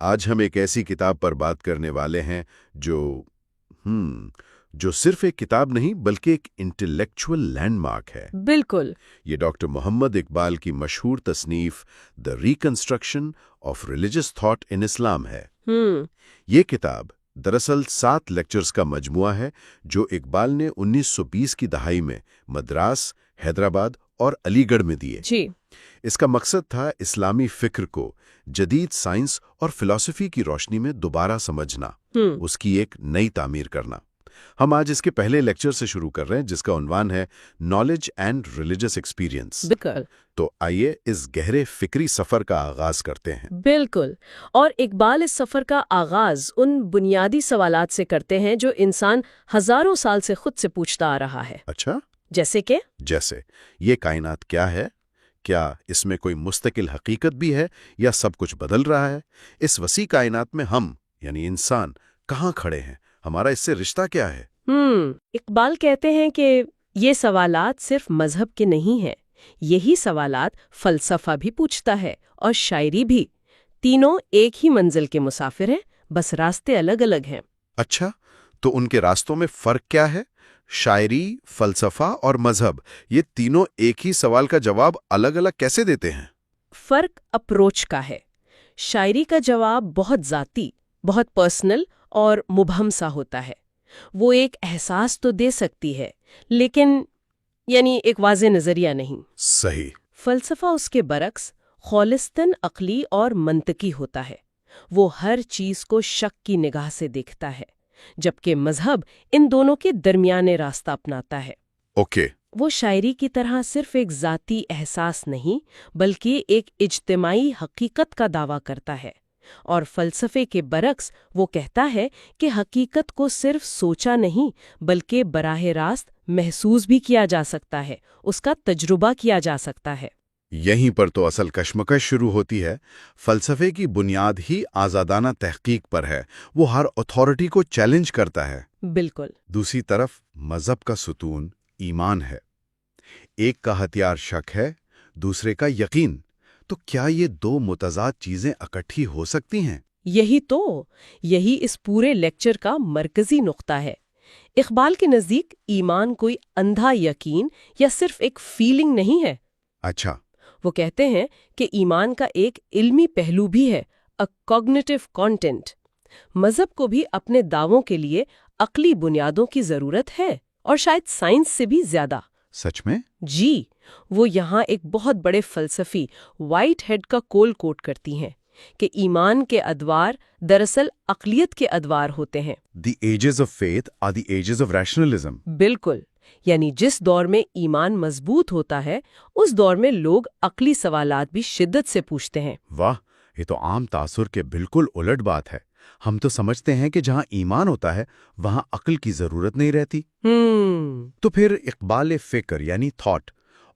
آج ہم ایک ایسی کتاب پر بات کرنے والے ہیں جو صرف ایک کتاب نہیں بلکہ ایک انٹلیکچول لینڈ مارک ہے۔ بالکل۔ یہ ڈاکٹر محمد اقبال کی مشہور تصنیف the reconstruction of religious thought in Islam ہے۔ یہ کتاب دراصل 7 لیکچرز کا مجموعہ ہے جو اقبال نے 1920 کی دہائی میں مدراس، حیدرآباد اور علی گڑھ میں دیے۔ جی۔ اس کا مقصد تھا اسلامی فکر کو جدید سائنس اور فلسفی کی روشنی میں دوبارہ سمجھنا، اس کی ایک نئی تعمیر کرنا۔ ہم آج اس کے پہلے لیکچر سے شروع کر رہے ہیں جس کا عنوان ہے نالج اینڈ ریلیجس ایکسپیرینس۔ بالکل۔ تو آئیے اس گہرے فکری سفر کا آغاز کرتے ہیں۔ بالکل، اور اقبال اس سفر کا آغاز ان بنیادی سوالات سے کرتے ہیں جو انسان ہزاروں سال سے خود سے پوچھتا آ رہا ہے۔ اچھا، جیسے کہ یہ کائنات کیا ہے؟ کیا اس میں کوئی مستقل حقیقت بھی ہے یا سب کچھ بدل رہا ہے؟ اس وسیع کائنات میں ہم یعنی انسان کہاں کھڑے ہیں؟ ہمارا اس سے رشتہ کیا ہے؟ اقبال کہتے ہیں کہ یہ سوالات صرف مذہب کے نہیں ہیں، یہی سوالات فلسفہ بھی پوچھتا ہے اور شاعری بھی۔ تینوں ایک ہی منزل کے مسافر ہیں، بس راستے الگ الگ ہیں۔ اچھا، تو ان کے راستوں میں فرق کیا ہے؟ شاعری، فلسفہ اور مذہب، یہ تینوں ایک ہی سوال کا جواب الگ الگ کیسے دیتے ہیں؟ فرق اپروچ کا ہے۔ شاعری کا جواب بہت ذاتی، بہت پرسنل اور مبہم سا ہوتا ہے۔ وہ ایک احساس تو دے سکتی ہے لیکن ایک واضح نظریہ نہیں۔ صحیح۔ فلسفہ اس کے برعکس خالصتاً عقلی اور منطقی ہوتا ہے۔ وہ ہر چیز کو شک کی نگاہ سے دیکھتا ہے، جبکہ مذہب ان دونوں کے درمیانے راستہ اپناتا ہے۔ اوکے۔ وہ شاعری کی طرح صرف ایک ذاتی احساس نہیں بلکہ ایک اجتماعی حقیقت کا دعویٰ کرتا ہے، اور فلسفے کے برعکس وہ کہتا ہے کہ حقیقت کو صرف سوچا نہیں بلکہ براہ راست محسوس بھی کیا جا سکتا ہے، اس کا تجربہ کیا جا سکتا ہے۔ یہیں پر تو اصل کشمکش شروع ہوتی ہے۔ فلسفے کی بنیاد ہی آزادانہ تحقیق پر ہے، وہ ہر اتھارٹی کو چیلنج کرتا ہے۔ بالکل۔ دوسری طرف مذہب کا ستون ایمان ہے۔ ایک کا ہتھیار شک ہے، دوسرے کا یقین۔ تو کیا یہ دو متضاد چیزیں اکٹھی ہو سکتی ہیں؟ یہی اس پورے لیکچر کا مرکزی نقطہ ہے۔ اقبال کے نزدیک ایمان کوئی اندھا یقین یا صرف ایک فیلنگ نہیں ہے۔ اچھا۔ وہ کہتے ہیں کہ ایمان کا ایک علمی پہلو بھی ہے، a cognitive content۔ مذہب کو بھی اپنے دعووں کے لیے عقلی بنیادوں کی ضرورت ہے، اور شاید سائنس سے بھی زیادہ۔ سچ میں؟ جی، وہ یہاں ایک بہت بڑے فلسفی وائٹ ہیڈ کا کول کوٹ کرتی ہیں کہ ایمان کے ادوار دراصل عقلیت کے ادوار ہوتے ہیں۔ The ages of faith are the ages of rationalism۔ بالکل، جس دور میں ایمان مضبوط ہوتا ہے اس دور میں لوگ عقلی سوالات بھی شدت سے پوچھتے ہیں۔ واہ، یہ تو عام تاثر کے بالکل الٹ بات ہے۔ ہم تو سمجھتے ہیں کہ جہاں ایمان ہوتا ہے وہاں عقل کی ضرورت نہیں رہتی۔ تو پھر اقبال فکر یعنی تھاٹ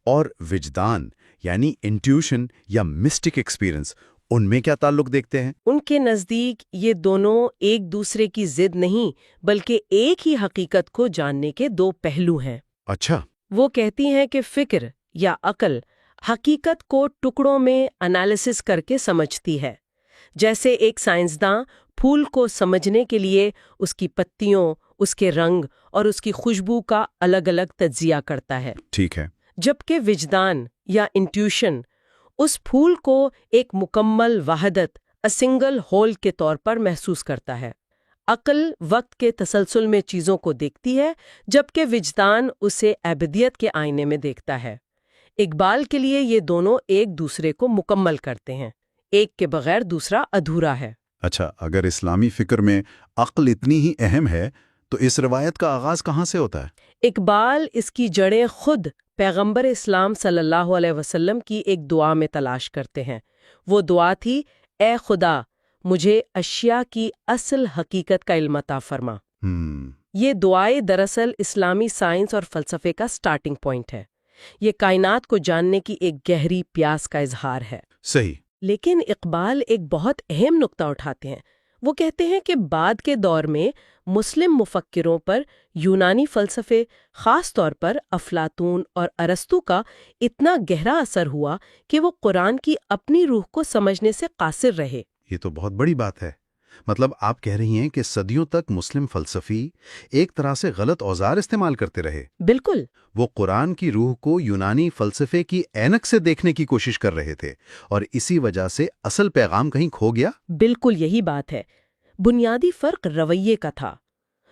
اور وجدان یعنی انٹیوشن یا مسٹک ایکسپیرینس، ان میں کیا تعلق دیکھتے ہیں؟ ان کے نزدیک یہ دونوں ایک دوسرے کی ضد نہیں بلکہ ایک ہی حقیقت کو جاننے کے دو پہلو ہیں۔ اچھا۔ وہ کہتی ہیں کہ فکر یا عقل حقیقت کو ٹکڑوں میں انالیسس کر کے سمجھتی ہے، جیسے ایک سائنسداں پھول کو سمجھنے کے لیے اس کی پتیوں، اس کے رنگ اور اس کی خوشبو کا الگ الگ تجزیہ کرتا ہے۔ ٹھیک ہے۔ جبکہ وجدان یا انٹیوشن اس پھول کو ایک مکمل وحدت، سنگل ہول کے طور پر محسوس کرتا ہے۔ عقل وقت کے تسلسل میں چیزوں کو دیکھتی ہے، جبکہ وجدان اسے ابدیت کے آئینے میں دیکھتا ہے۔ اقبال کے لیے یہ دونوں ایک دوسرے کو مکمل کرتے ہیں، ایک کے بغیر دوسرا ادھورا ہے۔ اچھا، اگر اسلامی فکر میں عقل اتنی ہی اہم ہے تو اس روایت کا آغاز کہاں سے ہوتا ہے؟ اقبال اس کی جڑیں خود پیغمبر اسلام صلی اللہ علیہ وسلم کی ایک دعا میں تلاش کرتے ہیں۔ وہ دعا تھی، اے خدا مجھے اشیاء کی اصل حقیقت کا علم عطا فرما۔ یہ دعائیں دراصل اسلامی سائنس اور فلسفے کا سٹارٹنگ پوائنٹ ہے۔ یہ کائنات کو جاننے کی ایک گہری پیاس کا اظہار ہے۔ صحیح۔ لیکن اقبال ایک بہت اہم نقطہ اٹھاتے ہیں۔ وہ کہتے ہیں کہ بعد کے دور میں مسلم مفکروں پر یونانی فلسفے، خاص طور پر افلاطون اور ارسطو کا اتنا گہرا اثر ہوا کہ وہ قرآن کی اپنی روح کو سمجھنے سے قاصر رہے۔ یہ تو بہت بڑی بات ہے۔ مطلب آپ کہہ رہی ہیں کہ صدیوں تک مسلم فلسفی ایک طرح سے غلط اوزار استعمال کرتے رہے۔ بالکل۔ وہ قرآن کی روح کو یونانی فلسفے کی اینک سے دیکھنے کی کوشش کر رہے تھے، اور اسی وجہ سے اصل پیغام کہیں کھو گیا۔ بالکل یہی بات ہے۔ بنیادی فرق رویے کا تھا۔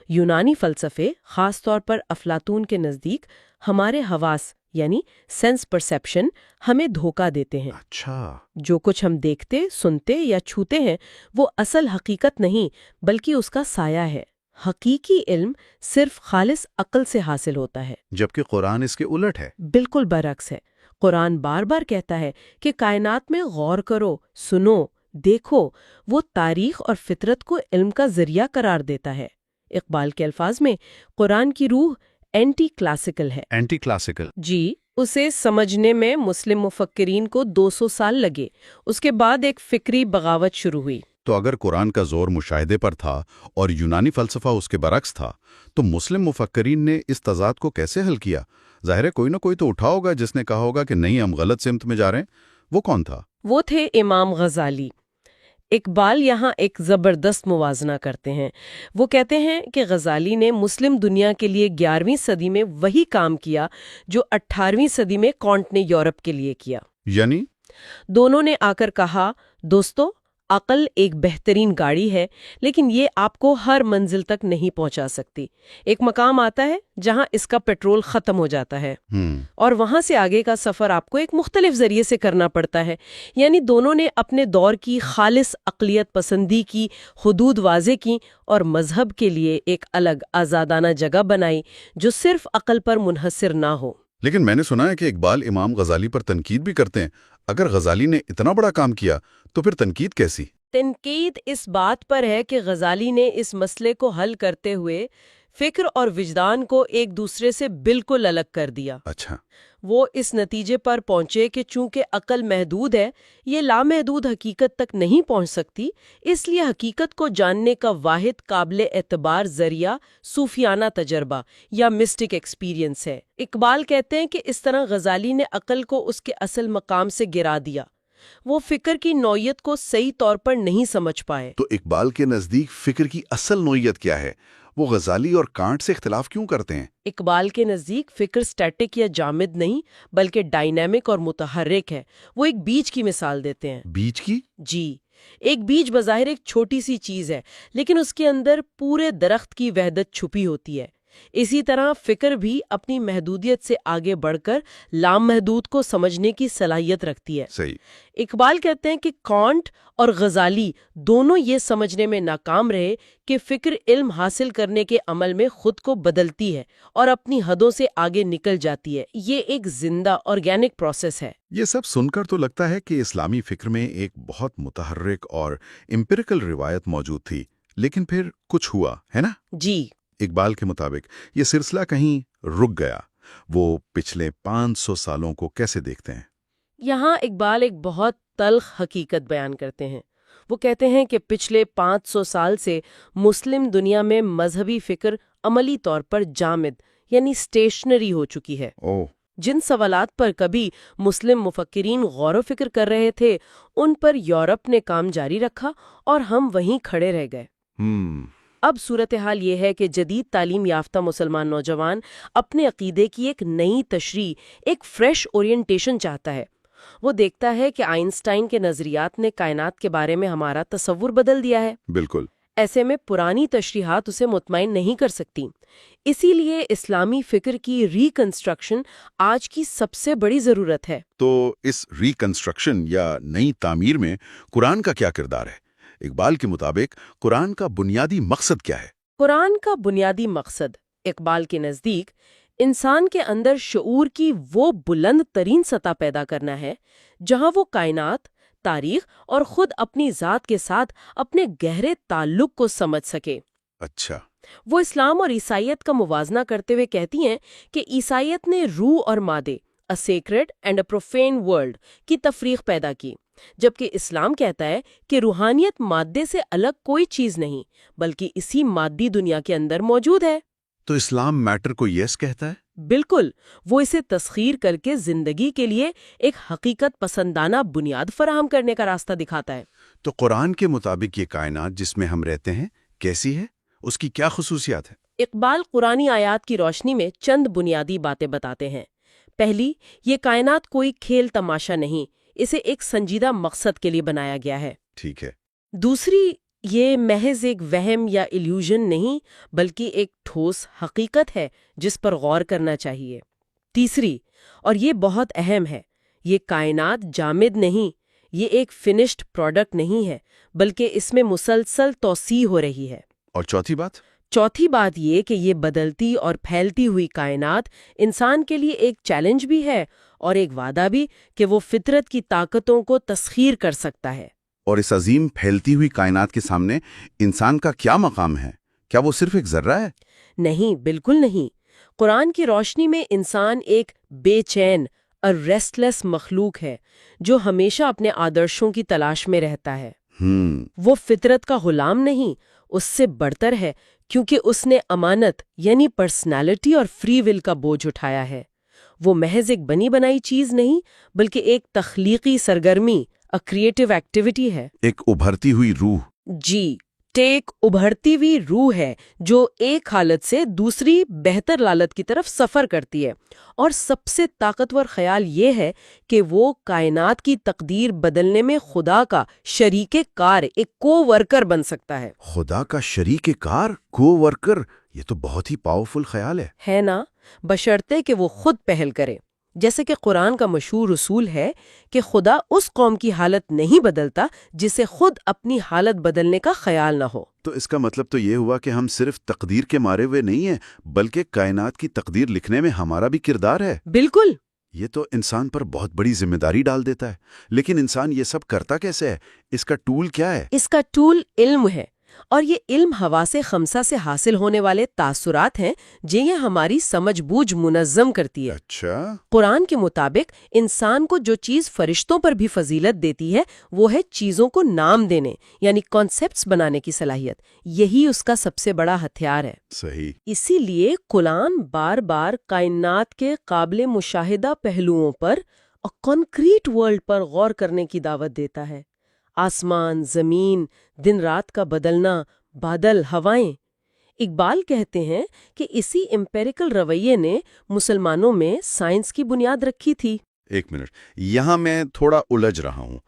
یونانی فلسفے، خاص طور پر افلاطون کے نزدیک، ہمارے حواس یعنی سینس پرسیپشن ہمیں دھوکہ دیتے ہیں۔ اچھا۔ جو کچھ ہم دیکھتے، سنتے یا چھوتے ہیں وہ اصل حقیقت نہیں بلکہ اس کا سایہ ہے۔ حقیقی علم صرف خالص عقل سے حاصل ہوتا ہے، جبکہ قرآن اس کے الٹ ہے۔ بالکل برعکس ہے۔ قرآن بار بار کہتا ہے کہ کائنات میں غور کرو، سنو، دیکھو۔ وہ تاریخ اور فطرت کو علم کا ذریعہ قرار دیتا ہے۔ اقبال کے الفاظ میں قرآن کی روح اینٹی کلاسیکل ہے۔ Anti classical? جی، اسے سمجھنے میں مسلم مفکرین کو 200 سال لگے۔ اس کے بعد ایک فکری بغاوت شروع ہوئی۔ تو اگر قرآن کا زور مشاہدے پر تھا اور یونانی فلسفہ اس کے برعکس تھا، تو مسلم مفکرین نے اس تضاد کو کیسے حل کیا؟ ظاہر ہے کوئی نہ کوئی تو اٹھا ہوگا جس نے کہا ہوگا کہ نہیں، ہم غلط سمت میں جا رہے ہیں۔ وہ کون تھا؟ وہ تھے امام غزالی۔ اقبال یہاں ایک زبردست موازنہ کرتے ہیں۔ وہ کہتے ہیں کہ غزالی نے مسلم دنیا کے لیے 11ویں صدی میں وہی کام کیا جو 18ویں صدی میں کانٹ نے یورپ کے لیے کیا۔ یعنی دونوں نے آ کر کہا، دوستو، عقل ایک بہترین گاڑی ہے لیکن یہ آپ کو ہر منزل تک نہیں پہنچا سکتی۔ ایک مقام آتا ہے جہاں اس کا پیٹرول ختم ہو جاتا ہے، اور وہاں سے آگے کا سفر آپ کو ایک مختلف ذریعے سے کرنا پڑتا ہے۔ یعنی دونوں نے اپنے دور کی خالص عقلیت پسندی کی حدود واضح کی اور مذہب کے لیے ایک الگ آزادانہ جگہ بنائی جو صرف عقل پر منحصر نہ ہو۔ لیکن میں نے سنا ہے کہ اقبال امام غزالی پر تنقید بھی کرتے ہیں۔ اگر غزالی نے اتنا بڑا کام کیا تو پھر تنقید کیسی؟ تنقید اس بات پر ہے کہ غزالی نے اس مسئلے کو حل کرتے ہوئے فکر اور وجدان کو ایک دوسرے سے بالکل الگ کر دیا۔ اچھا۔ وہ اس نتیجے پر پہنچے کہ چونکہ عقل محدود ہے، یہ لامحدود حقیقت تک نہیں پہنچ سکتی، اس لیے حقیقت کو جاننے کا واحد قابل اعتبار ذریعہ صوفیانہ تجربہ یا مسٹک ایکسپیرینس ہے۔ اقبال کہتے ہیں کہ اس طرح غزالی نے عقل کو اس کے اصل مقام سے گرا دیا۔ وہ فکر کی نوعیت کو صحیح طور پر نہیں سمجھ پائے۔ تو اقبال کے نزدیک فکر کی اصل نوعیت کیا ہے؟ وہ غزالی اور کانٹ سے اختلاف کیوں کرتے ہیں؟ اقبال کے نزدیک فکر سٹیٹک یا جامد نہیں بلکہ ڈائنامک اور متحرک ہے۔ وہ ایک بیج کی مثال دیتے ہیں۔ بیج کی؟ جی، ایک بیج بظاہر ایک چھوٹی سی چیز ہے لیکن اس کے اندر پورے درخت کی وحدت چھپی ہوتی ہے۔ اسی طرح فکر بھی اپنی محدودیت سے آگے بڑھ کر لامحدود کو سمجھنے کی صلاحیت رکھتی ہے۔ صحیح۔ اقبال کہتے ہیں کہ کانٹ اور غزالی دونوں یہ سمجھنے میں ناکام رہے کہ فکر علم حاصل کرنے کے عمل میں خود کو بدلتی ہے اور اپنی حدوں سے آگے نکل جاتی ہے۔ یہ ایک زندہ آرگینک پروسیس ہے۔ یہ سب سن کر تو لگتا ہے کہ اسلامی فکر میں ایک بہت متحرک اور امپیریکل روایت موجود تھی، لیکن پھر کچھ ہوا ہے نا؟ جی۔ اقبال کے مطابق یہ سلسلہ کہیں رک گیا۔ وہ پچھلے 500 سالوں کو کیسے دیکھتے ہیں؟ یہاں اقبال ایک بہت تلخ حقیقت بیان کرتے ہیں۔ وہ کہتے ہیں کہ پچھلے 500 سال سے مسلم دنیا میں مذہبی فکر عملی طور پر جامد یعنی اسٹیشنری ہو چکی ہے۔ جن سوالات پر کبھی مسلم مفکرین غور و فکر کر رہے تھے ان پر یورپ نے کام جاری رکھا اور ہم وہیں کھڑے رہ گئے۔ اب صورتحال یہ ہے کہ جدید تعلیم یافتہ مسلمان نوجوان اپنے عقیدے کی ایک نئی تشریح، ایک فریش اورینٹیشن چاہتا ہے۔ وہ دیکھتا ہے کہ آئنسٹائن کے نظریات نے کائنات کے بارے میں ہمارا تصور بدل دیا ہے۔ بالکل۔ ایسے میں پرانی تشریحات اسے مطمئن نہیں کر سکتی۔ اسی لیے اسلامی فکر کی ریکنسٹرکشن آج کی سب سے بڑی ضرورت ہے۔ تو اس ریکنسٹرکشن یا نئی تعمیر میں قرآن کا کیا کردار ہے؟ اقبال کے مطابق قرآن کا بنیادی مقصد کیا ہے؟ قرآن کا بنیادی مقصد اقبال کے نزدیک انسان کے اندر شعور کی وہ بلند ترین سطح پیدا کرنا ہے جہاں وہ کائنات، تاریخ اور خود اپنی ذات کے ساتھ اپنے گہرے تعلق کو سمجھ سکے۔ اچھا۔ وہ اسلام اور عیسائیت کا موازنہ کرتے ہوئے کہتی ہیں کہ عیسائیت نے روح اور مادے، a sacred and a profane world کی تفریق پیدا کی، جبکہ اسلام کہتا ہے کہ روحانیت مادے سے الگ کوئی چیز نہیں بلکہ اسی مادی دنیا کے اندر موجود ہے۔ تو اسلام میٹر کو یس کہتا ہے؟ بالکل، وہ اسے تسخیر کر کے زندگی کے لیے ایک حقیقت پسندانہ بنیاد فراہم کرنے کا راستہ دکھاتا ہے۔ تو قرآن کے مطابق یہ کائنات جس میں ہم رہتے ہیں کیسی ہے؟ اس کی کیا خصوصیات ہیں؟ اقبال قرآنی آیات کی روشنی میں چند بنیادی باتیں بتاتے ہیں۔ پہلی، یہ کائنات کوئی کھیل تماشا نہیں، اسے ایک سنجیدہ مقصد کے لیے بنایا گیا ہے۔ ٹھیک ہے۔ دوسری، یہ محض ایک وہم یا ایلیوژن نہیں بلکہ ایک ٹھوس حقیقت ہے جس پر غور کرنا چاہیے۔ تیسری، اور یہ بہت اہم ہے، یہ کائنات جامد نہیں، یہ ایک فنشڈ پروڈکٹ نہیں ہے بلکہ اس میں مسلسل توسیع ہو رہی ہے۔ اور چوتھی بات یہ کہ یہ بدلتی اور پھیلتی ہوئی کائنات انسان کے لیے ایک چیلنج بھی ہے اور ایک وعدہ بھی کہ وہ فطرت کی طاقتوں کو تسخیر کر سکتا ہے۔ اور اس عظیم پھیلتی ہوئی کائنات کے سامنے انسان کا کیا مقام ہے؟ کیا وہ صرف ایک ذرہ ہے؟ نہیں، بالکل نہیں۔ قرآن کی روشنی میں انسان ایک بے چین اور ریسٹلیس مخلوق ہے جو ہمیشہ اپنے آدرشوں کی تلاش میں رہتا ہے۔ وہ فطرت کا غلام نہیں، اس سے بڑھتر ہے کیونکہ اس نے امانت یعنی پرسنالٹی اور فری ول کا بوجھ اٹھایا ہے۔ وہ محض ایک بنی بنائی چیز نہیں بلکہ ایک تخلیقی سرگرمی، کریٹیو ایکٹیویٹی ہے۔ ایک ابھرتی ہوئی روح۔ جی، ایک ابھرتی ہوئی روح ہے جو ایک حالت سے دوسری بہتر حالت کی طرف سفر کرتی ہے۔ اور سب سے طاقتور خیال یہ ہے کہ وہ کائنات کی تقدیر بدلنے میں خدا کا شریک کار، ایک کو ورکر بن سکتا ہے۔ خدا کا شریک کار، کو ورکر، یہ تو بہت ہی پاورفل خیال ہے نا؟ بشرطے کہ وہ خود پہل کرے۔ جیسے کہ قرآن کا مشہور اصول ہے کہ خدا اس قوم کی حالت نہیں بدلتا جسے خود اپنی حالت بدلنے کا خیال نہ ہو۔ تو اس کا مطلب تو یہ ہوا کہ ہم صرف تقدیر کے مارے ہوئے نہیں ہیں بلکہ کائنات کی تقدیر لکھنے میں ہمارا بھی کردار ہے۔ بالکل۔ یہ تو انسان پر بہت بڑی ذمہ داری ڈال دیتا ہے، لیکن انسان یہ سب کرتا کیسے ہے؟ اس کا ٹول کیا ہے؟ اس کا ٹول علم ہے، اور یہ علم حواس خمسہ سے حاصل ہونے والے تاثرات ہیں جنہیں ہماری سمجھ بوجھ منظم کرتی ہے۔ اچھا۔ قرآن کے مطابق انسان کو جو چیز فرشتوں پر بھی فضیلت دیتی ہے وہ ہے چیزوں کو نام دینے یعنی کانسیپٹس بنانے کی صلاحیت۔ یہی اس کا سب سے بڑا ہتھیار ہے۔ صحیح۔ اسی لیے قرآن بار بار کائنات کے قابل مشاہدہ پہلوؤں پر اور کانکریٹ ورلڈ پر غور کرنے کی دعوت دیتا ہے۔ آسمان، زمین، دن رات کا بدلنا، بادل، ہوائیں۔ اقبال کہتے ہیں کہ اسی امپیریکل رویے نے مسلمانوں میں سائنس کی بنیاد رکھی تھی۔ ایک منٹ، یہاں میں تھوڑا الجھ رہا ہوں۔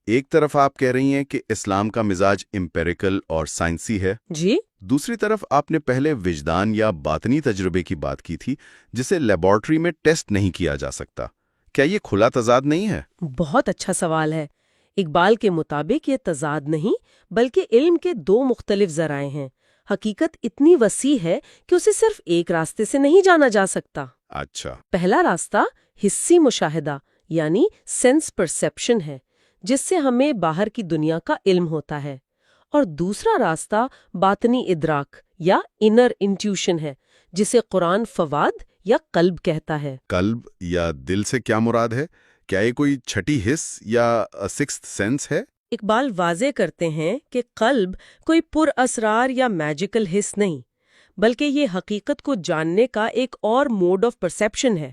ایک طرف آپ کہہ رہی ہیں کہ اسلام کا مزاج امپیریکل اور سائنسی ہے، جی، دوسری طرف آپ نے پہلے وجدان یا باطنی تجربے کی بات کی تھی جسے لیبارٹری میں ٹیسٹ نہیں کیا جا سکتا۔ کیا یہ کھلا تضاد نہیں ہے؟ بہت اچھا سوال ہے۔ اقبال کے مطابق یہ تضاد نہیں بلکہ علم کے دو مختلف ذرائع ہیں۔ حقیقت اتنی وسیع ہے کہ اسے صرف ایک راستے سے نہیں جانا جا سکتا۔ اچھا۔ پہلا راستہ حسی مشاہدہ یعنی سینس پرسیپشن ہے، جس سے ہمیں باہر کی دنیا کا علم ہوتا ہے، اور دوسرا راستہ باطنی ادراک یا انر انٹیوشن ہے، جسے قرآن فواد یا قلب کہتا ہے۔ قلب یا دل سے کیا مراد ہے؟ کیا یہ کوئی چھٹی حس یا سکستھ سینس ہے؟ اقبال واضح کرتے ہیں کہ قلب کوئی پر اسرار یا میجیکل حس نہیں بلکہ یہ حقیقت کو جاننے کا ایک اور موڈ آف پرسیپشن ہے۔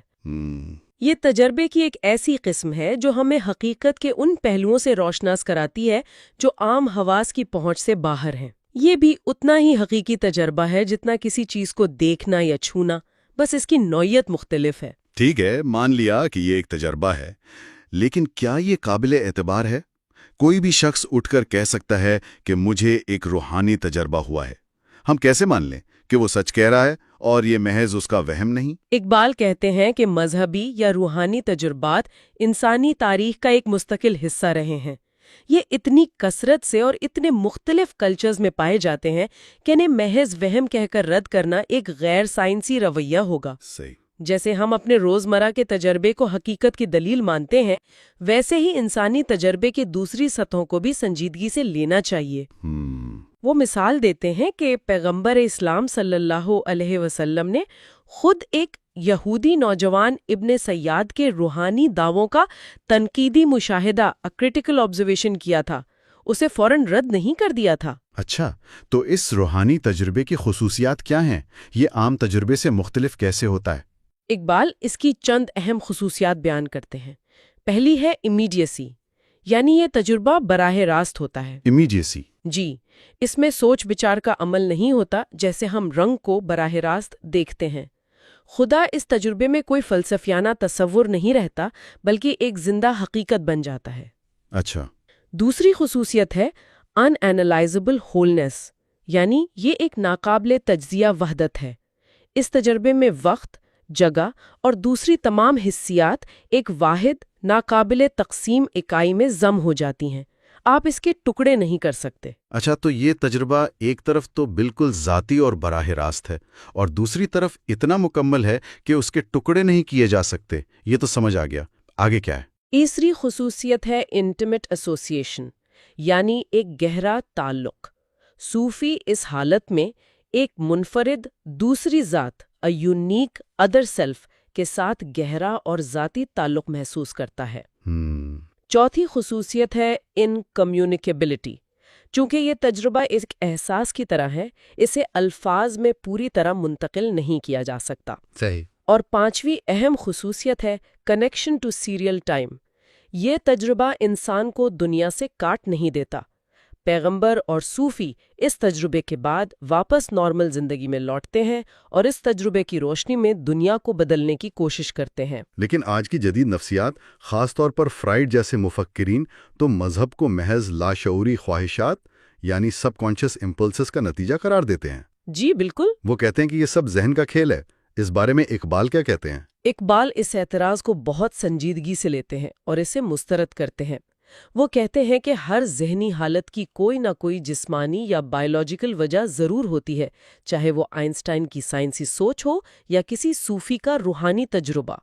یہ تجربے کی ایک ایسی قسم ہے جو ہمیں حقیقت کے ان پہلوؤں سے روشناس کراتی ہے جو عام حواس کی پہنچ سے باہر ہیں۔ یہ بھی اتنا ہی حقیقی تجربہ ہے جتنا کسی چیز کو دیکھنا یا چھونا، بس اس کی نوعیت مختلف ہے۔ ٹھیک ہے، مان لیا کہ یہ ایک تجربہ ہے، لیکن کیا یہ قابل اعتبار ہے؟ کوئی بھی شخص اٹھ کر کہہ سکتا ہے کہ مجھے ایک روحانی تجربہ ہوا ہے۔ ہم کیسے مان لیں کہ وہ سچ کہہ رہا ہے اور یہ محض اس کا وہم نہیں؟ اقبال کہتے ہیں کہ مذہبی یا روحانی تجربات انسانی تاریخ کا ایک مستقل حصہ رہے ہیں۔ یہ اتنی کثرت سے اور اتنے مختلف کلچرز میں پائے جاتے ہیں کہ انہیں محض وہم کہہ کر رد کرنا ایک غیر سائنسی رویہ ہوگا۔ صحیح۔ جیسے ہم اپنے روزمرہ کے تجربے کو حقیقت کی دلیل مانتے ہیں، ویسے ہی انسانی تجربے کی دوسری سطحوں کو بھی سنجیدگی سے لینا چاہیے۔ وہ مثال دیتے ہیں کہ پیغمبر اسلام صلی اللہ علیہ وسلم نے خود ایک یہودی نوجوان ابن سیاد کے روحانی دعووں کا تنقیدی مشاہدہ، کریٹیکل آبزرویشن کیا تھا، اسے فوراً رد نہیں کر دیا تھا۔ اچھا، تو اس روحانی تجربے کی خصوصیات کیا ہیں؟ یہ عام تجربے سے مختلف کیسے ہوتا ہے؟ اقبال اس کی چند اہم خصوصیات بیان کرتے ہیں۔ پہلی ہے امیڈیسی، یعنی یہ تجربہ براہ راست ہوتا ہے۔ امیڈیسی؟ جی، اس میں سوچ بچار کا عمل نہیں ہوتا جیسے ہم رنگ کو براہ راست دیکھتے ہیں۔ خدا اس تجربے میں کوئی فلسفیانہ تصور نہیں رہتا بلکہ ایک زندہ حقیقت بن جاتا ہے۔ اچھا۔ دوسری خصوصیت ہے ان اینالائزبل ہولنس، یعنی یہ ایک ناقابل تجزیہ وحدت ہے۔ اس تجربے میں وقت، جگہ اور دوسری تمام حسیات ایک واحد ناقابل تقسیم اکائی میں ضم ہو جاتی ہیں۔ آپ اس کے ٹکڑے نہیں کر سکتے۔ اچھا، تو یہ تجربہ ایک طرف تو بالکل ذاتی اور براہ راست ہے، اور دوسری طرف اتنا مکمل ہے کہ اس کے ٹکڑے نہیں کیے جا سکتے۔ یہ تو سمجھ آ گیا، آگے کیا ہے؟ تیسری خصوصیت ہے انٹیمیٹ ایسوسیشن، یعنی ایک گہرا تعلق۔ صوفی اس حالت میں ایک منفرد دوسری ذات، a unique other self کے ساتھ گہرا اور ذاتی تعلق محسوس کرتا ہے۔ چوتھی خصوصیت ہے انکمیونیکیبلٹی۔ چونکہ یہ تجربہ ایک احساس کی طرح ہے، اسے الفاظ میں پوری طرح منتقل نہیں کیا جا سکتا۔ صحیح۔ اور پانچویں اہم خصوصیت ہے کنیکشن ٹو سیریل ٹائم۔ یہ تجربہ انسان کو دنیا سے کاٹ نہیں دیتا۔ پیغمبر اور صوفی اس تجربے کے بعد واپس نارمل زندگی میں لوٹتے ہیں اور اس تجربے کی روشنی میں دنیا کو بدلنے کی کوشش کرتے ہیں۔ لیکن آج کی جدید نفسیات، خاص طور پر فرائیڈ جیسے مفکرین، تو مذہب کو محض لاشعوری خواہشات یعنی سب کانشیس امپلسز کا نتیجہ قرار دیتے ہیں۔ جی بالکل۔ وہ کہتے ہیں کہ یہ سب ذہن کا کھیل ہے۔ اس بارے میں اقبال کیا کہتے ہیں؟ اقبال اس اعتراض کو بہت سنجیدگی سے لیتے ہیں اور اسے مسترد کرتے ہیں۔ وہ کہتے ہیں کہ ہر ذہنی حالت کی کوئی نہ کوئی جسمانی یا بائیولوجیکل وجہ ضرور ہوتی ہے، چاہے وہ آئنسٹائن کی سائنسی سوچ ہو یا کسی صوفی کا روحانی تجربہ۔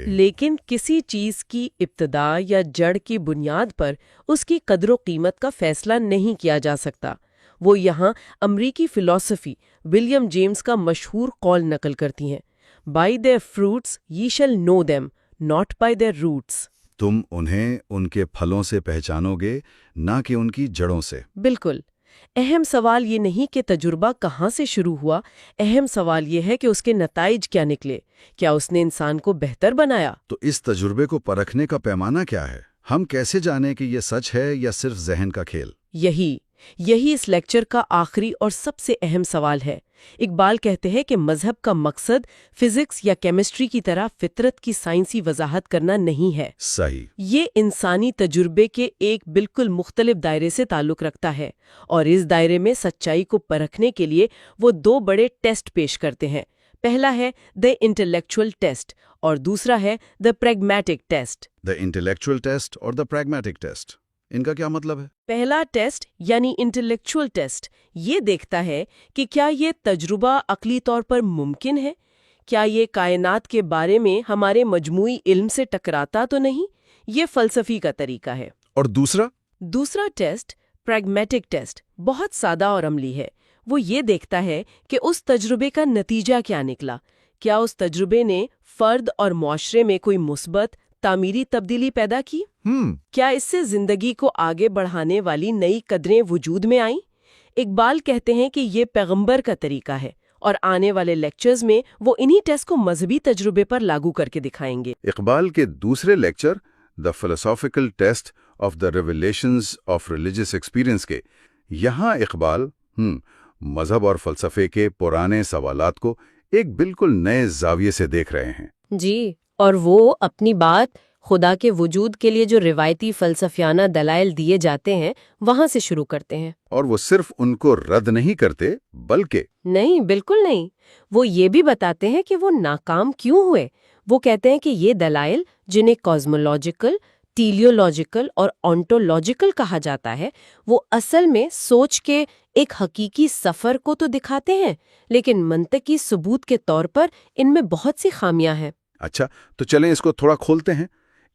لیکن کسی چیز کی ابتدا یا جڑ کی بنیاد پر اس کی قدر و قیمت کا فیصلہ نہیں کیا جا سکتا۔ وہ یہاں امریکی فلسفی ولیم جیمز کا مشہور قول نقل کرتی ہیں، "By their fruits ye shall know them, not by their roots." تم انہیں ان کے پھلوں سے پہچانو گے، نہ کہ ان کی جڑوں سے۔ بالکل۔ اہم سوال یہ نہیں کہ تجربہ کہاں سے شروع ہوا، اہم سوال یہ ہے کہ اس کے نتائج کیا نکلے۔ کیا اس نے انسان کو بہتر بنایا؟ تو اس تجربے کو پرکھنے کا پیمانہ کیا ہے؟ ہم کیسے جانیں کہ یہ سچ ہے یا صرف ذہن کا کھیل؟ یہی اس لیکچر کا آخری اور سب سے اہم سوال ہے۔ اقبال کہتے ہیں کہ مذہب کا مقصد فزکس یا کیمسٹری کی طرح فطرت کی سائنسی وضاحت کرنا نہیں ہے۔ صحیح۔ یہ انسانی تجربے کے ایک بالکل مختلف دائرے سے تعلق رکھتا ہے، اور اس دائرے میں سچائی کو پرکھنے کے لیے وہ دو بڑے ٹیسٹ پیش کرتے ہیں۔ پہلا ہے دی انٹلیکچوئل ٹیسٹ اور دوسرا ہے دی پریگمیٹک ٹیسٹ۔ دی انٹلیکچوئل ٹیسٹ اور دی پریگمیٹک ٹیسٹ، ان کا کیا مطلب ہے؟ پہلا ٹیسٹ یعنی انٹلیکچوئل ٹیسٹ یہ دیکھتا ہے کہ کیا یہ تجربہ عقلی طور پر ممکن ہے، کیا یہ کائنات کے بارے میں ہمارے مجموعی علم سے ٹکراتا تو نہیں۔ یہ فلسفی کا طریقہ ہے۔ اور دوسرا ٹیسٹ پریگمیٹک ٹیسٹ بہت سادہ اور عملی ہے۔ وہ یہ دیکھتا ہے کہ اس تجربے کا نتیجہ کیا نکلا، کیا اس تجربے نے فرد اور معاشرے میں کوئی مثبت تعمیری تبدیلی پیدا کی، کیا اس سے زندگی کو آگے بڑھانے والی نئی قدریں وجود میں آئیں۔ اقبال کہتے ہیں کہ یہ پیغمبر کا طریقہ ہے، اور آنے والے لیکچرز میں وہ انہی ٹیسٹ کو مذہبی تجربے پر لاگو کر کے دکھائیں گے۔ اقبال کے دوسرے lecture the philosophical test of the revelations of religious experience کے، یہاں اقبال مذہب اور فلسفے کے پرانے سوالات کو ایک بالکل نئے زاویے سے دیکھ رہے ہیں۔ جی، اور وہ اپنی بات خدا کے وجود کے لیے جو روایتی فلسفیانہ دلائل دیے جاتے ہیں وہاں سے شروع کرتے ہیں۔ اور وہ صرف ان کو رد نہیں کرتے بلکہ نہیں، بالکل نہیں، وہ یہ بھی بتاتے ہیں کہ وہ ناکام کیوں ہوئے۔ وہ کہتے ہیں کہ یہ دلائل جنہیں کازمولوجیکل، ٹیلیولوجیکل اور آنٹولوجیکل کہا جاتا ہے، وہ اصل میں سوچ کے ایک حقیقی سفر کو تو دکھاتے ہیں، لیکن منطقی ثبوت کے طور پر ان میں بہت سی خامیاں ہیں۔ اچھا، تو چلیں اس کو تھوڑا کھولتے ہیں،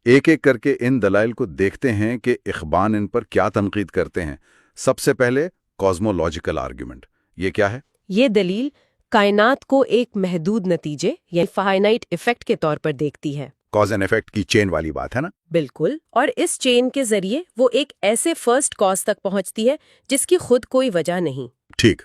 ایک ایک کر کے ان دلائل کو دیکھتے ہیں کہ اقبال ان پر کیا تنقید کرتے ہیں۔ سب سے پہلے کازمولوجیکل آرگیومنٹ، یہ کیا ہے؟ یہ دلیل کائنات کو ایک محدود نتیجے یا فائنائٹ ایفیکٹ کے طور پر دیکھتی ہے۔ کاز اینڈ ایفیکٹ کی چین والی بات ہے نا؟ بالکل، اور اس چین کے ذریعے وہ ایک ایسے فرسٹ کاز تک پہنچتی ہے جس کی خود کوئی وجہ نہیں۔ ٹھیک۔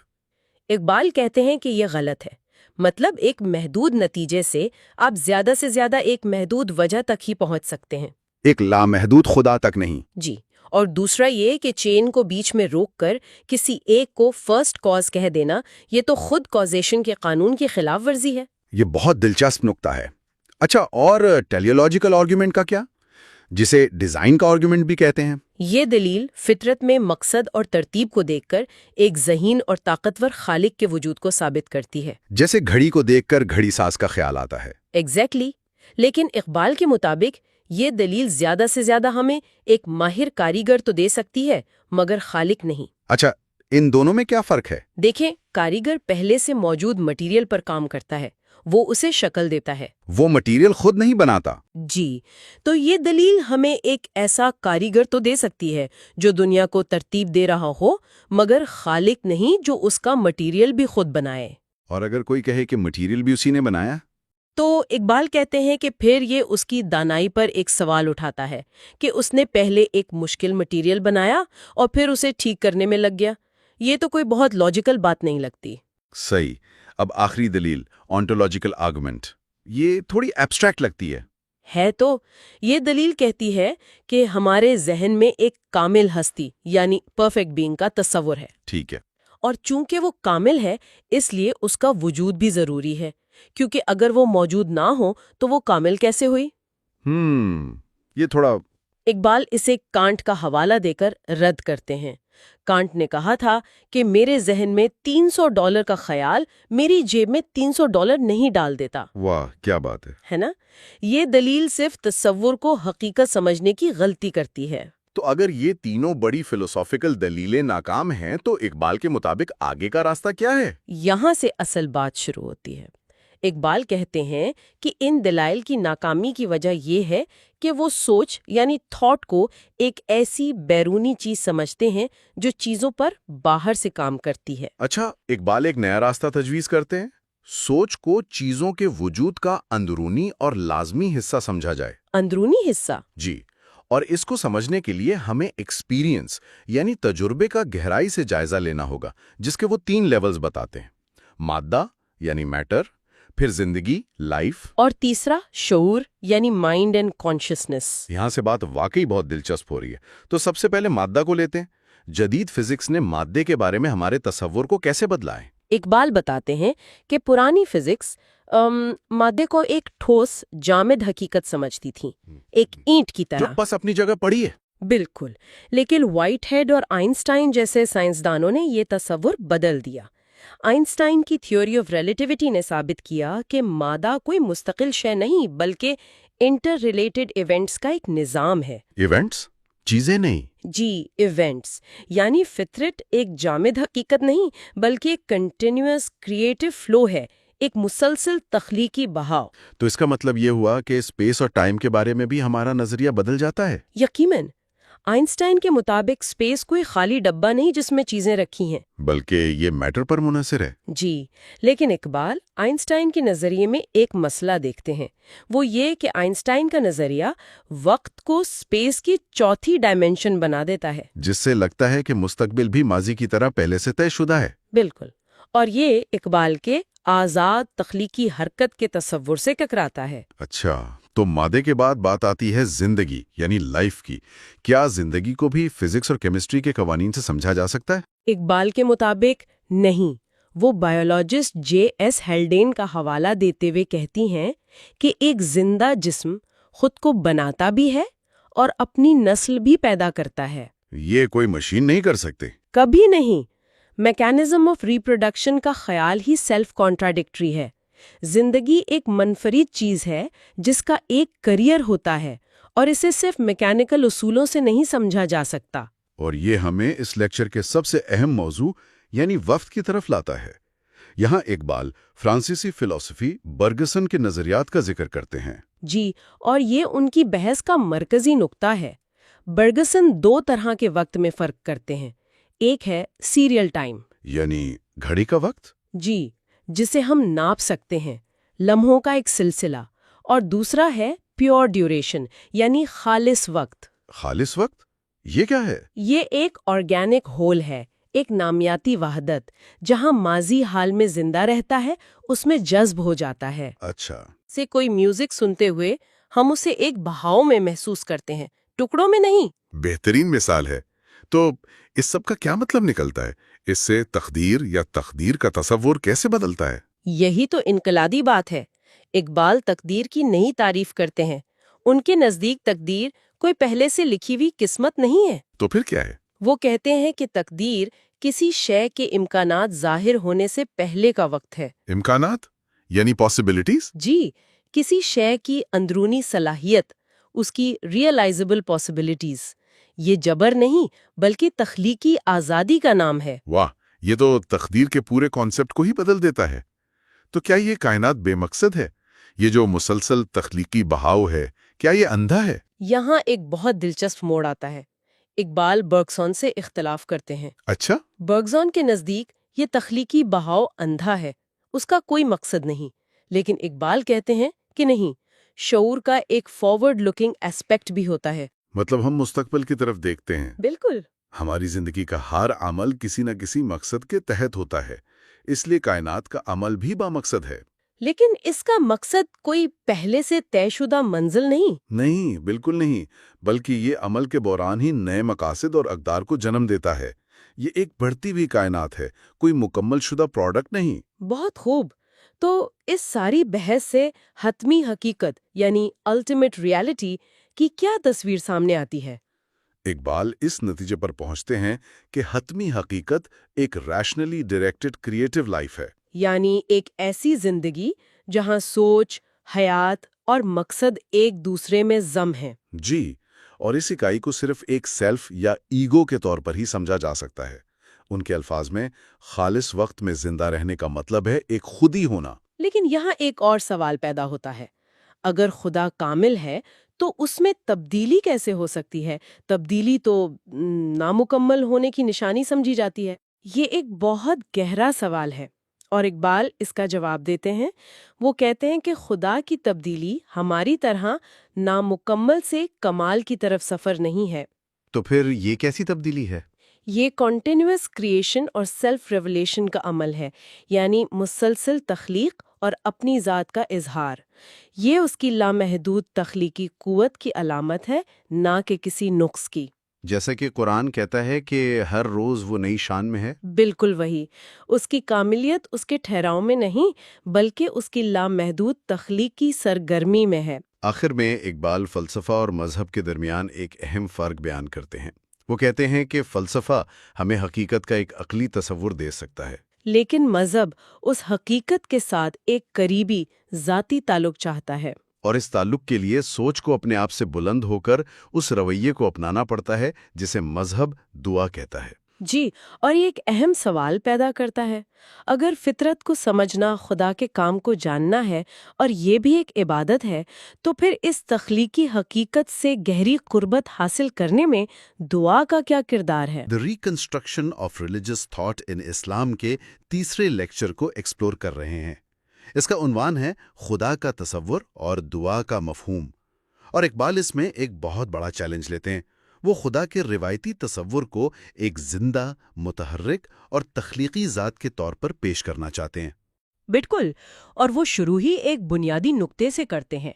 اقبال کہتے ہیں کہ یہ غلط ہے۔ مطلب ایک محدود نتیجے سے آپ زیادہ سے زیادہ ایک محدود وجہ تک ہی پہنچ سکتے ہیں، ایک لامحدود خدا تک نہیں۔ جی۔ اور دوسرا یہ کہ چین کو بیچ میں روک کر کسی ایک کو فرسٹ کاز کہہ دینا، یہ تو خود کازیشن کے قانون کی خلاف ورزی ہے۔ یہ بہت دلچسپ نکتہ ہے۔ اچھا، اور ٹیلیولوجیکل آرگیومنٹ کا کیا، جسے ڈیزائن کا آرگیومنٹ بھی کہتے ہیں؟ یہ دلیل فطرت میں مقصد اور ترتیب کو دیکھ کر ایک ذہین اور طاقتور خالق کے وجود کو ثابت کرتی ہے۔ جیسے گھڑی کو دیکھ کر گھڑی ساز کا خیال آتا ہے۔ ایگزیکٹلی۔ لیکن اقبال کے مطابق یہ دلیل زیادہ سے زیادہ ہمیں ایک ماہر کاریگر تو دے سکتی ہے، مگر خالق نہیں۔ اچھا، ان دونوں میں کیا فرق ہے؟ دیکھیں، کاریگر پہلے سے موجود مٹیریل پر کام کرتا ہے، وہ اسے شکل دیتا ہے، وہ مٹیریل خود نہیں بناتا۔ جی۔ تو یہ دلیل ہمیں ایک ایسا کاریگر تو دے سکتی ہے جو دنیا کو ترتیب دے رہا ہو، مگر خالق نہیں جو اس کا مٹیریل بھی خود بنائے۔ اور اگر کوئی کہے کہ مٹیریل بھی اسی نے بنایا؟ تو اقبال کہتے ہیں کہ پھر یہ اس کی دانائی پر ایک سوال اٹھاتا ہے کہ اس نے پہلے ایک مشکل مٹیریل بنایا اور پھر اسے ٹھیک کرنے میں لگ گیا۔ یہ تو کوئی بہت لاجیکل بات نہیں لگتی۔ صحیح۔ اب آخری دلیل، آنٹولوجیکل آرگومنٹ، یہ تھوڑی ایبسٹریکٹ لگتی ہے۔ تو یہ دلیل کہتی ہے کہ ہمارے ذہن میں ایک کامل ہستی یعنی پرفیکٹ بینگ کا تصور ہے، ٹھیک ہے۔ اور چونکہ وہ کامل ہے اس لیے اس کا وجود بھی ضروری ہے، کیونکہ اگر وہ موجود نہ ہو تو وہ کامل کیسے ہوئی؟ یہ تھوڑا اقبال اسے کانٹ کا حوالہ دے کر رد کرتے ہیں۔ کانٹ نے کہا تھا کہ میرے ذہن میں $300 کا خیال میری جیب میں $300 نہیں ڈال دیتا۔ واہ، کیا بات ہے نا؟ یہ دلیل صرف تصور کو حقیقت سمجھنے کی غلطی کرتی ہے۔ تو اگر یہ تینوں بڑی فلسافیکل دلیلیں ناکام ہیں تو اقبال کے مطابق آگے کا راستہ کیا ہے؟ یہاں سے اصل بات شروع ہوتی ہے۔ اقبال کہتے ہیں کہ ان دلائل کی ناکامی کی وجہ یہ ہے کہ وہ سوچ یعنی تھاٹ کو ایک ایسی بیرونی چیز سمجھتے ہیں جو چیزوں پر باہر سے کام کرتی ہے۔ اچھا، اقبال ایک نیا راستہ تجویز کرتے ہیں، سوچ کو چیزوں کے وجود کا اندرونی اور لازمی حصہ سمجھا جائے۔ اندرونی حصہ؟ جی، اور اس کو سمجھنے کے لیے ہمیں ایکسپیرینس یعنی تجربے کا گہرائی سے جائزہ لینا ہوگا، جس کے وہ 3 لیولز بتاتے ہیں: مادہ یعنی میٹر، پھر زندگی لائف، اور تیسرا شعور یعنی مائنڈ اینڈ کانشسنس۔ یہاں سے بات واقعی بہت دلچسپ ہو رہی ہے۔ تو سب سے پہلے مادہ کو لیتے ہیں۔ جدید فزکس نے مادے کے بارے میں ہمارے تصور کو کیسے بدلا ہے؟ اقبال بتاتے ہیں کہ پرانی فزکس مادے کو ایک ٹھوس جامد حقیقت سمجھتی تھی، ایک اینٹ کی جو طرح، بس اپنی جگہ پڑی ہے۔ بالکل۔ لیکن وائٹ ہیڈ اور آئنسٹائن جیسے سائنسدانوں نے یہ تصور بدل دیا۔ آئنسٹائن کی تھیوری آف ریلیٹیوٹی نے ثابت کیا کہ مادہ کوئی مستقل شے نہیں بلکہ انٹر ریلیٹڈ ایونٹس کا ایک نظام ہے۔ ایونٹس؟ چیزیں نہیں؟ جی، ایونٹس یعنی فطرت ایک جامد حقیقت نہیں بلکہ ایک کنٹینیوس کریٹو فلو ہے، ایک مسلسل تخلیقی بہاؤ۔ تو اس کا مطلب یہ ہوا کہ اسپیس اور ٹائم کے بارے میں بھی ہمارا نظریہ بدل جاتا ہے؟ یقیناً۔ آئنسٹائن کے مطابق اسپیس کوئی خالی ڈبہ نہیں جس میں چیزیں رکھی ہیں، بلکہ یہ میٹر پر منحصر ہے۔ جی۔ لیکن اقبال آئنسٹائن کے نظریے میں ایک مسئلہ دیکھتے ہیں، وہ یہ کہ آئنسٹائن کا نظریہ وقت کو اسپیس کی چوتھی ڈائمینشن بنا دیتا ہے، جس سے لگتا ہے کہ مستقبل بھی ماضی کی طرح پہلے سے طے شدہ ہے۔ بالکل۔ اور یہ اقبال کے آزاد تخلیقی حرکت کے تصور سے ٹکراتا ہے۔ اچھا، تو مادے کے بعد بات آتی ہے زندگی یعنی لائف کی۔ کیا زندگی کو بھی فزکس اور کیمسٹری کے قوانین سے سمجھا جا سکتا ہے؟ اقبال کے مطابق نہیں۔ وہ بایولوجسٹ J.S. ہیلڈین کا حوالہ دیتے ہوئے کہتی ہیں کہ ایک زندہ جسم خود کو بناتا بھی ہے اور اپنی نسل بھی پیدا کرتا ہے۔ یہ کوئی مشین نہیں کر سکتے؟ کبھی نہیں۔ میکانزم آف ریپروڈکشن کا خیال ہی سیلف کانٹراڈکٹری ہے۔ زندگی ایک منفرد چیز ہے جس کا ایک کریئر ہوتا ہے اور اسے صرف میکینیکل اصولوں سے نہیں سمجھا جا سکتا۔ اور یہ ہمیں اس لیکچر کے سب سے اہم موضوع یعنی وقت کی طرف لاتا ہے۔ یہاں اقبال فرانسیسی فلسفی برگسن کے نظریات کا ذکر کرتے ہیں۔ جی، اور یہ ان کی بحث کا مرکزی نقطہ ہے۔ برگسن 2 طرح کے وقت میں فرق کرتے ہیں۔ ایک ہے سیریل ٹائم، یعنی گھڑی کا وقت؟ جی، جسے ہم ناپ سکتے ہیں، لمحوں کا ایک سلسلہ، اور دوسرا ہے پیور ڈیوریشن یعنی خالص وقت۔ خالص وقت؟ یہ کیا ہے؟ یہ ایک آرگینک ہول ہے، ایک نامیاتی وحدت جہاں ماضی حال میں زندہ رہتا ہے، اس میں جذب ہو جاتا ہے۔ اچھا، سے کوئی میوزک سنتے ہوئے ہم اسے ایک بہاؤ میں محسوس کرتے ہیں، ٹکڑوں میں نہیں۔ بہترین مثال ہے۔ تو اس سب کا کیا مطلب نکلتا ہے؟ اس سے تقدیر یا تقدیر کا تصور کیسے بدلتا ہے؟ یہی تو انقلابی بات ہے۔ اقبال تقدیر کی نئی تعریف کرتے ہیں۔ ان کے نزدیک تقدیر کوئی پہلے سے لکھی ہوئی قسمت نہیں ہے۔ تو پھر کیا ہے؟ وہ کہتے ہیں کہ تقدیر کسی شے کے امکانات ظاہر ہونے سے پہلے کا وقت ہے۔ امکانات یعنی پاسبلٹیز؟ جی، کسی شے کی اندرونی صلاحیت، اس کی ریئلائزبل پاسبلٹیز۔ یہ جبر نہیں بلکہ تخلیقی آزادی کا نام ہے۔ واہ، یہ تو تقدیر کے پورے کانسیپٹ کو ہی بدل دیتا ہے۔ تو کیا یہ کائنات بے مقصد ہے؟ یہ جو مسلسل تخلیقی بہاؤ ہے، کیا یہ اندھا ہے؟ یہاں ایک بہت دلچسپ موڑ آتا ہے۔ اقبال برگسون سے اختلاف کرتے ہیں۔ اچھا، برگسون کے نزدیک یہ تخلیقی بہاؤ اندھا ہے، اس کا کوئی مقصد نہیں، لیکن اقبال کہتے ہیں کہ نہیں، شعور کا ایک فارورڈ لکنگ ایسپیکٹ بھی ہوتا ہے۔ مطلب ہم مستقبل کی طرف دیکھتے ہیں۔ بالکل۔ ہماری زندگی کا ہر عمل کسی نہ کسی مقصد کے تحت ہوتا ہے، اس لیے کائنات کا عمل بھی بامقصد ہے۔ لیکن اس کا مقصد کوئی پہلے سے طے شدہ منزل نہیں۔ نہیں، بالکل نہیں، بلکہ یہ عمل کے بحران ہی نئے مقاصد اور اقدار کو جنم دیتا ہے۔ یہ ایک بڑھتی ہوئی کائنات ہے، کوئی مکمل شدہ پروڈکٹ نہیں۔ بہت خوب۔ تو اس ساری بحث سے حتمی حقیقت یعنی الٹیمیٹ ریالٹی کی کیا تصویر سامنے آتی ہے؟ اقبال اس نتیجے پر پہنچتے ہیں کہ حتمی حقیقت ایک ریشنلی ڈائریکٹڈ کریٹو لائف ہے۔ یعنی ایک ایسی زندگی جہاں سوچ، حیات اور مقصد ایک دوسرے میں ضم ہیں۔ جی، اور اس اکائی کو صرف ایک سیلف یا ایگو کے طور پر ہی سمجھا جا سکتا ہے۔ ان کے الفاظ میں خالص وقت میں زندہ رہنے کا مطلب ہے ایک خودی ہونا۔ لیکن یہاں ایک اور سوال پیدا ہوتا ہے، اگر خدا کامل ہے تو اس میں تبدیلی کیسے ہو سکتی ہے؟ تبدیلی تو نامکمل ہونے کی نشانی سمجھی جاتی ہے۔ یہ ایک بہت گہرا سوال ہے اور اقبال اس کا جواب دیتے ہیں۔ وہ کہتے ہیں کہ خدا کی تبدیلی ہماری طرح نامکمل سے کمال کی طرف سفر نہیں ہے۔ تو پھر یہ کیسی تبدیلی ہے؟ یہ کنٹینیوس کریشن اور سیلف ریولیشن کا عمل ہے، یعنی مسلسل تخلیق اور اپنی ذات کا اظہار۔ یہ اس کی لامحدود تخلیقی قوت کی علامت ہے، نہ کہ کسی نقص کی۔ جیسا کہ قرآن کہتا ہے کہ ہر روز وہ نئی شان میں ہے۔ بالکل وہی۔ اس کی کاملیت اس کے ٹھہراؤ میں نہیں بلکہ اس کی لامحدود تخلیقی سرگرمی میں ہے۔ آخر میں اقبال فلسفہ اور مذہب کے درمیان ایک اہم فرق بیان کرتے ہیں۔ وہ کہتے ہیں کہ فلسفہ ہمیں حقیقت کا ایک عقلی تصور دے سکتا ہے، لیکن مذہب اس حقیقت کے ساتھ ایک قریبی ذاتی تعلق چاہتا ہے۔ اور اس تعلق کے لیے سوچ کو اپنے آپ سے بلند ہو کر اس رویے کو اپنانا پڑتا ہے جسے مذہب دعا کہتا ہے۔ جی، اور یہ ایک اہم سوال پیدا کرتا ہے۔ اگر فطرت کو سمجھنا، خدا کے کام کو جاننا ہے اور یہ بھی ایک عبادت ہے، تو پھر اس تخلیقی حقیقت سے گہری قربت حاصل کرنے میں دعا کا کیا کردار ہے؟ The reconstruction of religious thought in Islam کے تیسرے لیکچر کو ایکسپلور کر رہے ہیں۔ اس کا عنوان ہے خدا کا تصور اور دعا کا مفہوم، اور اقبال اس میں ایک بہت بڑا چیلنج لیتے ہیں۔ وہ خدا کے روایتی تصور کو ایک زندہ، متحرک اور تخلیقی ذات کے طور پر پیش کرنا چاہتے ہیں۔ بالکل، اور وہ شروع ہی ایک بنیادی نقطے سے کرتے ہیں۔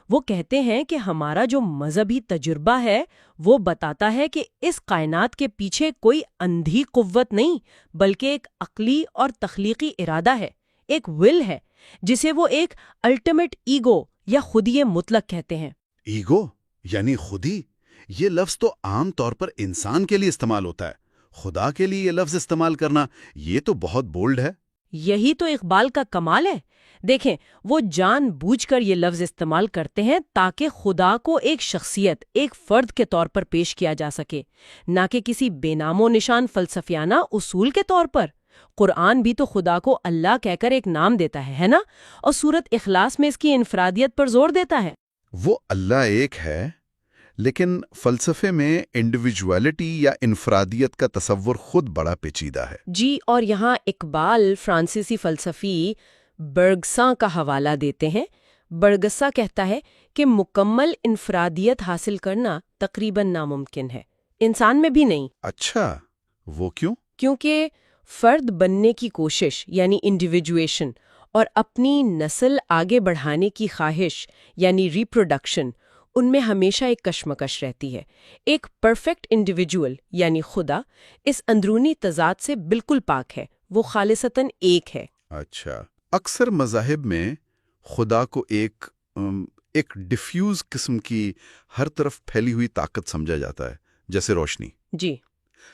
وہ کہتے ہیں کہ ہمارا جو مذہبی تجربہ ہے وہ بتاتا ہے کہ اس کائنات کے پیچھے کوئی اندھی قوت نہیں بلکہ ایک عقلی اور تخلیقی ارادہ ہے، ایک ول ہے، جسے وہ ایک الٹیمیٹ ایگو یا خودی مطلق کہتے ہیں۔ ایگو یعنی خودی؟ یہ لفظ تو عام طور پر انسان کے لیے استعمال ہوتا ہے، خدا کے لیے یہ لفظ استعمال کرنا یہ تو بہت بولڈ ہے۔ یہی تو اقبال کا کمال ہے۔ دیکھیں، وہ جان بوجھ کر یہ لفظ استعمال کرتے ہیں تاکہ خدا کو ایک شخصیت، ایک فرد کے طور پر پیش کیا جا سکے، نہ کہ کسی بے نام و نشان فلسفیانہ اصول کے طور پر۔ قرآن بھی تو خدا کو اللہ کہہ کر ایک نام دیتا ہے نا؟ اور سورۃ اخلاص میں اس کی انفرادیت پر زور دیتا ہے۔ وہ اللہ ایک ہے، لیکن فلسفے میں انڈیویجویلٹی یا انفرادیت کا تصور خود بڑا پیچیدہ ہے۔ جی، اور یہاں اقبال فرانسیسی فلسفی برگساں کا حوالہ دیتے ہیں۔ برگسا کہتا ہے کہ مکمل انفرادیت حاصل کرنا تقریباً ناممکن ہے، انسان میں بھی نہیں۔ اچھا، وہ کیوں؟ کیونکہ فرد بننے کی کوشش یعنی انڈیویجویشن اور اپنی نسل آگے بڑھانے کی خواہش یعنی ریپروڈکشن ان میں ہمیشہ ایک کشمکش رہتی ہے۔ ایک پرفیکٹ انڈیویجول یعنی خدا اس اندرونی تضاد سے بالکل پاک ہے، وہ خالصتاً ایک ہے۔ اچھا، اکثر مذاہب میں خدا کو ایک ڈیفیوز قسم کی ہر طرف پھیلی ہوئی طاقت سمجھا جاتا ہے، جیسے روشنی۔ جی،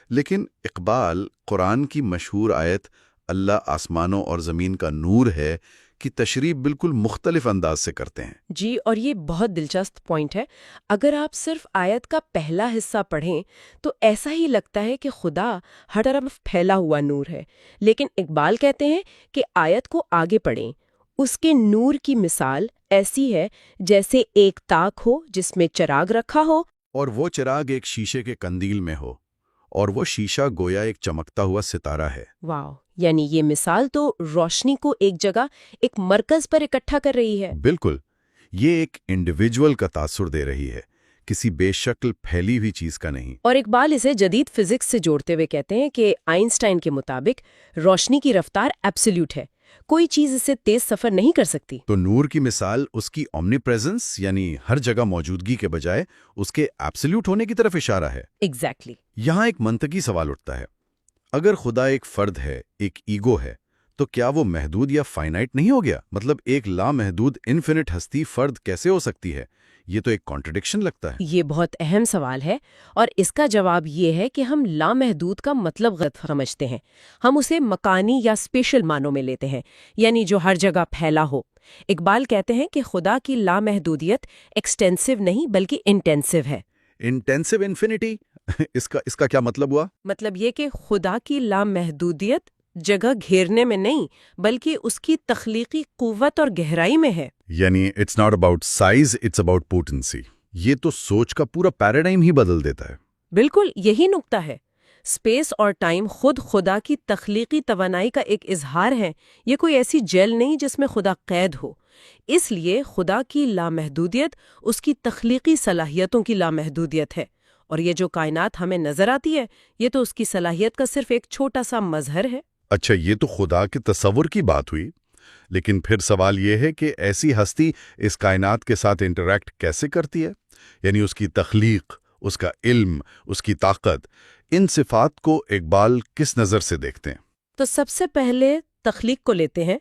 لیکن اقبال قرآن کی مشہور آیت اللہ آسمانوں اور زمین کا نور ہے کی تشریح بالکل مختلف انداز سے کرتے ہیں۔ جی، اور یہ بہت دلچسپ پوائنٹ ہے۔ اگر آپ صرف آیت کا پہلا حصہ پڑھیں تو ایسا ہی لگتا ہے کہ خدا ہر طرف پھیلا ہوا نور ہے، لیکن اقبال کہتے ہیں کہ آیت کو آگے پڑھیں۔ اس کے نور کی مثال ایسی ہے جیسے ایک تاک ہو جس میں چراغ رکھا ہو، اور وہ چراغ ایک شیشے کے قندیل میں ہو، اور وہ شیشہ گویا ایک چمکتا ہوا ستارہ ہے۔ واو، یعنی یہ مثال تو روشنی کو ایک جگہ ایک مرکز پر اکٹھا کر رہی ہے۔ بالکل، یہ ایک انڈیویجول کا تاثر دے رہی ہے، کسی بے شکل پھیلی ہوئی چیز کا نہیں۔ اور اقبال اسے جدید فزکس سے جوڑتے ہوئے کہتے ہیں کہ آئنسٹائن کے مطابق روشنی کی رفتار ایبسلیوٹ ہے، کوئی چیز اسے تیز سفر نہیں کر سکتی۔ تو نور کی مثال اس کی اومنی پریزنس یعنی ہر جگہ موجودگی کے بجائے اس کے ایبسلیوٹ ہونے کی طرف اشارہ ہے۔ ایگزیکٹلی۔ یہاں ایک منطقی سوال اٹھتا ہے، اگر خدا ایک فرد ہے، ایک ایگو ہے، تو کیا وہ محدود یا فائنائٹ نہیں ہو گیا؟ مطلب ایک لامحدود انفینٹ ہستی فرد کیسے ہو سکتی ہے؟ یہ تو ایک کانٹرڈکشن لگتا ہے۔ یہ بہت اہم سوال ہے، اور اس کا جواب یہ ہے کہ ہم لامحدود کا مطلب غلط سمجھتے ہیں۔ ہم اسے مکانی یا اسپیشل معنوں میں لیتے ہیں، یعنی جو ہر جگہ پھیلا ہو۔ اقبال کہتے ہیں کہ خدا کی لامحدودیت ایکسٹینسو نہیں بلکہ انٹینسو ہے۔ انٹینسو انفینٹی اس کا کیا مطلب ہوا؟ مطلب یہ کہ خدا کی لامحدودیت جگہ گھیرنے میں نہیں بلکہ اس کی تخلیقی قوت اور گہرائی میں ہے۔ یعنی it's not about size, it's about potency. یہ تو سوچ کا پورا پیراڈائم ہی بدل دیتا ہے۔ بالکل یہی نکتہ ہے۔ اسپیس اور ٹائم خود خدا کی تخلیقی توانائی کا ایک اظہار ہے، یہ کوئی ایسی جیل نہیں جس میں خدا قید ہو۔ اس لیے خدا کی لامحدودیت اس کی تخلیقی صلاحیتوں کی لامحدودیت ہے، اور یہ جو کائنات ہمیں نظر آتی ہے یہ تو اس کی صلاحیت کا صرف ایک چھوٹا سا مظہر ہے۔ اچھا، یہ تو خدا کے تصور کی بات ہوئی، لیکن پھر سوال یہ ہے کہ ایسی ہستی اس کائنات کے ساتھ انٹریکٹ کیسے کرتی ہے؟ یعنی اس کی تخلیق، اس کا علم، اس کی طاقت، ان صفات کو اقبال کس نظر سے دیکھتے ہیں؟ تو سب سے پہلے تخلیق کو لیتے ہیں۔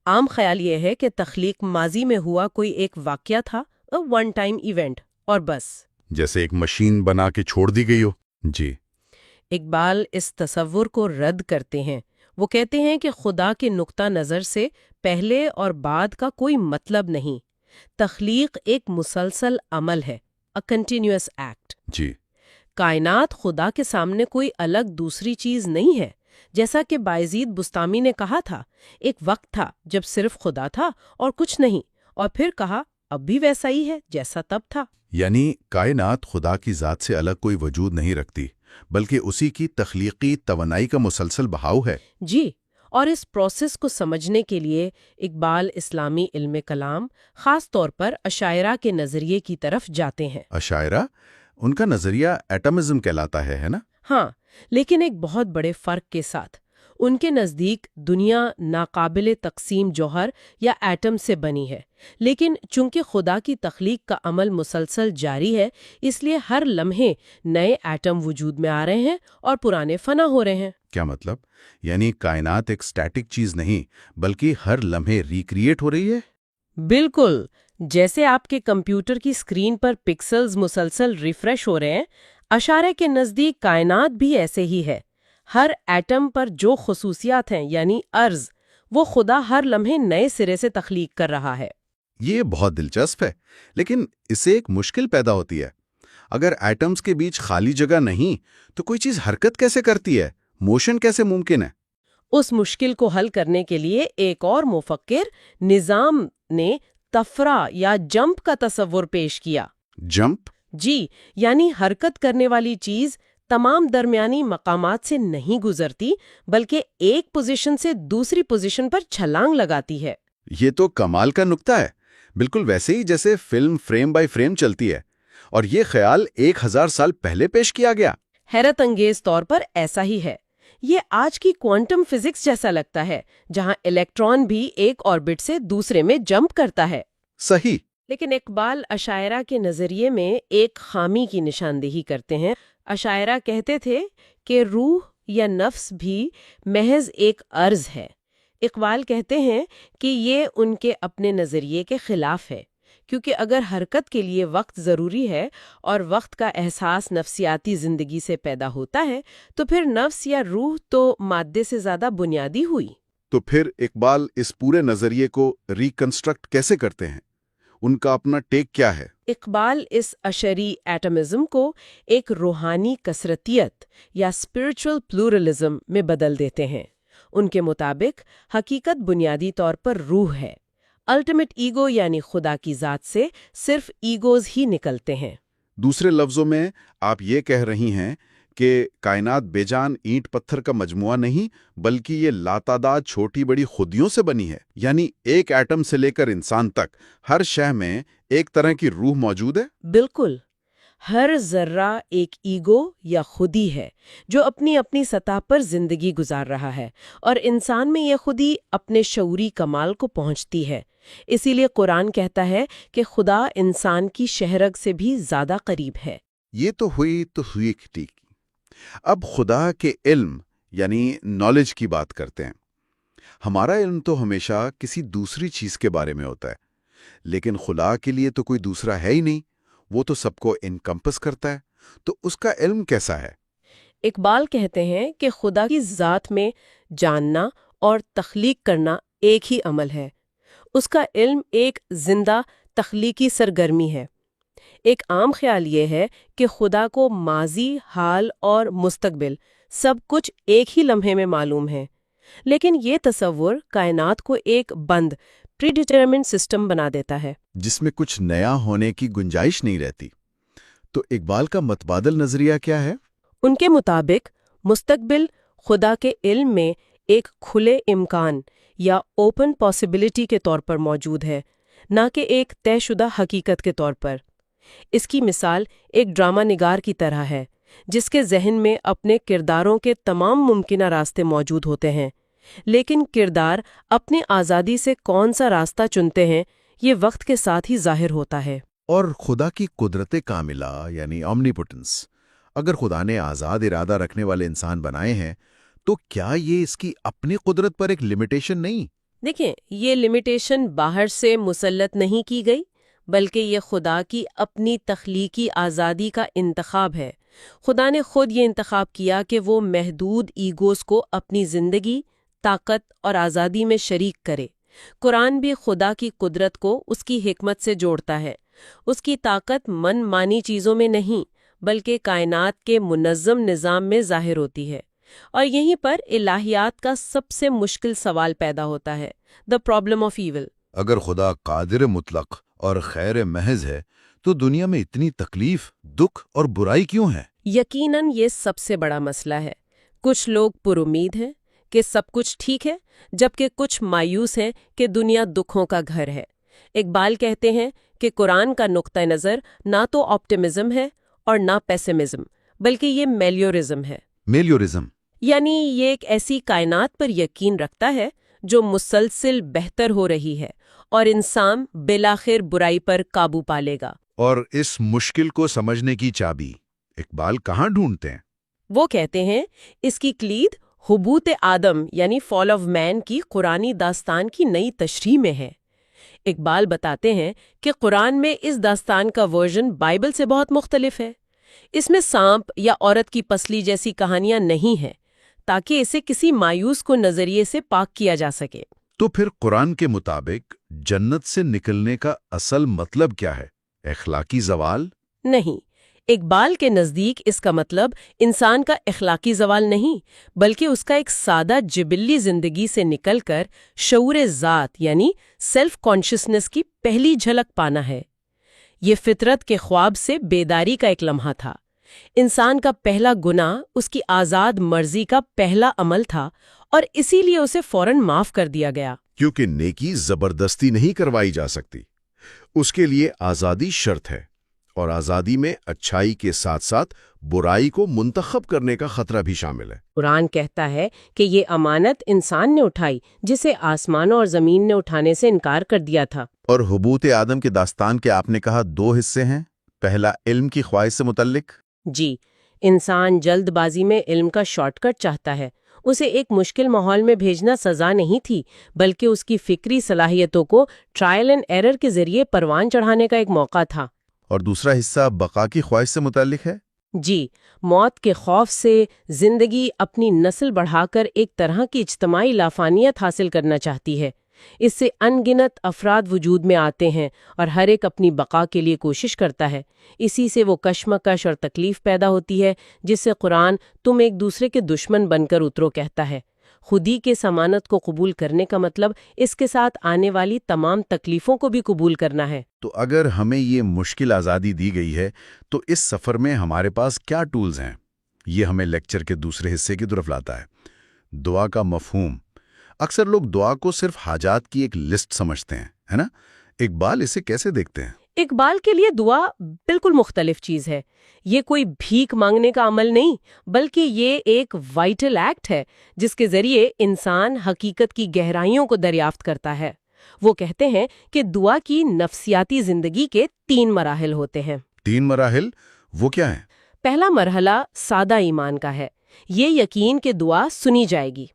عام خیال یہ ہے کہ تخلیق ماضی میں ہوا کوئی ایک واقعہ تھا، ون ٹائم ایونٹ، اور بس۔ جیسے ایک مشین بنا کے چھوڑ دی گئی ہو۔ جی۔ اقبال اس تصور کو رد کرتے ہیں۔ وہ کہتے ہیں کہ خدا کے نقطہ نظر سے پہلے اور بعد کا کوئی مطلب نہیں۔ تخلیق ایک مسلسل عمل ہے، a continuous act۔ جی۔ کائنات خدا کے سامنے کوئی الگ دوسری چیز نہیں ہے۔ جیسا کہ بایزید بستامی نے کہا تھا، ایک وقت تھا جب صرف خدا تھا اور کچھ نہیں، اور پھر کہا اب بھی ویسا ہی ہے جیسا تب تھا۔ یعنی کائنات خدا کی ذات سے الگ کوئی وجود نہیں رکھتی، بلکہ اسی کی تخلیقی توانائی کا مسلسل بہاؤ ہے۔ جی، اور اس پروسیس کو سمجھنے کے لیے اقبال اسلامی علم کلام، خاص طور پر اشاعرہ کے نظریے کی طرف جاتے ہیں۔ اشاعرہ، ان کا نظریہ ایٹمزم کہلاتا ہے نا؟ ہاں، لیکن ایک بہت بڑے فرق کے ساتھ۔ ان کے نزدیک دنیا ناقابل تقسیم جوہر یا ایٹم سے بنی ہے، لیکن چونکہ خدا کی تخلیق کا عمل مسلسل جاری ہے، اس لیے ہر لمحے نئے ایٹم وجود میں آ رہے ہیں اور پرانے فنا ہو رہے ہیں۔ کیا مطلب؟ یعنی کائنات ایک سٹیٹک چیز نہیں بلکہ ہر لمحے ریکریٹ ہو رہی ہے؟ بالکل، جیسے آپ کے کمپیوٹر کی اسکرین پر پکسلز مسلسل ریفریش ہو رہے ہیں، اشارے کے نزدیک کائنات بھی ایسے ہی ہے۔ ہر ایٹم پر جو خصوصیات ہیں یعنی ارض، وہ خدا ہر لمحے نئے سرے سے تخلیق کر رہا ہے۔ یہ بہت دلچسپ ہے، لیکن اسے ایک مشکل پیدا ہوتی ہے۔ اگر ایٹمز کے بیچ خالی جگہ نہیں تو کوئی چیز حرکت کیسے کرتی ہے؟ موشن کیسے ممکن ہے؟ اس مشکل کو حل کرنے کے لیے ایک اور مفکر نظام نے طفرہ یا جمپ کا تصور پیش کیا۔ جمپ؟ جی، یعنی حرکت کرنے والی چیز تمام درمیانی مقامات سے نہیں گزرتی بلکہ ایک پوزیشن سے دوسری پوزیشن پر چھلانگ لگاتی ہے۔ یہ تو کمال کا نکتہ ہے، بالکل ویسے ہی جیسے فلم فریم بائی فریم چلتی ہے، اور یہ خیال 1000 سال پہلے پیش کیا گیا۔ حیرت انگیز طور پر ایسا ہی ہے۔ یہ آج کی کوانٹم فزکس جیسا لگتا ہے، جہاں الیکٹران بھی ایک آربٹ سے دوسرے میں جمپ کرتا ہے۔ صحیح۔ لیکن اقبال اشاعرہ کے نظریے میں ایک خامی کی نشاندہی کرتے ہیں۔ اشاعرہ کہتے تھے کہ روح یا نفس بھی محض ایک عرض ہے۔ اقبال کہتے ہیں کہ یہ ان کے اپنے نظریے کے خلاف ہے، کیونکہ اگر حرکت کے لیے وقت ضروری ہے اور وقت کا احساس نفسیاتی زندگی سے پیدا ہوتا ہے، تو پھر نفس یا روح تو مادے سے زیادہ بنیادی ہوئی۔ تو پھر اقبال اس پورے نظریے کو ریکنسٹرکٹ کیسے کرتے ہیں؟ ان کا اپنا ٹیک کیا ہے؟ اقبال اس اشعری ایٹمزم کو ایک روحانی کثرتیت یا اسپرچل پلورلزم میں بدل دیتے ہیں۔ ان کے مطابق حقیقت بنیادی طور پر روح ہے۔ الٹیمیٹ ایگو یعنی خدا کی ذات سے صرف ایگوز ہی نکلتے ہیں۔ دوسرے لفظوں میں آپ یہ کہہ رہی ہیں کہ کائنات بے جان اینٹ پتھر کا مجموعہ نہیں، بلکہ یہ لاتعداد چھوٹی بڑی خودیوں سے بنی ہے، یعنی ایک ایٹم سے لے کر انسان تک ہر شے میں ایک طرح کی روح موجود ہے؟ بالکل، ہر ذرہ ایک ایگو یا خودی ہے جو اپنی اپنی سطح پر زندگی گزار رہا ہے، اور انسان میں یہ خودی اپنے شعوری کمال کو پہنچتی ہے۔ اسی لیے قرآن کہتا ہے کہ خدا انسان کی شہرگ سے بھی زیادہ قریب ہے۔ یہ تو ہوئی ٹھیک۔ اب خدا کے علم یعنی نالج کی بات کرتے ہیں۔ ہمارا علم تو ہمیشہ کسی دوسری چیز کے بارے میں ہوتا ہے، لیکن خدا کے لیے تو کوئی دوسرا ہے ہی نہیں، وہ تو سب کو انکمپس کرتا ہے، تو اس کا علم کیسا ہے؟ اقبال کہتے ہیں کہ خدا کی ذات میں جاننا اور تخلیق کرنا ایک ہی عمل ہے۔ اس کا علم ایک زندہ تخلیقی سرگرمی ہے۔ ایک عام خیال یہ ہے کہ خدا کو ماضی، حال اور مستقبل سب کچھ ایک ہی لمحے میں معلوم ہے، لیکن یہ تصور کائنات کو ایک بند پری ڈیٹرمنٹ سسٹم بنا دیتا ہے جس میں کچھ نیا ہونے کی گنجائش نہیں رہتی۔ تو اقبال کا متبادل نظریہ کیا ہے؟ ان کے مطابق مستقبل خدا کے علم میں ایک کھلے امکان یا اوپن پاسبلٹی کے طور پر موجود ہے، نہ کہ ایک طے شدہ حقیقت کے طور پر۔ اس کی مثال ایک ڈرامہ نگار کی طرح ہے، جس کے ذہن میں اپنے کرداروں کے تمام ممکنہ راستے موجود ہوتے ہیں، لیکن کردار اپنی آزادی سے کون سا راستہ چنتے ہیں یہ وقت کے ساتھ ہی ظاہر ہوتا ہے۔ اور خدا کی قدرت کاملہ یعنی اومنیپوٹنس، اگر خدا نے آزاد ارادہ رکھنے والے انسان بنائے ہیں تو کیا یہ اس کی اپنی قدرت پر ایک لمیٹیشن نہیں؟ دیکھیں، یہ لمیٹیشن باہر سے مسلط نہیں کی گئی، بلکہ یہ خدا کی اپنی تخلیقی آزادی کا انتخاب ہے۔ خدا نے خود یہ انتخاب کیا کہ وہ محدود ایگوز کو اپنی زندگی، طاقت اور آزادی میں شریک کرے۔ قرآن بھی خدا کی قدرت کو اس کی حکمت سے جوڑتا ہے۔ اس کی طاقت من مانی چیزوں میں نہیں، بلکہ کائنات کے منظم نظام میں ظاہر ہوتی ہے۔ اور یہیں پر الہیات کا سب سے مشکل سوال پیدا ہوتا ہے، the problem of evil۔ اگر خدا قادر مطلق اور خیر محض ہے تو دنیا میں اتنی تکلیف، دکھ اور برائی کیوں ہے؟ یقیناً یہ سب سے بڑا مسئلہ ہے۔ کچھ لوگ پر امید ہیں کہ سب کچھ ٹھیک ہے، جبکہ کچھ مایوس ہیں کہ دنیا دکھوں کا گھر ہے۔ اقبال کہتے ہیں کہ قرآن کا نقطہ نظر نہ تو آپٹیمزم ہے اور نہ پیسمزم، بلکہ یہ میلیورزم ہے۔ میلیورزم یعنی یہ ایک ایسی کائنات پر یقین رکھتا ہے جو مسلسل بہتر ہو رہی ہے، اور انسان بالآخر برائی پر قابو پا لے گا۔ اور اس مشکل کو سمجھنے کی چابی اقبال کہاں ڈھونڈتے ہیں؟ وہ کہتے ہیں اس کی کلید حبوط آدم یعنی فال آف مین کی قرآنی داستان کی نئی تشریح میں ہے۔ اقبال بتاتے ہیں کہ قرآن میں اس داستان کا ورژن بائبل سے بہت مختلف ہے۔ اس میں سانپ یا عورت کی پسلی جیسی کہانیاں نہیں ہیں، تاکہ اسے کسی مایوس کو نظریے سے پاک کیا جا سکے۔ تو پھر قرآن کے مطابق جنت سے نکلنے کا اصل مطلب کیا ہے؟ اخلاقی زوال؟ نہیں، اقبال کے نزدیک اس کا مطلب انسان کا اخلاقی زوال نہیں، بلکہ اس کا ایک سادہ جبلی زندگی سے نکل کر شعور ذات یعنی سیلف کانشسنس کی پہلی جھلک پانا ہے۔ یہ فطرت کے خواب سے بیداری کا ایک لمحہ تھا۔ انسان کا پہلا گناہ اس کی آزاد مرضی کا پہلا عمل تھا، اور اسی لیے اسے فوراً معاف کر دیا گیا۔ کیونکہ نیکی زبردستی نہیں کروائی جا سکتی، اس کے لیے آزادی شرط ہے، اور آزادی میں اچھائی کے ساتھ ساتھ برائی کو منتخب کرنے کا خطرہ بھی شامل ہے۔ قرآن کہتا ہے کہ یہ امانت انسان نے اٹھائی جسے آسمانوں اور زمین نے اٹھانے سے انکار کر دیا تھا۔ اور حبوط آدم کے داستان کے آپ نے کہا 2 حصے ہیں، پہلا علم کی خواہش سے متعلق۔ جی، انسان جلد بازی میں علم کا شارٹ کٹ چاہتا ہے۔ اسے ایک مشکل ماحول میں بھیجنا سزا نہیں تھی، بلکہ اس کی فکری صلاحیتوں کو ٹرائل اینڈ ایرر کے ذریعے پروان چڑھانے کا ایک موقع تھا۔ اور دوسرا حصہ بقا کی خواہش سے متعلق ہے۔ جی، موت کے خوف سے زندگی اپنی نسل بڑھا کر ایک طرح کی اجتماعی لافانیت حاصل کرنا چاہتی ہے۔ اس سے ان گنت افراد وجود میں آتے ہیں اور ہر ایک اپنی بقا کے لیے کوشش کرتا ہے۔ اسی سے وہ کشمکش اور تکلیف پیدا ہوتی ہے جس سے قرآن تم ایک دوسرے کے دشمن بن کر اترو کہتا ہے۔ خودی کے ضمانت کو قبول کرنے کا مطلب اس کے ساتھ آنے والی تمام تکلیفوں کو بھی قبول کرنا ہے۔ تو اگر ہمیں یہ مشکل آزادی دی گئی ہے تو اس سفر میں ہمارے پاس کیا ٹولز ہیں؟ یہ ہمیں لیکچر کے دوسرے حصے کی طرف لاتا ہے، دعا کا مفہوم۔ اکثر لوگ دعا کو صرف حاجات کی ایک لسٹ سمجھتے ہیں، ہے نا؟ اقبال اسے کیسے دیکھتے ہیں؟ اقبال کے لیے دعا بالکل مختلف چیز ہے۔ یہ کوئی بھیک مانگنے کا عمل نہیں، بلکہ یہ ایک وائٹل ایکٹ ہے جس کے ذریعے انسان حقیقت کی گہرائیوں کو دریافت کرتا ہے۔ وہ کہتے ہیں کہ دعا کی نفسیاتی زندگی کے 3 مراحل ہوتے ہیں۔ 3 مراحل وہ کیا ہیں؟ پہلا مرحلہ سادہ ایمان کا ہے، یہ یقین کہ دعا سنی جائے گی۔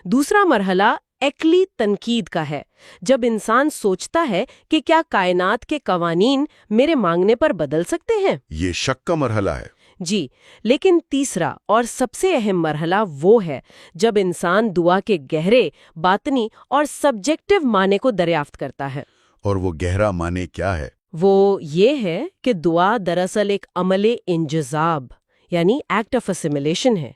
دوسرا مرحلہ عقلی تنقید کا ہے، جب انسان سوچتا ہے کہ کیا کائنات کے قوانین میرے مانگنے پر بدل سکتے ہیں۔ یہ شک کا مرحلہ ہے۔ جی، لیکن تیسرا اور سب سے اہم مرحلہ وہ ہے جب انسان دعا کے گہرے، باطنی اور سبجیکٹو معنی کو دریافت کرتا ہے۔ اور وہ گہرا معنی کیا ہے؟ وہ یہ ہے کہ دعا دراصل ایک عمل انجذاب یعنی ایکٹ آف اسیمیلیشن ہے۔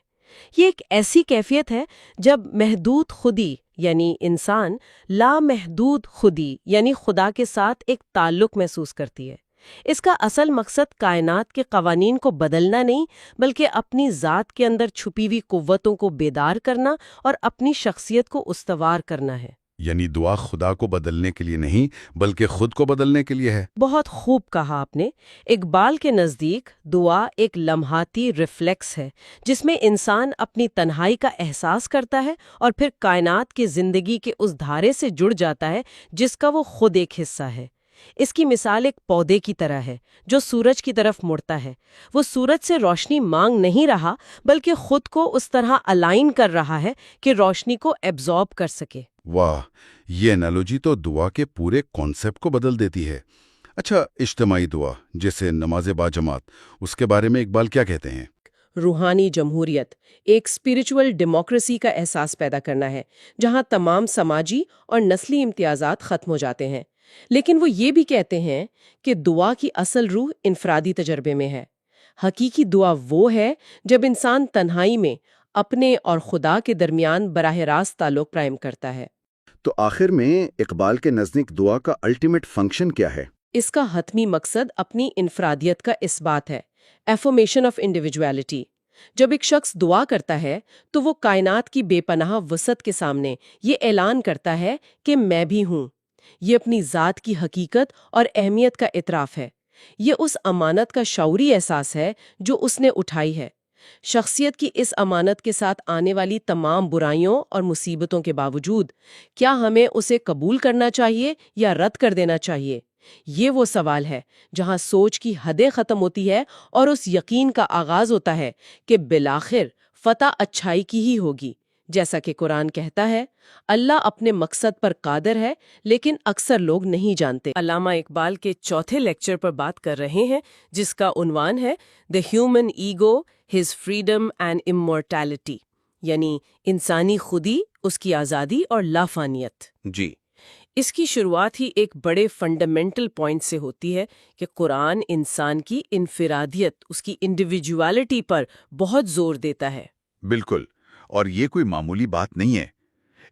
یہ ایک ایسی کیفیت ہے جب محدود خودی یعنی انسان لامحدود خودی یعنی خدا کے ساتھ ایک تعلق محسوس کرتی ہے۔ اس کا اصل مقصد کائنات کے قوانین کو بدلنا نہیں، بلکہ اپنی ذات کے اندر چھپی ہوئی قوتوں کو بیدار کرنا اور اپنی شخصیت کو استوار کرنا ہے۔ یعنی دعا خدا کو بدلنے کے لیے نہیں بلکہ خود کو بدلنے کے لیے ہے۔ بہت خوب کہا آپ نے۔ اقبال کے نزدیک دعا ایک لمحاتی ریفلیکس ہے جس میں انسان اپنی تنہائی کا احساس کرتا ہے اور پھر کائنات کی زندگی کے اس دھارے سے جڑ جاتا ہے جس کا وہ خود ایک حصہ ہے۔ اس کی مثال ایک پودے کی طرح ہے جو سورج کی طرف مڑتا ہے۔ وہ سورج سے روشنی مانگ نہیں رہا بلکہ خود کو اس طرح الائن کر رہا ہے کہ روشنی کو ایبزارب کر سکے۔ واہ، یہ انالوجی تو دعا کے پورے کانسیپٹ کو بدل دیتی ہے۔ اچھا، اجتماعی دعا جیسے نماز باجماعت، اس کے بارے میں اقبال کیا کہتے ہیں؟ روحانی جمہوریت ایک اسپریچول ڈیموکریسی کا احساس پیدا کرنا ہے جہاں تمام سماجی اور نسلی امتیازات ختم ہو جاتے ہیں۔ لیکن وہ یہ بھی کہتے ہیں کہ دعا کی اصل روح انفرادی تجربے میں ہے۔ حقیقی دعا وہ ہے جب انسان تنہائی میں اپنے اور خدا کے درمیان براہ راست تعلق قائم کرتا ہے۔ تو آخر میں اقبال کے نزدیک دعا کا الٹیمیٹ فنکشن کیا ہے؟ اس کا حتمی مقصد اپنی انفرادیت کا اثبات ہے، ایفرمیشن آف انڈیویجویلٹی۔ جب ایک شخص دعا کرتا ہے تو وہ کائنات کی بے پناہ وسعت کے سامنے یہ اعلان کرتا ہے کہ میں بھی ہوں۔ یہ اپنی ذات کی حقیقت اور اہمیت کا اعتراف ہے۔ یہ اس امانت کا شعوری احساس ہے جو اس نے اٹھائی ہے۔ شخصیت کی اس امانت کے ساتھ آنے والی تمام برائیوں اور مصیبتوں کے باوجود کیا ہمیں اسے قبول کرنا چاہیے یا رد کر دینا چاہیے؟ یہ وہ سوال ہے جہاں سوچ کی حدیں ختم ہوتی ہے اور اس یقین کا آغاز ہوتا ہے کہ بالآخر فتح اچھائی کی ہی ہوگی۔ جیسا کہ قرآن کہتا ہے، اللہ اپنے مقصد پر قادر ہے لیکن اکثر لوگ نہیں جانتے۔ علامہ اقبال کے چوتھے لیکچر پر بات کر رہے ہیں جس کا عنوان ہے The Human Ego, His Freedom and Immortality، یعنی انسانی خودی، اس کی آزادی اور لافانیت۔ جی، اس کی شروعات ہی ایک بڑے فنڈامنٹل پوائنٹ سے ہوتی ہے کہ قرآن انسان کی انفرادیت، اس کی انڈیویجوالٹی پر بہت زور دیتا ہے۔ بالکل، اور یہ کوئی معمولی بات نہیں ہے۔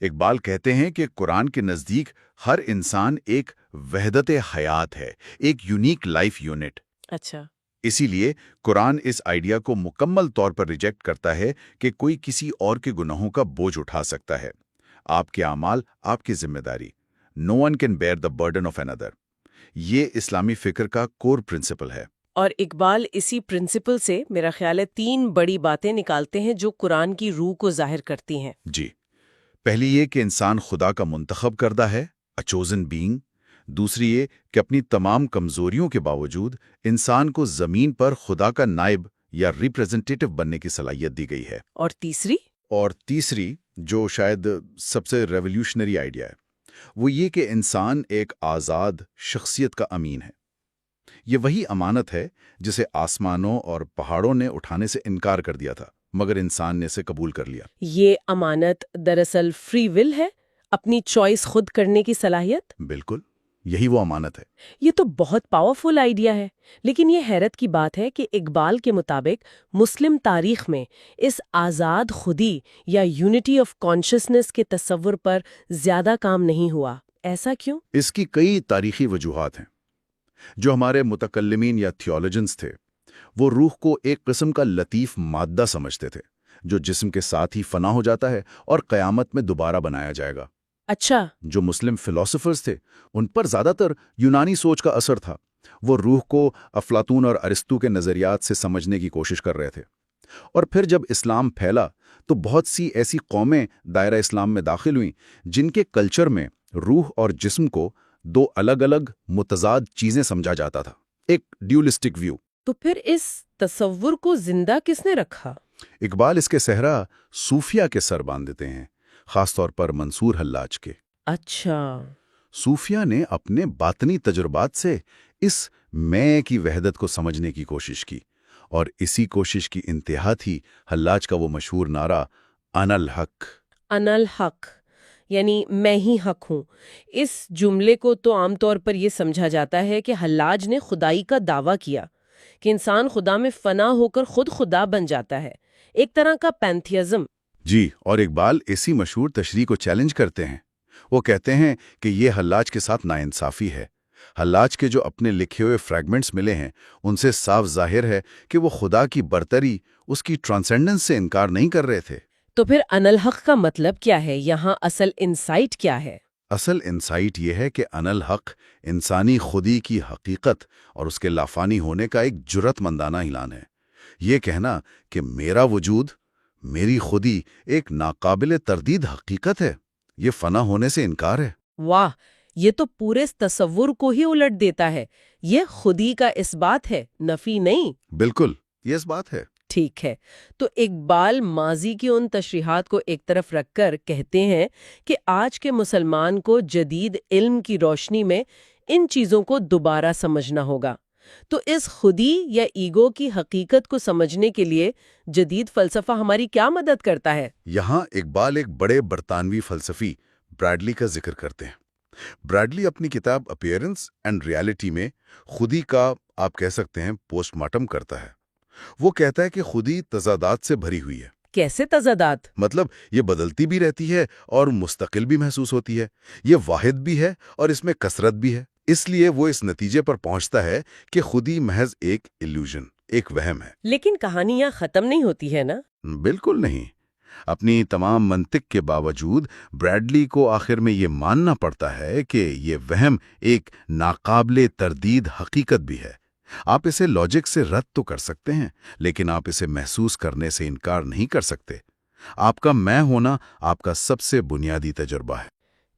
اقبال کہتے ہیں کہ قرآن کے نزدیک ہر انسان ایک وحدت حیات ہے، ایک یونیک لائف یونٹ۔ اچھا، اسی لیے قرآن اس آئیڈیا کو مکمل طور پر ریجیکٹ کرتا ہے کہ کوئی کسی اور کے گناہوں کا بوجھ اٹھا سکتا ہے۔ آپ کے اعمال آپ کی ذمہ داری۔ No one can bear the burden of another۔ یہ اسلامی فکر کا کور پرنسپل ہے۔ اور اقبال اسی پرنسپل سے میرا خیال ہے 3 بڑی باتیں نکالتے ہیں جو قرآن کی روح کو ظاہر کرتی ہیں۔ جی، پہلی یہ کہ انسان خدا کا منتخب کردہ ہے، اے چوزن بینگ۔ دوسری یہ کہ اپنی تمام کمزوریوں کے باوجود انسان کو زمین پر خدا کا نائب یا ریپریزنٹیٹو بننے کی صلاحیت دی گئی ہے۔ اور تیسری جو شاید سب سے ریولیوشنری آئیڈیا ہے، وہ یہ کہ انسان ایک آزاد شخصیت کا امین ہے۔ یہ وہی امانت ہے جسے آسمانوں اور پہاڑوں نے اٹھانے سے انکار کر دیا تھا، مگر انسان نے اسے قبول کر لیا۔ یہ امانت دراصل فری ول ہے، اپنی چوائس خود کرنے کی صلاحیت۔ بالکل، یہی وہ امانت ہے۔ یہ تو بہت پاورفل آئیڈیا ہے، لیکن یہ حیرت کی بات ہے کہ اقبال کے مطابق مسلم تاریخ میں اس آزاد خودی یا یونٹی آف کانشسنس کے تصور پر زیادہ کام نہیں ہوا۔ ایسا کیوں؟ اس کی کئی تاریخی وجوہات ہیں۔ جو ہمارے متکلمین یا تھیولوجنز تھے، وہ روح کو ایک قسم کا لطیف مادہ سمجھتے تھے جو جسم کے ساتھ ہی فنا ہو جاتا ہے اور قیامت میں دوبارہ بنایا جائے گا۔ اچھا، جو مسلم فلاسفرز تھے، ان پر زیادہ تر یونانی سوچ کا اثر تھا۔ وہ روح کو افلاطون اور ارسطو کے نظریات سے سمجھنے کی کوشش کر رہے تھے۔ اور پھر جب اسلام پھیلا تو بہت سی ایسی قومیں دائرہ اسلام میں داخل ہوئیں جن کے کلچر میں روح اور جسم کو 2 الگ الگ متضاد چیزیں سمجھا جاتا تھا، ایک ڈیولسٹک ویو۔ تو پھر اس تصور کو زندہ کس نے رکھا؟ اقبال اس کے صحرا صوفیہ کے سر باندھ دیتے ہیں، خاص طور پر منصور حلاج کے۔ اچھا، صوفیہ نے اپنے باطنی تجربات سے اس میں کی وحدت کو سمجھنے کی کوشش کی، اور اسی کوشش کی انتہا تھی حلاج کا وہ مشہور نعرہ انا الحق۔ انا الحق یعنی میں ہی حق ہوں۔ اس جملے کو تو عام طور پر یہ سمجھا جاتا ہے کہ حلاج نے خدائی کا دعویٰ کیا کہ انسان خدا میں فنا ہو کر خود خدا بن جاتا ہے، ایک طرح کا پینتھیزم۔ جی، اور اقبال اسی مشہور تشریح کو چیلنج کرتے ہیں۔ وہ کہتے ہیں کہ یہ حلاج کے ساتھ ناانصافی ہے۔ حلاج کے جو اپنے لکھے ہوئے فریگمنٹس ملے ہیں، ان سے صاف ظاہر ہے کہ وہ خدا کی برتری، اس کی ٹرانسینڈنس سے انکار نہیں کر رہے تھے۔ تو پھر انا الحق کا مطلب کیا ہے؟ یہاں اصل انسائٹ کیا ہے؟ اصل انسائٹ یہ ہے کہ انا الحق انسانی خودی کی حقیقت اور اس کے لافانی ہونے کا ایک جرأت مندانہ اعلان ہے۔ یہ کہنا کہ میرا وجود، میری خودی ایک ناقابل تردید حقیقت ہے، یہ فنا ہونے سے انکار ہے۔ واہ، یہ تو پورے تصور کو ہی الٹ دیتا ہے۔ یہ خودی کا اس بات ہے، نفی نہیں۔ بالکل، یہ اس بات ہے۔ ٹھیک ہے، تو اقبال ماضی کی ان تشریحات کو ایک طرف رکھ کر کہتے ہیں کہ آج کے مسلمان کو جدید علم کی روشنی میں ان چیزوں کو دوبارہ سمجھنا ہوگا۔ تو اس خودی یا ایگو کی حقیقت کو سمجھنے کے لیے جدید فلسفہ ہماری کیا مدد کرتا ہے؟ یہاں اقبال ایک بڑے برطانوی فلسفی براڈلی کا ذکر کرتے ہیں۔ براڈلی اپنی کتاب اپیئرنس اینڈ ریالٹی میں خودی کا، آپ کہہ سکتے ہیں، پوسٹ مارٹم کرتا ہے۔ وہ کہتا ہے کہ خودی تضادات سے بھری ہوئی ہے۔ کیسے تضادات؟ مطلب یہ بدلتی بھی رہتی ہے اور مستقل بھی محسوس ہوتی ہے، یہ واحد بھی ہے اور اس میں کثرت بھی ہے۔ اس لیے وہ اس نتیجے پر پہنچتا ہے کہ خودی محض ایک ایلیوژن، ایک وہم ہے۔ لیکن کہانیاں ختم نہیں ہوتی ہے نا؟ بالکل نہیں۔ اپنی تمام منطق کے باوجود براڈلی کو آخر میں یہ ماننا پڑتا ہے کہ یہ وہم ایک ناقابل تردید حقیقت بھی ہے۔ آپ اسے لاجک سے رد تو کر سکتے ہیں، لیکن آپ اسے محسوس کرنے سے انکار نہیں کر سکتے۔ آپ کا میں ہونا آپ کا سب سے بنیادی تجربہ ہے۔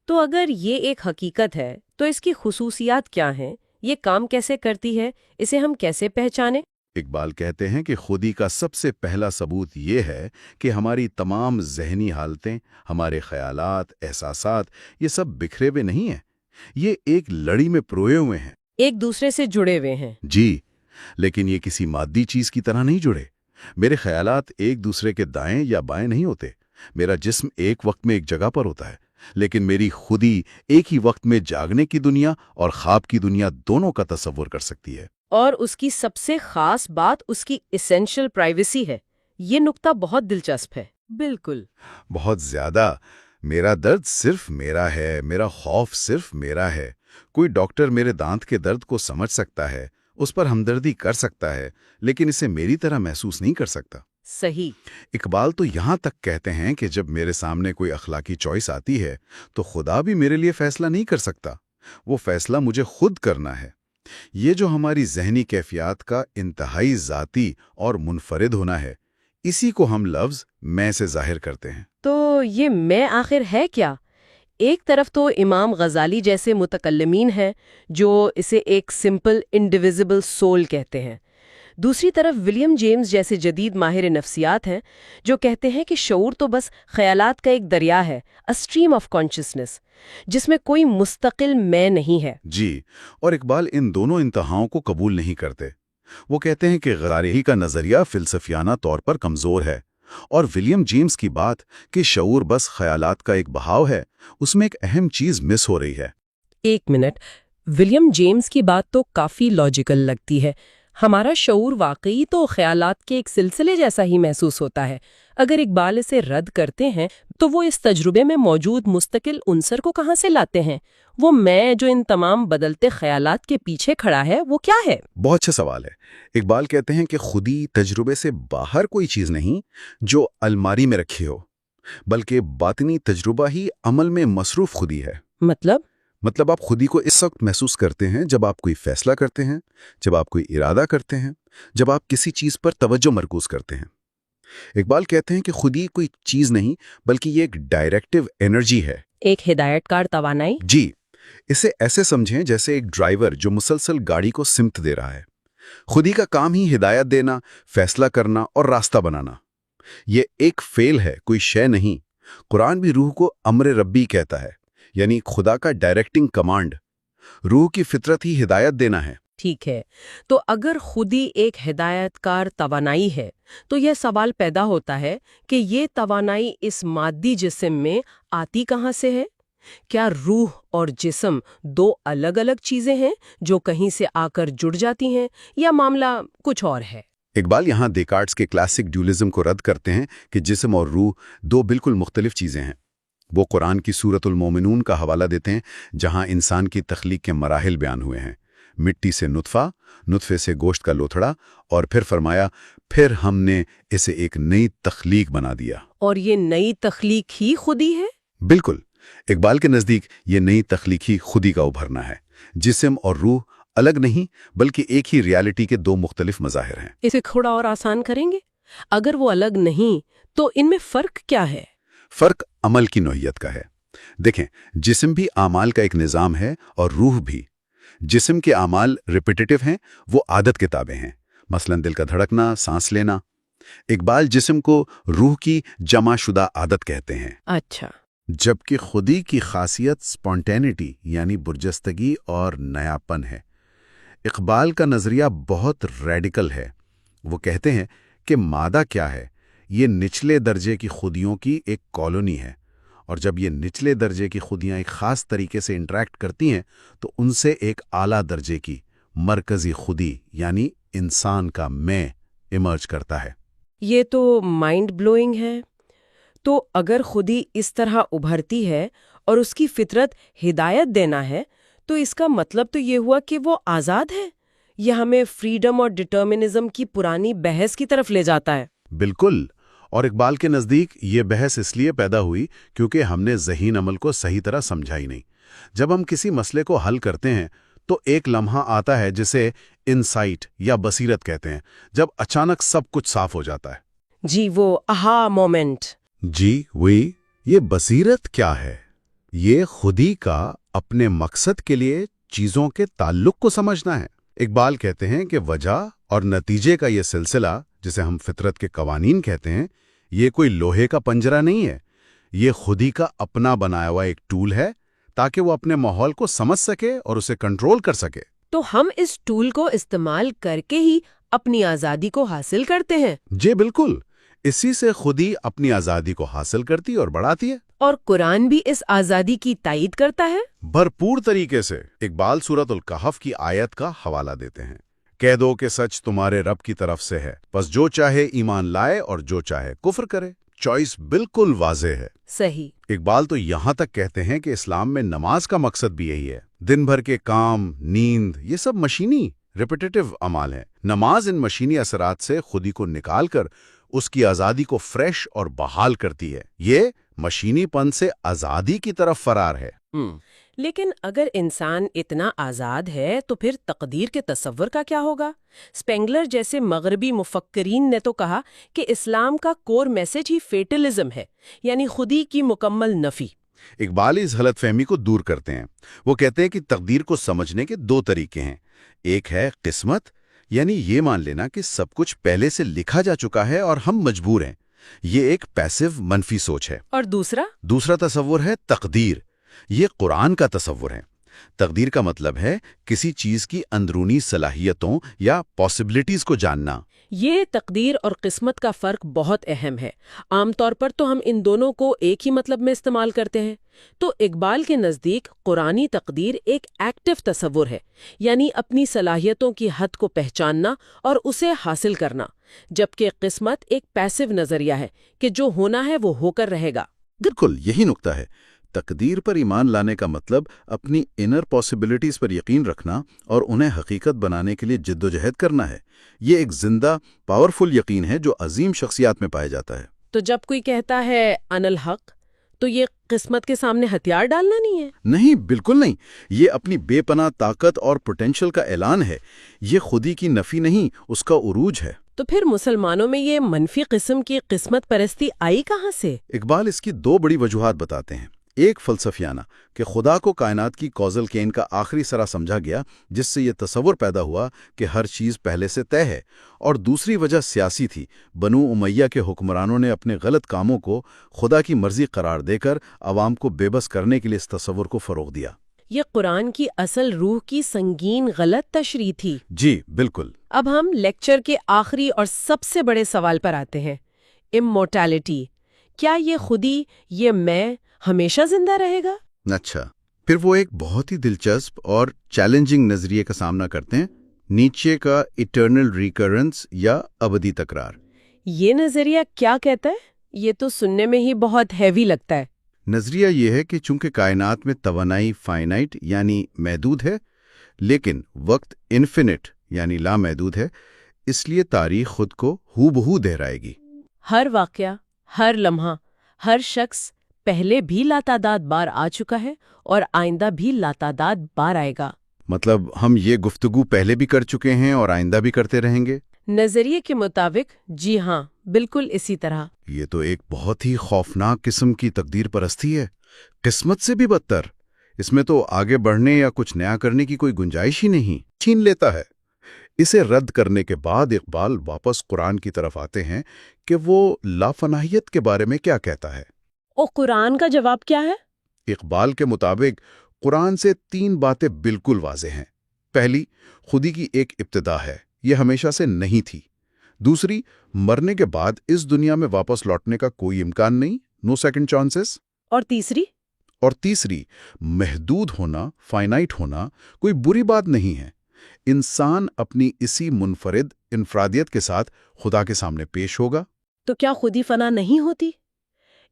تو اگر یہ ایک حقیقت ہے تو اس کی خصوصیات کیا ہیں؟ یہ کام کیسے کرتی ہے؟ اسے ہم کیسے پہچانیں؟ اقبال کہتے ہیں کہ خودی کا سب سے پہلا ثبوت یہ ہے کہ ہماری تمام ذہنی حالتیں، ہمارے خیالات، احساسات، یہ سب بکھرے ہوئے نہیں ہیں، یہ ایک لڑی میں پروئے ہوئے ہیں، ایک دوسرے سے جڑے ہوئے ہیں۔ جی، لیکن یہ کسی مادی چیز کی طرح نہیں جڑے۔ میرے خیالات ایک دوسرے کے دائیں یا بائیں نہیں ہوتے، میرا جسم ایک وقت میں ایک جگہ پر ہوتا ہے، لیکن میری خودی ایک ہی وقت میں جاگنے کی دنیا اور خواب کی دنیا دونوں کا تصور کر سکتی ہے۔ اور اس کی سب سے خاص بات اس کی ایسینشل پرائیویسی ہے۔ یہ نقطہ بہت دلچسپ ہے۔ بالکل، بہت زیادہ۔ میرا درد صرف میرا ہے، میرا خوف صرف میرا ہے۔ کوئی ڈاکٹر میرے دانت کے درد کو سمجھ سکتا ہے، اس پر ہمدردی کر سکتا ہے، لیکن اسے میری طرح محسوس نہیں کر سکتا۔ صحیح۔ اقبال تو یہاں تک کہتے ہیں کہ جب میرے سامنے کوئی اخلاقی چوائس آتی ہے تو خدا بھی میرے لیے فیصلہ نہیں کر سکتا، وہ فیصلہ مجھے خود کرنا ہے۔ یہ جو ہماری ذہنی کیفیات کا انتہائی ذاتی اور منفرد ہونا ہے، اسی کو ہم لفظ میں سے ظاہر کرتے ہیں۔ تو یہ میں آخر ہے کیا؟ ایک طرف تو امام غزالی جیسے متکلمین ہیں جو اسے ایک سمپل انڈیویزبل سول کہتے ہیں، دوسری طرف ولیم جیمز جیسے جدید ماہر نفسیات ہیں جو کہتے ہیں کہ شعور تو بس خیالات کا ایک دریا ہے، اسٹریم آف کانشسنس، جس میں کوئی مستقل میں نہیں ہے۔ جی، اور اقبال ان دونوں انتہاؤں کو قبول نہیں کرتے۔ وہ کہتے ہیں کہ غزالی کا نظریہ فلسفیانہ طور پر کمزور ہے، اور ولیم جیمز کی بات کہ شعور بس خیالات کا ایک بہاؤ ہے، اس میں ایک اہم چیز مس ہو رہی ہے۔ ایک منٹ، ولیم جیمز کی بات تو کافی لاجیکل لگتی ہے۔ ہمارا شعور واقعی تو خیالات کے ایک سلسلے جیسا ہی محسوس ہوتا ہے۔ اگر اقبال اسے رد کرتے ہیں تو وہ اس تجربے میں موجود مستقل عنصر کو کہاں سے لاتے ہیں؟ وہ میں جو ان تمام بدلتے خیالات کے پیچھے کھڑا ہے وہ کیا ہے؟ بہت اچھا سوال ہے۔ اقبال کہتے ہیں کہ خودی تجربے سے باہر کوئی چیز نہیں جو الماری میں رکھی ہو، بلکہ باطنی تجربہ ہی عمل میں مصروف خودی ہے۔ مطلب آپ خودی کو اس وقت محسوس کرتے ہیں جب آپ کوئی فیصلہ کرتے ہیں، جب آپ کوئی ارادہ کرتے ہیں، جب آپ کسی چیز پر توجہ مرکوز کرتے ہیں۔ اقبال کہتے ہیں کہ خودی کوئی چیز نہیں بلکہ یہ ایک ڈائریکٹیو انرجی ہے، ایک ہدایت کار توانائی۔ جی، اسے ایسے سمجھیں جیسے ایک ڈرائیور جو مسلسل گاڑی کو سمت دے رہا ہے۔ خودی کا کام ہی ہدایت دینا، فیصلہ کرنا اور راستہ بنانا۔ یہ ایک فعل ہے، کوئی شے نہیں۔ قرآن بھی روح کو امر ربی کہتا ہے، یعنی خدا کا ڈائریکٹنگ کمانڈ۔ روح کی فطرت ہی ہدایت دینا ہے۔ ٹھیک ہے، تو اگر خودی ایک ہدایت کار توانائی ہے تو یہ سوال پیدا ہوتا ہے کہ یہ توانائی اس مادی جسم میں آتی کہاں سے ہے؟ کیا روح اور جسم دو الگ الگ چیزیں ہیں جو کہیں سے آ کر جڑ جاتی ہیں، یا معاملہ کچھ اور ہے؟ اقبال یہاں دیکارٹس کے کلاسک ڈیولزم کو رد کرتے ہیں کہ جسم اور روح دو بالکل مختلف چیزیں ہیں۔ وہ قرآن کی سورۃ المومنون کا حوالہ دیتے ہیں جہاں انسان کی تخلیق کے مراحل بیان ہوئے ہیں، مٹی سے نطفہ، نطفے سے گوشت کا لوتھڑا، اور پھر فرمایا پھر ہم نے اسے ایک نئی تخلیق بنا دیا۔ اور یہ نئی تخلیق ہی خودی ہے؟ بالکل، اقبال کے نزدیک یہ نئی تخلیق ہی خودی کا ابھرنا ہے۔ جسم اور روح الگ نہیں بلکہ ایک ہی ریالٹی کے دو مختلف مظاہر ہیں۔ اسے تھوڑا اور آسان کریں گے؟ اگر وہ الگ نہیں تو ان میں فرق کیا ہے؟ فرق عمل کی نوعیت کا ہے۔ دیکھیں، جسم بھی اعمال کا ایک نظام ہے اور روح بھی۔ جسم کے اعمال ریپیٹیٹو ہیں، وہ عادت کے تابع ہیں، مثلا دل کا دھڑکنا، سانس لینا۔ اقبال جسم کو روح کی جمع شدہ عادت کہتے ہیں۔ اچھا، جبکہ خودی کی خاصیت سپونٹینٹی یعنی برجستگی اور نیاپن ہے۔ اقبال کا نظریہ بہت ریڈیکل ہے۔ وہ کہتے ہیں کہ مادہ کیا ہے؟ یہ نچلے درجے کی خودیوں کی ایک کالونی ہے، اور جب یہ نچلے درجے کی خودیاں ایک خاص طریقے سے انٹریکٹ کرتی ہیں تو ان سے ایک اعلیٰ درجے کی مرکزی خودی یعنی انسان کا میں ایمرج کرتا ہے۔ یہ تو مائنڈ بلوئنگ ہے۔ تو اگر خودی اس طرح ابھرتی ہے اور اس کی فطرت ہدایت دینا ہے تو اس کا مطلب تو یہ ہوا کہ وہ آزاد ہے؟ یہ ہمیں فریڈم اور ڈٹرمنزم کی پرانی بحث کی طرف لے جاتا ہے۔ بالکل، اور اقبال کے نزدیک یہ بحث اس لیے پیدا ہوئی کیونکہ ہم نے ذہین عمل کو صحیح طرح سمجھا ہی نہیں۔ جب ہم کسی مسئلے کو حل کرتے ہیں تو ایک لمحہ آتا ہے جسے انسائٹ یا بصیرت کہتے ہیں، جب اچانک سب کچھ صاف ہو جاتا ہے۔ جی، وہ آہا مومنٹ۔ جی وہی، یہ بصیرت کیا ہے؟ یہ خودی کا اپنے مقصد کے لیے چیزوں کے تعلق کو سمجھنا ہے۔ اقبال کہتے ہیں کہ وجہ اور نتیجے کا یہ سلسلہ، جسے ہم فطرت کے قوانین کہتے ہیں، یہ کوئی لوہے کا پنجرہ نہیں ہے، یہ خودی کا اپنا بنایا ہوا ایک ٹول ہے تاکہ وہ اپنے ماحول کو سمجھ سکے اور اسے کنٹرول کر سکے۔ تو ہم اس ٹول کو استعمال کر کے ہی اپنی آزادی کو حاصل کرتے ہیں؟ جی بالکل، اسی سے خودی اپنی آزادی کو حاصل کرتی اور بڑھاتی ہے۔ اور قرآن بھی اس آزادی کی تائید کرتا ہے؟ بھرپور طریقے سے۔ اقبال سورۃ الکہف کی آیت کا حوالہ دیتے ہیں، کہہ دو کہ سچ تمہارے رب کی طرف سے ہے، بس جو چاہے ایمان لائے اور جو چاہے کفر کرے۔ چوائس بالکل واضح ہے۔ صحیح۔ اقبال تو یہاں تک کہتے ہیں کہ اسلام میں نماز کا مقصد بھی یہی ہے۔ دن بھر کے کام، نیند، یہ سب مشینی ریپیٹیٹو اعمال ہیں۔ نماز ان مشینی اثرات سے خودی کو نکال کر اس کی آزادی کو فریش اور بحال کرتی ہے۔ یہ مشینی پن سے آزادی کی طرف فرار ہے۔ لیکن اگر انسان اتنا آزاد ہے تو پھر تقدیر کے تصور کا کیا ہوگا؟ اسپینگلر جیسے مغربی مفکرین نے تو کہا کہ اسلام کا کور میسج ہی فیٹلزم ہے، یعنی خودی کی مکمل نفی۔ اقبال اس غلط فہمی کو دور کرتے ہیں۔ وہ کہتے ہیں کہ تقدیر کو سمجھنے کے دو طریقے ہیں۔ ایک ہے قسمت، یعنی یہ مان لینا کہ سب کچھ پہلے سے لکھا جا چکا ہے اور ہم مجبور ہیں۔ یہ ایک پیسو منفی سوچ ہے۔ اور دوسرا تصور ہے تقدیر۔ یہ قرآن کا تصور ہے۔ تقدیر کا مطلب ہے کسی چیز کی اندرونی صلاحیتوں یا پاسبلٹیز کو جاننا۔ یہ تقدیر اور قسمت کا فرق بہت اہم ہے۔ عام طور پر تو ہم ان دونوں کو ایک ہی مطلب میں استعمال کرتے ہیں۔ تو اقبال کے نزدیک قرآنی تقدیر ایک ایکٹیو تصور ہے، یعنی اپنی صلاحیتوں کی حد کو پہچاننا اور اسے حاصل کرنا، جبکہ قسمت ایک پیسو نظریہ ہے کہ جو ہونا ہے وہ ہو کر رہے گا۔ بالکل یہی نقطہ ہے۔ تقدیر پر ایمان لانے کا مطلب اپنی انر پاسبلٹیز پر یقین رکھنا اور انہیں حقیقت بنانے کے لیے جد و جہد کرنا ہے۔ یہ ایک زندہ، پاورفل یقین ہے جو عظیم شخصیات میں پایا جاتا ہے۔ تو جب کوئی کہتا ہے ان الحق، تو یہ قسمت کے سامنے ہتھیار ڈالنا نہیں ہے؟ نہیں، بالکل نہیں۔ یہ اپنی بے پناہ طاقت اور پوٹینشل کا اعلان ہے۔ یہ خودی کی نفی نہیں، اس کا عروج ہے۔ تو پھر مسلمانوں میں یہ منفی قسم کی قسمت پرستی آئی کہاں سے؟ اقبال اس کی دو بڑی وجوہات بتاتے ہیں۔ ایک فلسفیانہ کہ خدا کو کائنات کی کازل کین کا آخری سرا سمجھا گیا، جس سے یہ تصور پیدا ہوا کہ ہر چیز پہلے سے طے ہے، اور دوسری وجہ سیاسی تھی۔ بنو امیہ کے حکمرانوں نے اپنے غلط کاموں کو خدا کی مرضی قرار دے کر عوام کو بے بس کرنے کے لیے اس تصور کو فروغ دیا۔ یہ قرآن کی اصل روح کی سنگین غلط تشریح تھی۔ جی بالکل۔ اب ہم لیکچر کے آخری اور سب سے بڑے سوال پر آتے ہیں، امورٹیلٹی۔ کیا یہ خودی، یہ میں ہمیشہ زندہ رہے گا؟ اچھا، پھر وہ ایک بہت ہی دلچسپ اور چیلنجنگ نظریے کا سامنا کرتے ہیں، نیچے کا ایٹرنل ریکرنس یا ابدی تکرار۔ یہ نظریہ کیا کہتا ہے؟ یہ تو سننے میں ہی بہت ہیوی لگتا ہے۔ نظریہ یہ ہے کہ چونکہ کائنات میں توانائی فائنائٹ یعنی محدود ہے، لیکن وقت انفینٹ یعنی لامحدود ہے، اس لیے تاریخ خود کو ہو بہو دہرائے گی۔ ہر واقعہ، ہر لمحہ، ہر شخص پہلے بھی لاتعداد بار آ چکا ہے اور آئندہ بھی لاتعداد بار آئے گا۔ مطلب ہم یہ گفتگو پہلے بھی کر چکے ہیں اور آئندہ بھی کرتے رہیں گے؟ نظریے کے مطابق جی ہاں، بالکل اسی طرح۔ یہ تو ایک بہت ہی خوفناک قسم کی تقدیر پرستی ہے، قسمت سے بھی بدتر۔ اس میں تو آگے بڑھنے یا کچھ نیا کرنے کی کوئی گنجائش ہی نہیں، چھین لیتا ہے۔ اسے رد کرنے کے بعد اقبال واپس قرآن کی طرف آتے ہیں کہ وہ لافناہیت کے بارے میں کیا کہتا ہے۔ اور قرآن کا جواب کیا ہے؟ اقبال کے مطابق قرآن سے تین باتیں بالکل واضح ہیں۔ پہلی، خودی کی ایک ابتدا ہے، یہ ہمیشہ سے نہیں تھی۔ دوسری، مرنے کے بعد اس دنیا میں واپس لوٹنے کا کوئی امکان نہیں، نو سیکنڈ چانسز۔ اور تیسری، محدود ہونا، فائنائٹ ہونا کوئی بری بات نہیں ہے۔ انسان اپنی اسی منفرد انفرادیت کے ساتھ خدا کے سامنے پیش ہوگا۔ تو کیا خودی فنا نہیں ہوتی؟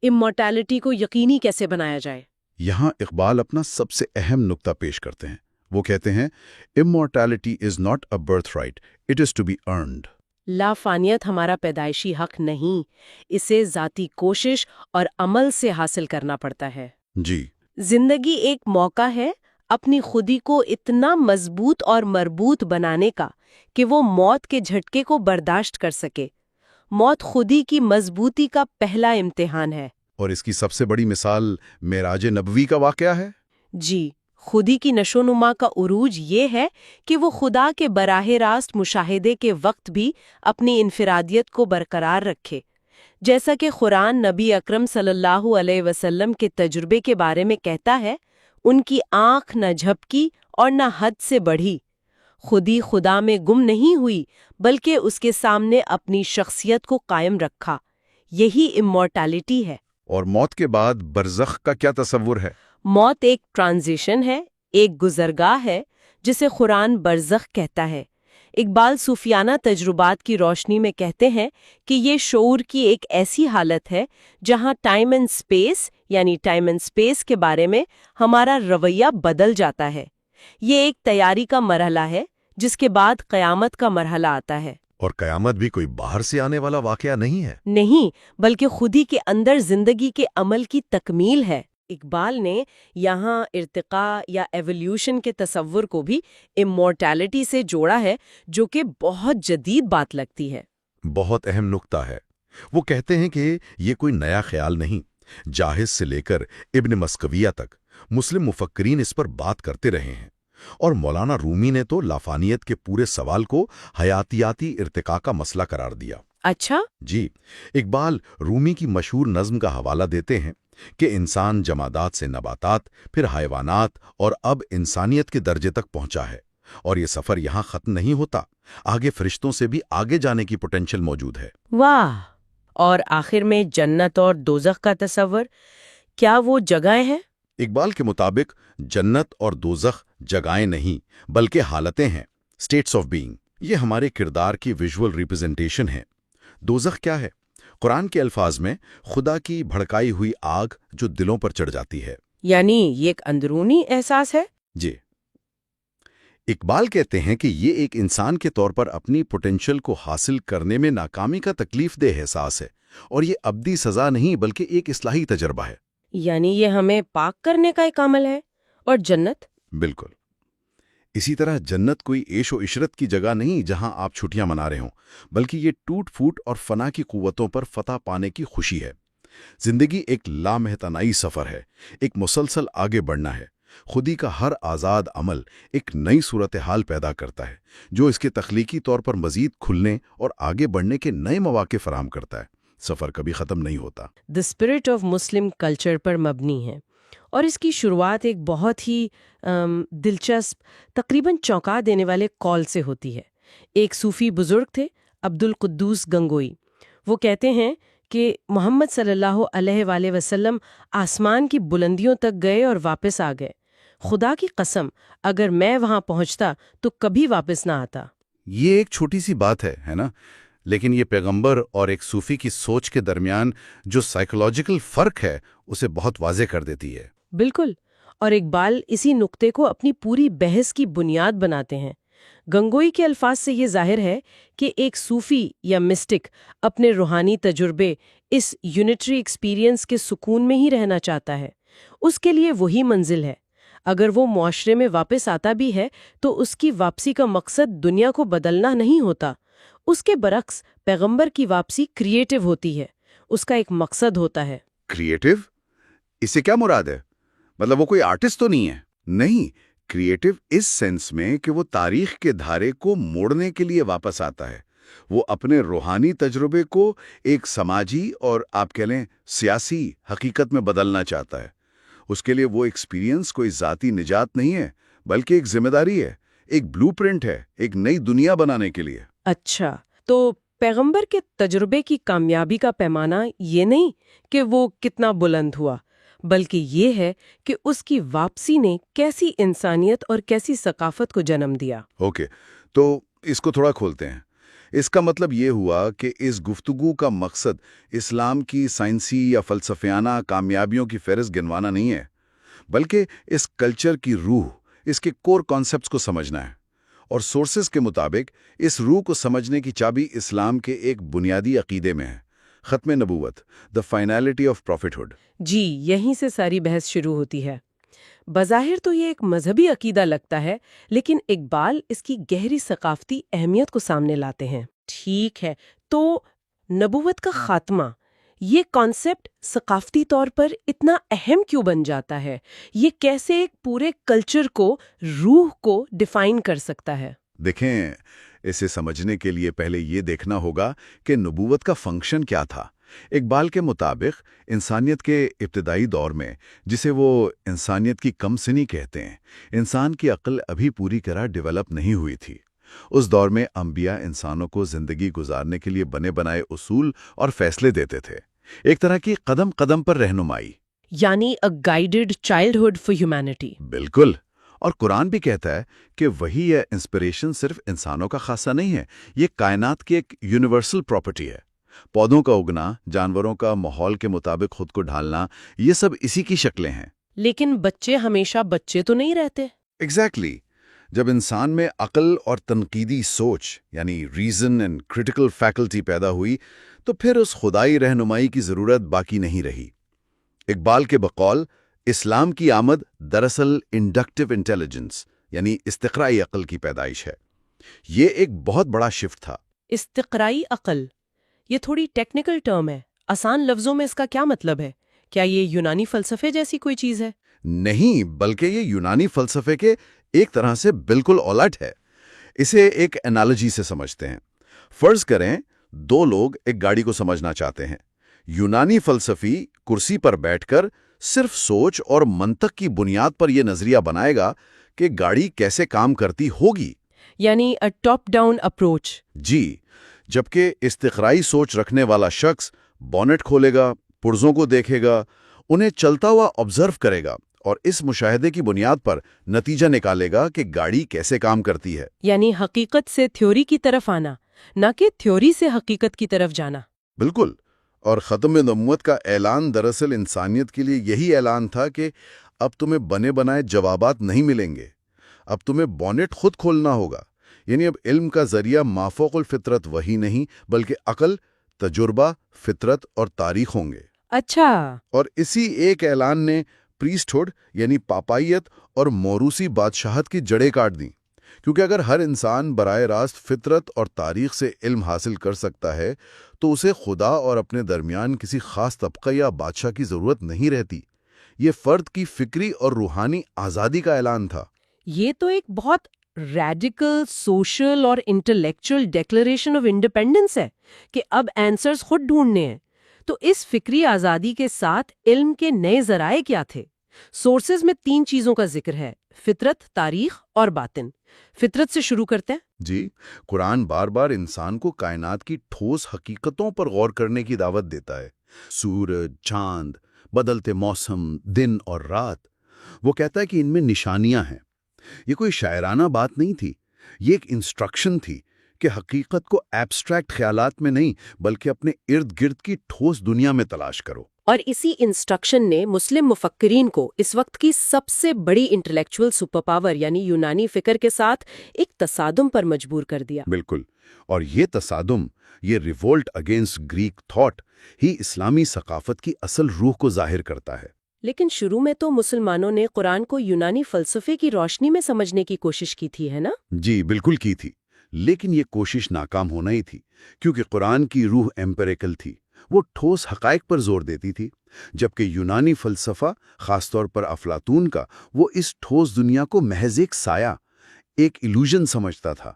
امورٹیلٹی کو یقینی کیسے بنایا جائے؟ یہاں اقبال اپنا سب سے اہم نقطہ پیش کرتے ہیں۔ وہ کہتے ہیں immortality is not a birthright, it is to be earned۔ لافانیت ہمارا پیدائشی حق نہیں، اسے ذاتی کوشش اور عمل سے حاصل کرنا پڑتا ہے۔ جی، زندگی ایک موقع ہے اپنی خودی کو اتنا مضبوط اور مربوط بنانے کا کہ وہ موت کے جھٹکے کو برداشت کر سکے۔ موت خودی کی مضبوطی کا پہلا امتحان ہے۔ اور اس کی سب سے بڑی مثال معراج نبوی کا واقعہ ہے۔ جی، خودی کی نشو نما کا عروج یہ ہے کہ وہ خدا کے براہ راست مشاہدے کے وقت بھی اپنی انفرادیت کو برقرار رکھے، جیسا کہ قرآن نبی اکرم صلی اللہ علیہ وسلم کے تجربے کے بارے میں کہتا ہے، ان کی آنکھ نہ جھپکی اور نہ حد سے بڑھی، خودی خدا میں گم نہیں ہوئی بلکہ اس کے سامنے اپنی شخصیت کو قائم رکھا۔ یہی امورٹیلٹی ہے۔ اور موت کے بعد برزخ کا کیا تصور ہے؟ موت ایک ٹرانزیشن ہے، ایک گزرگاہ ہے جسے قرآن برزخ کہتا ہے۔ اقبال صوفیانہ تجربات کی روشنی میں کہتے ہیں کہ یہ شعور کی ایک ایسی حالت ہے جہاں ٹائم اینڈ اسپیس یعنی ٹائم اینڈ اسپیس کے بارے میں ہمارا رویہ بدل جاتا ہے۔ یہ ایک تیاری کا مرحلہ ہے جس کے بعد قیامت کا مرحلہ آتا ہے۔ اور قیامت بھی کوئی باہر سے آنے والا واقعہ نہیں ہے، نہیں، بلکہ خودی کے اندر زندگی کے عمل کی تکمیل ہے۔ اقبال نے یہاں ارتقاء یا ایولیوشن کے تصور کو بھی امورٹیلٹی سے جوڑا ہے، جو کہ بہت جدید بات لگتی ہے۔ بہت اہم نقطہ ہے۔ وہ کہتے ہیں کہ یہ کوئی نیا خیال نہیں، جاہز سے لے کر ابن مسکویہ تک مسلم مفکرین اس پر بات کرتے رہے ہیں، اور مولانا رومی نے تو لافانیت کے پورے سوال کو حیاتیاتی ارتقاء کا مسئلہ قرار دیا۔ اچھا؟ جی، اقبال رومی کی مشہور نظم کا حوالہ دیتے ہیں کہ انسان جمادات سے نباتات، پھر حیوانات اور اب انسانیت کے درجے تک پہنچا ہے، اور یہ سفر یہاں ختم نہیں ہوتا، آگے فرشتوں سے بھی آگے جانے کی پوٹینشل موجود ہے۔ واہ! اور آخر میں جنت اور دوزخ کا تصور، کیا وہ جگہیں ہیں؟ اقبال کے مطابق جنت اور دوزخ جگہیں نہیں بلکہ حالتیں ہیں، اسٹیٹس آف بینگ۔ یہ ہمارے کردار کی ویژول ریپرزنٹیشن ہے۔ دوزخ کیا ہے؟ قرآن کے الفاظ میں خدا کی بھڑکائی ہوئی آگ جو دلوں پر چڑھ جاتی ہے۔ یعنی یہ ایک اندرونی احساس ہے؟ جی، اقبال کہتے ہیں کہ یہ ایک انسان کے طور پر اپنی پوٹینشل کو حاصل کرنے میں ناکامی کا تکلیف دہ احساس ہے، اور یہ ابدی سزا نہیں بلکہ ایک اصلاحی تجربہ ہے۔ یعنی یہ ہمیں پاک کرنے کا ایک عمل ہے۔ اور جنت؟ بالکل اسی طرح جنت کوئی عیش و عشرت کی جگہ نہیں جہاں آپ چھٹیاں منا رہے ہوں، بلکہ یہ ٹوٹ پھوٹ اور فنا کی قوتوں پر فتح پانے کی خوشی ہے۔ زندگی ایک لامحتنائی سفر ہے، ایک مسلسل آگے بڑھنا ہے۔ خودی کا ہر آزاد عمل ایک نئی صورتحال پیدا کرتا ہے، جو اس کے تخلیقی طور پر مزید کھلنے اور آگے بڑھنے کے نئے مواقع فراہم کرتا ہے۔ سفر کبھی ختم نہیں ہوتا۔ The spirit of Muslim culture پر مبنی ہے، اور اس کی شروعات ایک بہت ہی دلچسپ، تقریباً چونکا دینے والے کال سے ہوتی ہے۔ ایک صوفی بزرگ تھے، عبد القدوس گنگوئی۔ وہ کہتے ہیں کہ محمد صلی اللہ علیہ وآلہ وسلم آسمان کی بلندیوں تک گئے اور واپس آ گئے۔ خدا کی قسم، اگر میں وہاں پہنچتا تو کبھی واپس نہ آتا۔ یہ ایک چھوٹی سی بات ہے نا، لیکن یہ پیغمبر اور ایک صوفی کی سوچ کے درمیان جو سائیکولوجیکل فرق ہے اسے بہت واضح کر دیتی ہے۔ بالکل، اور اقبال اسی نقطے کو اپنی پوری بحث کی بنیاد بناتے ہیں۔ گنگوئی کے الفاظ سے یہ ظاہر ہے کہ ایک صوفی یا مسٹک اپنے روحانی تجربے، اس یونٹری ایکسپیرینس کے سکون میں ہی رہنا چاہتا ہے۔ اس کے لیے وہی منزل ہے۔ اگر وہ معاشرے میں واپس آتا بھی ہے تو اس کی واپسی کا مقصد دنیا کو بدلنا نہیں ہوتا۔ اس کے برعکس پیغمبر کی واپسی کریٹیو ہوتی ہے، اس کا ایک مقصد ہوتا ہے۔ کریٹیو؟ اس سے کیا مراد ہے؟ مطلب وہ کوئی آرٹسٹ تو نہیں ہے؟ نہیں، کریٹیو اس سینس میں کہ وہ تاریخ کے دھارے کو موڑنے کے لیے واپس آتا ہے۔ وہ اپنے روحانی تجربے کو ایک سماجی اور آپ کہہ لیں سیاسی حقیقت میں بدلنا چاہتا ہے۔ اس کے لیے وہ ایکسپیرینس کوئی ذاتی نجات نہیں ہے، بلکہ ایک ذمہ داری ہے، ایک بلو پرنٹ ہے، ایک نئی دنیا بنانے کے لیے۔ اچھا، تو پیغمبر کے تجربے کی کامیابی کا پیمانہ یہ نہیں کہ وہ کتنا بلند ہوا، بلکہ یہ ہے کہ اس کی واپسی نے کیسی انسانیت اور کیسی ثقافت کو جنم دیا۔ اوکے، تو اس کو تھوڑا کھولتے ہیں۔ اس کا مطلب یہ ہوا کہ اس گفتگو کا مقصد اسلام کی سائنسی یا فلسفیانہ کامیابیوں کی فہرست گنوانا نہیں ہے، بلکہ اس کلچر کی روح، اس کے کور کانسیپٹس کو سمجھنا ہے۔ اور سورسز کے مطابق اس روح کو سمجھنے کی چابی اسلام کے ایک بنیادی عقیدے میں ہے، ختم نبوت، دا فائنلٹی آف پروفیٹہڈ۔ جی، یہیں سے ساری بحث شروع ہوتی ہے۔ بظاہر تو یہ ایک مذہبی عقیدہ لگتا ہے، لیکن اقبال اس کی گہری ثقافتی اہمیت کو سامنے لاتے ہیں۔ ٹھیک ہے، تو نبوت کا خاتمہ، یہ کانسیپٹ ثقافتی طور پر اتنا اہم کیوں بن جاتا ہے؟ یہ کیسے ایک پورے کلچر کو، روح کو ڈیفائن کر سکتا ہے؟ دیکھیں، اسے سمجھنے کے لیے پہلے یہ دیکھنا ہوگا کہ نبوت کا فنکشن کیا تھا۔ اقبال کے مطابق انسانیت کے ابتدائی دور میں، جسے وہ انسانیت کی کم سنی کہتے ہیں، انسان کی عقل ابھی پوری طرح ڈیولپ نہیں ہوئی تھی۔ اس دور میں انبیاء انسانوں کو زندگی گزارنے کے لیے بنے بنائے اصول اور فیصلے دیتے تھے، ایک طرح کی قدم قدم پر رہنمائی، یعنی اے گائیڈڈ چائلڈہڈ فار ہیومینٹی۔ بالکل۔ اور قرآن بھی کہتا ہے کہ وہی یا انسپریشن صرف انسانوں کا خاصہ نہیں ہے، یہ کائنات کی ایک یونیورسل پراپرٹی ہے۔ پودوں کا اگنا، جانوروں کا ماحول کے مطابق خود کو ڈھالنا، یہ سب اسی کی شکلیں ہیں۔ لیکن بچے ہمیشہ بچے تو نہیں رہتے۔ ایگزیکٹلی۔ جب انسان میں عقل اور تنقیدی سوچ یعنی ریزن اینڈ کریٹیکل فیکلٹی پیدا ہوئی تو پھر اس خدائی رہنمائی کی ضرورت باقی نہیں رہی۔ اقبال کے بقول اسلام کی آمد دراصل انڈکٹیو انٹیلیجنس یعنی استقرائی عقل کی پیدائش ہے۔ یہ ایک بہت بڑا شفٹ تھا۔ استقرائی عقل، یہ تھوڑی ٹیکنیکل ٹرم ہے، آسان لفظوں میں اس کا کیا مطلب ہے؟ کیا یہ یونانی فلسفے جیسی کوئی چیز ہے؟ نہیں، بلکہ یہ یونانی فلسفے کے ایک طرح سے بالکل الٹ ہے۔ اسے ایک انالوجی سے سمجھتے ہیں۔ فرض کریں دو لوگ ایک گاڑی کو سمجھنا چاہتے ہیں۔ یونانی فلسفی کرسی پر بیٹھ کر صرف سوچ اور منطق کی بنیاد پر یہ نظریہ بنائے گا کہ گاڑی کیسے کام کرتی ہوگی، یعنی ٹاپ ڈاؤن اپروچ۔ جی، جبکہ استقرائی سوچ رکھنے والا شخص بونٹ کھولے گا، پرزوں کو دیکھے گا، انہیں چلتا ہوا آبزرو کرے گا اور اس مشاہدے کی بنیاد پر نتیجہ نکالے گا کہ گاڑی کیسے کام کرتی ہے۔ یعنی حقیقت سے تھیوری کی طرف آنا، نہ کہ تھیوری سے حقیقت کی طرف جانا۔ بالکل، اور ختم نبوت کا اعلان دراصل انسانیت کے لیے یہی اعلان تھا کہ اب تمہیں بنے بنائے جوابات نہیں ملیں گے، اب تمہیں بونٹ خود کھولنا ہوگا۔ یعنی اب علم کا ذریعہ مافوق الفطرت وہی نہیں بلکہ عقل، تجربہ، فطرت اور تاریخ ہوں گے۔ اچھا، اور اسی ایک اعلان نے پریسٹہڈ یعنی پاپائیت اور موروثی بادشاہت کی جڑیں کاٹ دیں، کیونکہ اگر ہر انسان براہ راست فطرت اور تاریخ سے علم حاصل کر سکتا ہے تو اسے خدا اور اپنے درمیان کسی خاص طبقہ یا بادشاہ کی ضرورت نہیں رہتی۔ یہ فرد کی فکری اور روحانی آزادی کا اعلان تھا۔ یہ تو ایک بہت ریڈیکل سوشل اور انٹلیکچوئل ڈیکلریشن آف انڈیپینڈنس ہے کہ اب آنسرز خود ڈھونڈنے ہیں۔ تو اس فکری آزادی کے ساتھ علم کے نئے ذرائع کیا تھے؟ سورسز میں 3 چیزوں کا ذکر ہے: فطرت، تاریخ اور باطن۔ فطرت سے شروع کرتے ہیں۔ جی، قرآن بار بار انسان کو کائنات کی ٹھوس حقیقتوں پر غور کرنے کی دعوت دیتا ہے۔ سورج، چاند، بدلتے موسم، دن اور رات۔ وہ کہتا ہے کہ ان میں نشانیاں ہیں۔ یہ کوئی شاعرانہ بات نہیں تھی، یہ ایک انسٹرکشن تھی کہ حقیقت کو ایبسٹریکٹ خیالات میں نہیں بلکہ اپنے ارد گرد کی ٹھوس دنیا میں تلاش کرو۔ اور اسی انسٹرکشن نے مسلم مفکرین کو اس وقت کی سب سے بڑی انٹلیکچوئل سپر پاور یعنی یونانی فکر کے ساتھ ایک تصادم پر مجبور کر دیا۔ بالکل، اور یہ تصادم، یہ revolt against Greek thought he اسلامی ثقافت کی اصل روح کو ظاہر کرتا ہے۔ لیکن شروع میں تو مسلمانوں نے قرآن کو یونانی فلسفے کی روشنی میں سمجھنے کی کوشش کی تھی، ہے نا؟ جی بالکل کی تھی، لیکن یہ کوشش ناکام ہونا ہی تھی، کیونکہ قرآن کی روح ایمپیریکل تھی، وہ ٹھوس حقائق پر زور دیتی تھی، جبکہ یونانی فلسفہ، خاص طور پر افلاطون کا، وہ اس ٹھوس دنیا کو محض ایک سایہ، ایک ایلوژن سمجھتا تھا۔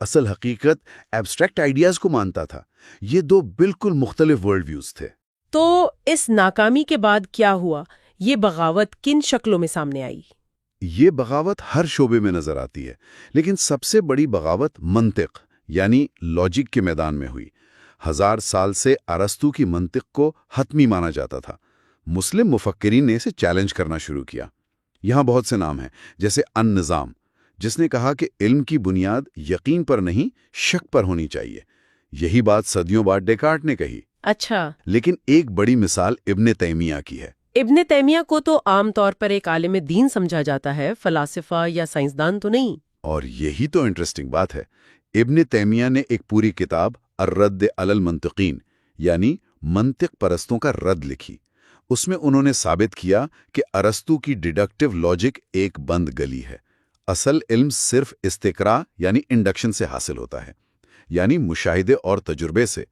اصل حقیقت ایبسٹریکٹ آئیڈیاز کو مانتا تھا۔ یہ دو بالکل مختلف ورلڈ ویوز تھے۔ تو اس ناکامی کے بعد کیا ہوا؟ یہ بغاوت کن شکلوں میں سامنے آئی؟ یہ بغاوت ہر شعبے میں نظر آتی ہے، لیکن سب سے بڑی بغاوت منطق یعنی لاجک کے میدان میں ہوئی۔ 1000 سال سے ارسطو کی منطق کو حتمی مانا جاتا تھا۔ مسلم مفکرین نے اسے چیلنج کرنا شروع کیا۔ یہاں بہت سے نام ہیں، جیسے النظام، جس نے کہا کہ علم کی بنیاد یقین پر نہیں شک پر ہونی چاہیے۔ یہی بات صدیوں بعد ڈیکارٹ نے کہی۔ اچھا، لیکن ایک بڑی مثال ابن تیمیہ کی ہے۔ ابن تیمیہ کو تو عام طور پر ایک عالم دین سمجھا جاتا ہے، فلاسفہ یا سائنسدان تو نہیں۔ اور یہی تو انٹرسٹنگ بات ہے۔ ابن تیمیہ نے ایک پوری کتاب الرد علی المنطقین یعنی منطق پرستوں کا رد لکھی۔ اس میں انہوں نے ثابت کیا کہ ارسطو کی ڈیڈکٹیو لاجک ایک بند گلی ہے۔ اصل علم صرف استقراء یعنی انڈکشن سے حاصل ہوتا ہے، یعنی مشاہدے اور تجربے سے۔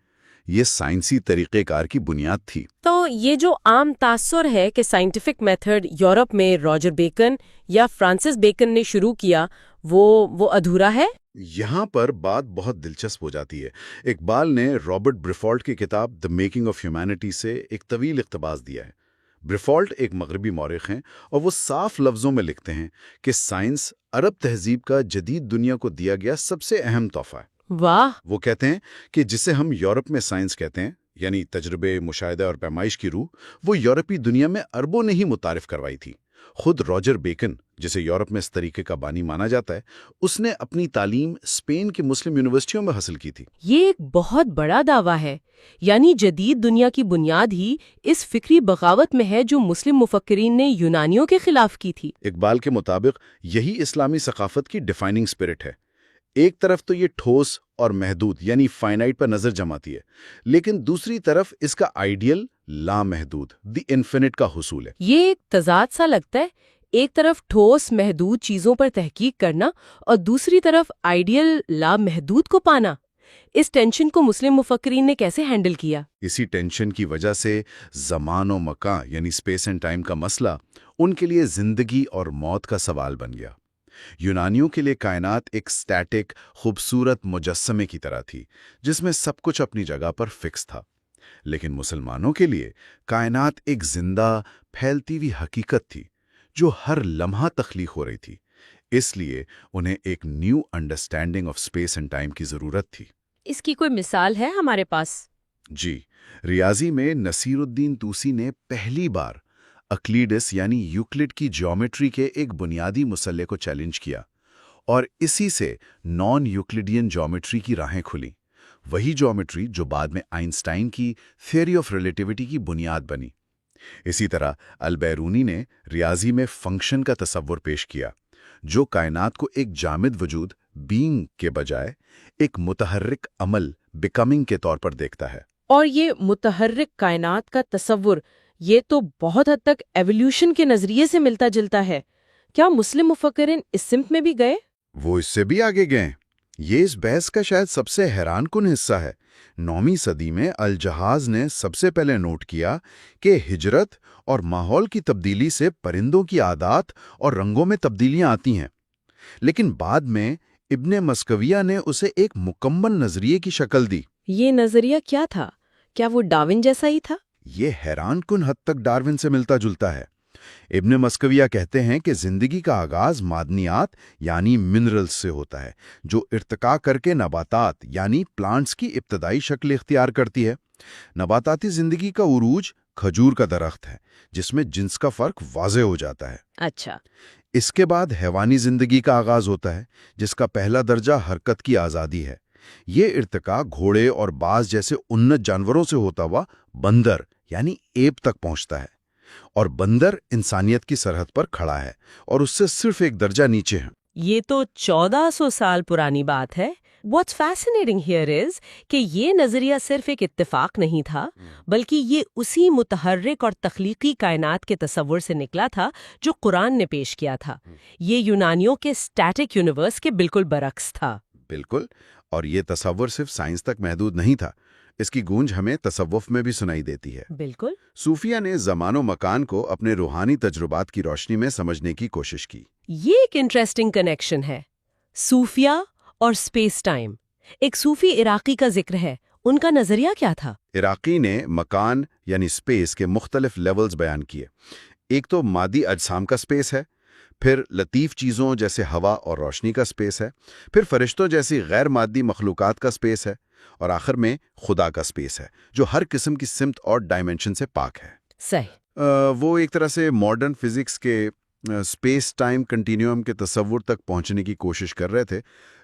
یہ سائنسی طریقہ کار کی بنیاد تھی۔ تو یہ جو عام تاثر ہے کہ سائنٹیفک میتھڈ یورپ میں راجر بیکن یا فرانسس بیکن نے شروع کیا، وہ ادھورا ہے؟ یہاں پر بات بہت دلچسپ ہو جاتی ہے۔ اقبال نے رابرٹ بریفالٹ کی کتاب دی میکنگ آف ہیومینٹی سے ایک طویل اقتباس دیا ہے۔ بریفالٹ ایک مغربی مورخ ہیں اور وہ صاف لفظوں میں لکھتے ہیں کہ سائنس عرب تہذیب کا جدید دنیا کو دیا گیا سب سے اہم تحفہ ہے۔ واہ! وہ کہتے ہیں کہ جسے ہم یورپ میں سائنس کہتے ہیں، یعنی تجربے، مشاہدہ اور پیمائش کی روح، وہ یورپی دنیا میں عربوں نے ہی متعارف کروائی تھی۔ خود راجر بیکن، جسے یورپ میں اس طریقے کا بانی مانا جاتا ہے، اس نے اپنی تعلیم اسپین کی مسلم یونیورسٹیوں میں حاصل کی تھی۔ یہ ایک بہت بڑا دعویٰ ہے، یعنی جدید دنیا کی بنیاد ہی اس فکری بغاوت میں ہے جو مسلم مفکرین نے یونانیوں کے خلاف کی تھی۔ اقبال کے مطابق یہی اسلامی ثقافت کی ڈیفائننگ اسپرٹ ہے۔ ایک طرف تو یہ ٹھوس اور محدود یعنی فائنائٹ پر نظر جماتی ہے، لیکن دوسری طرف اس کا آئیڈیل لامحدود، دی انفینٹ کا حصول ہے۔ یہ ایک تضاد سا لگتا ہے، ایک طرف ٹھوس محدود چیزوں پر تحقیق کرنا اور دوسری طرف آئیڈیل لامحدود کو پانا۔ اس ٹینشن کو مسلم مفکرین نے کیسے ہینڈل کیا؟ اسی ٹینشن کی وجہ سے زمان و مکان یعنی اسپیس اینڈ ٹائم کا مسئلہ ان کے لیے زندگی اور موت کا سوال بن گیا۔ یونانیوں کے لیے کائنات ایک سٹیٹک، خوبصورت مجسمے کی طرح تھی جس میں سب کچھ اپنی جگہ پر فکس تھا، لیکن مسلمانوں کے لیے کائنات ایک زندہ، پھیلتی ہوئی حقیقت تھی جو ہر لمحہ تخلیق ہو رہی تھی۔ اس لیے انہیں ایک new understanding of space and time کی ضرورت تھی۔ اس کی کوئی مثال ہے ہمارے پاس؟ جی، ریاضی میں نصیر الدین توسی نے پہلی بار اکلیڈس یعنی یوکلڈ کی جیومیٹری کے ایک بنیادی مسئلے کو چیلنج کیا، اور اسی سے نان یوکلڈین جیومیٹری کی راہیں کھلیں، وہی جیومیٹری جو بعد میں آئنسٹائن کی تھیوری آف ریلیٹیوٹی کی بنیاد بنی۔ اسی طرح البیرونی نے ریاضی میں فنکشن کا تصور پیش کیا، جو کائنات کو ایک جامد وجود بینگ کے بجائے ایک متحرک عمل بیکمنگ کے طور پر دیکھتا ہے۔ اور یہ متحرک کائنات کا تصور، یہ تو بہت حد تک ایولیوشن کے نظریے سے ملتا جلتا ہے۔ کیا مسلم مفکرین اس سمت میں بھی گئے؟ وہ اس سے بھی آگے گئے۔ یہ اس بحث کا شاید سب سے حیران کن حصہ ہے۔ 9ویں صدی میں الجحاظ نے سب سے پہلے نوٹ کیا کہ ہجرت اور ماحول کی تبدیلی سے پرندوں کی عادات اور رنگوں میں تبدیلیاں آتی ہیں، لیکن بعد میں ابن مسکویہ نے اسے ایک مکمل نظریے کی شکل دی۔ یہ نظریہ کیا تھا؟ کیا وہ ڈاروین جیسا ہی تھا؟ یہ حیران کن حد تک ڈاروین سے ملتا جلتا ہے۔ ابن مسکویہ کہتے ہیں کہ زندگی کا آغاز معدنیات یعنی منرلز سے ہوتا ہے، جو ارتقاء کر کے نباتات یعنی پلانٹس کی ابتدائی شکل اختیار کرتی ہے۔ نباتاتی زندگی کا عروج کھجور کا درخت ہے، جس میں جنس کا فرق واضح ہو جاتا ہے۔ اچھا، اس کے بعد حیوانی زندگی کا آغاز ہوتا ہے، جس کا پہلا درجہ حرکت کی آزادی ہے۔ یہ ارتقاء گھوڑے اور باز جیسے انت جانوروں سے ہوتا ہوا بندر یعنی ایپ تک پہنچتا ہے، اور بندر انسانیت کی سرحد پر کھڑا ہے اور اس سے صرف ایک درجہ نیچے ہے۔ یہ تو 1400 سال پرانی بات ہے۔ What's fascinating here is کہ یہ نظریہ صرف ایک اتفاق نہیں تھا، بلکہ یہ اسی متحرک اور تخلیقی کائنات کے تصور سے نکلا تھا جو قرآن نے پیش کیا تھا۔ یہ یونانیوں کے اسٹیٹک یونیورس کے بالکل برعکس تھا۔ بالکل، اور یہ تصور صرف سائنس تک محدود نہیں تھا، اس کی گونج ہمیں تصوف میں بھی سنائی دیتی ہے۔ بالکل، صوفیہ نے زمان و مکان کو اپنے روحانی تجربات کی روشنی میں سمجھنے کی کوشش کی۔ یہ ایک انٹرسٹنگ کنیکشن ہے، صوفیہ اور اسپیس ٹائم۔ ایک صوفی عراقی کا ذکر ہے، ان کا نظریہ کیا تھا؟ عراقی نے مکان یعنی اسپیس کے مختلف لیولز بیان کیے۔ ایک تو مادی اجسام کا اسپیس ہے، پھر لطیف چیزوں جیسے ہوا اور روشنی کا اسپیس ہے، پھر فرشتوں جیسی غیر مادی مخلوقات کا اسپیس ہے، اور آخر میں خدا کا اسپیس ہے جو ہر قسم کی سمت اور ڈائمنشن سے پاک ہے۔ صحیح۔ وہ ایک طرح سے ماڈرن فزکس کے اسپیس ٹائم کنٹینیوم کے تصور تک پہنچنے کی کوشش کر رہے تھے،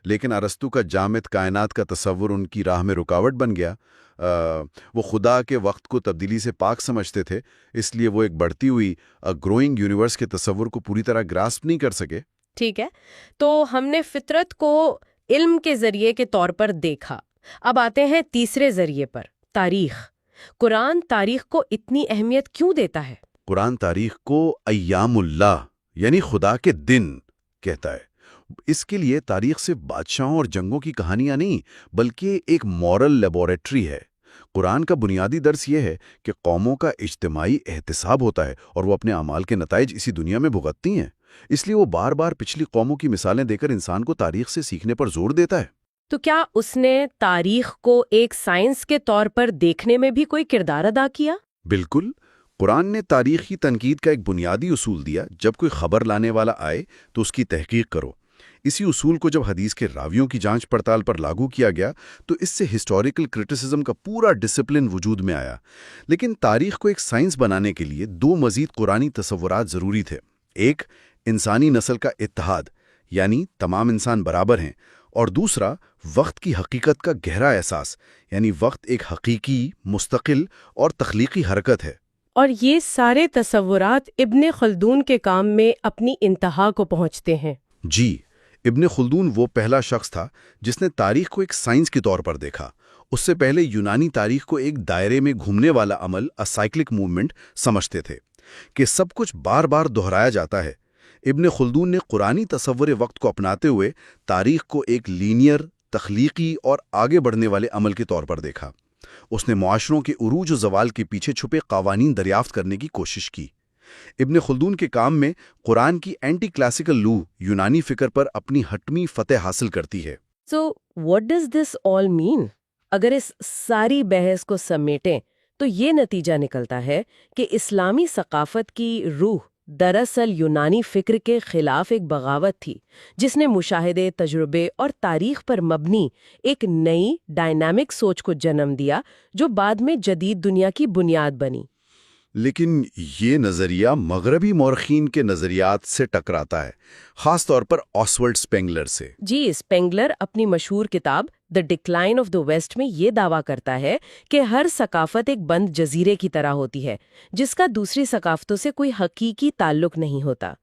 لیکن ارسطو کا جامد کائنات کا تصور ان کی راہ میں رکاوٹ بن گیا۔ وہ خدا کے وقت کو تبدیلی سے پاک سمجھتے تھے، اس لیے وہ ایک بڑھتی ہوئی گروئنگ یونیورس کے تصور کو پوری طرح گراسپ نہیں کر سکے۔ ٹھیک ہے، تو ہم نے فطرت کو علم کے ذریعے کے طور پر دیکھا۔ اب آتے ہیں تیسرے ذریعے پر، تاریخ۔ قرآن تاریخ کو اتنی اہمیت کیوں دیتا ہے؟ قرآن تاریخ کو ایام اللہ یعنی خدا کے دن کہتا ہے۔ اس کے لیے تاریخ صرف بادشاہوں اور جنگوں کی کہانیاں نہیں، بلکہ ایک مورل لیبورٹری ہے۔ قرآن کا بنیادی درس یہ ہے کہ قوموں کا اجتماعی احتساب ہوتا ہے اور وہ اپنے اعمال کے نتائج اسی دنیا میں بھگتتی ہیں۔ اس لیے وہ بار بار پچھلی قوموں کی مثالیں دے کر انسان کو تاریخ سے سیکھنے پر زور دیتا ہے۔ تو کیا اس نے تاریخ کو ایک سائنس کے طور پر دیکھنے میں بھی کوئی کردار ادا کیا؟ بالکل، قرآن نے تاریخی تنقید کا ایک بنیادی اصول دیا، جب کوئی خبر لانے والا آئے تو اس کی تحقیق کرو۔ اسی اصول کو جب حدیث کے راویوں کی جانچ پڑتال پر لاگو کیا گیا تو اس سے ہسٹوریکل کرٹیسزم کا پورا ڈسپلن وجود میں آیا۔ لیکن تاریخ کو ایک سائنس بنانے کے لیے دو مزید قرآنی تصورات ضروری تھے۔ ایک، انسانی نسل کا اتحاد یعنی تمام انسان برابر ہیں، اور دوسرا، وقت کی حقیقت کا گہرا احساس یعنی وقت ایک حقیقی، مستقل اور تخلیقی حرکت ہے۔ اور یہ سارے تصورات ابن خلدون کے کام میں اپنی انتہا کو پہنچتے ہیں۔ جی، ابن خلدون وہ پہلا شخص تھا جس نے تاریخ کو ایک سائنس کے طور پر دیکھا اس سے پہلے یونانی تاریخ کو ایک دائرے میں گھومنے والا عمل، سائیکلک موومنٹ سمجھتے تھے کہ سب کچھ بار بار دہرایا جاتا ہے۔ ابن خلدون نے قرآنی تصور وقت کو اپناتے ہوئے تاریخ کو ایک لینئر، تخلیقی اور آگے بڑھنے والے عمل کے طور پر دیکھا۔ اس نے معاشروں کے عروج و زوال کے پیچھے چھپے قوانین دریافت کرنے کی کوشش کی۔ ابن خلدون کے کام میں قرآن کی اینٹی کلاسیکل لو یونانی فکر پر اپنی حتمی فتح حاصل کرتی ہے۔ So, what does this all mean? اگر اس ساری بحث کو سمیٹیں تو یہ نتیجہ نکلتا ہے کہ اسلامی ثقافت کی روح دراصل یونانی فکر کے خلاف ایک بغاوت تھی، جس نے مشاہدے، تجربے اور تاریخ پر مبنی ایک نئی ڈائنامک سوچ کو جنم دیا جو بعد میں جدید دنیا کی بنیاد بنی۔ لیکن یہ نظریہ مغربی مورخین کے نظریات سے ٹکراتا ہے، خاص طور پر آسولڈ اسپینگلر سے۔ جی، اسپینگلر اپنی مشہور کتاب دی ڈکلائن آف دی ویسٹ میں یہ دعویٰ کرتا ہے کہ ہر ثقافت ایک بند جزیرے کی طرح ہوتی ہے جس کا دوسری ثقافتوں سے کوئی حقیقی تعلق نہیں ہوتا۔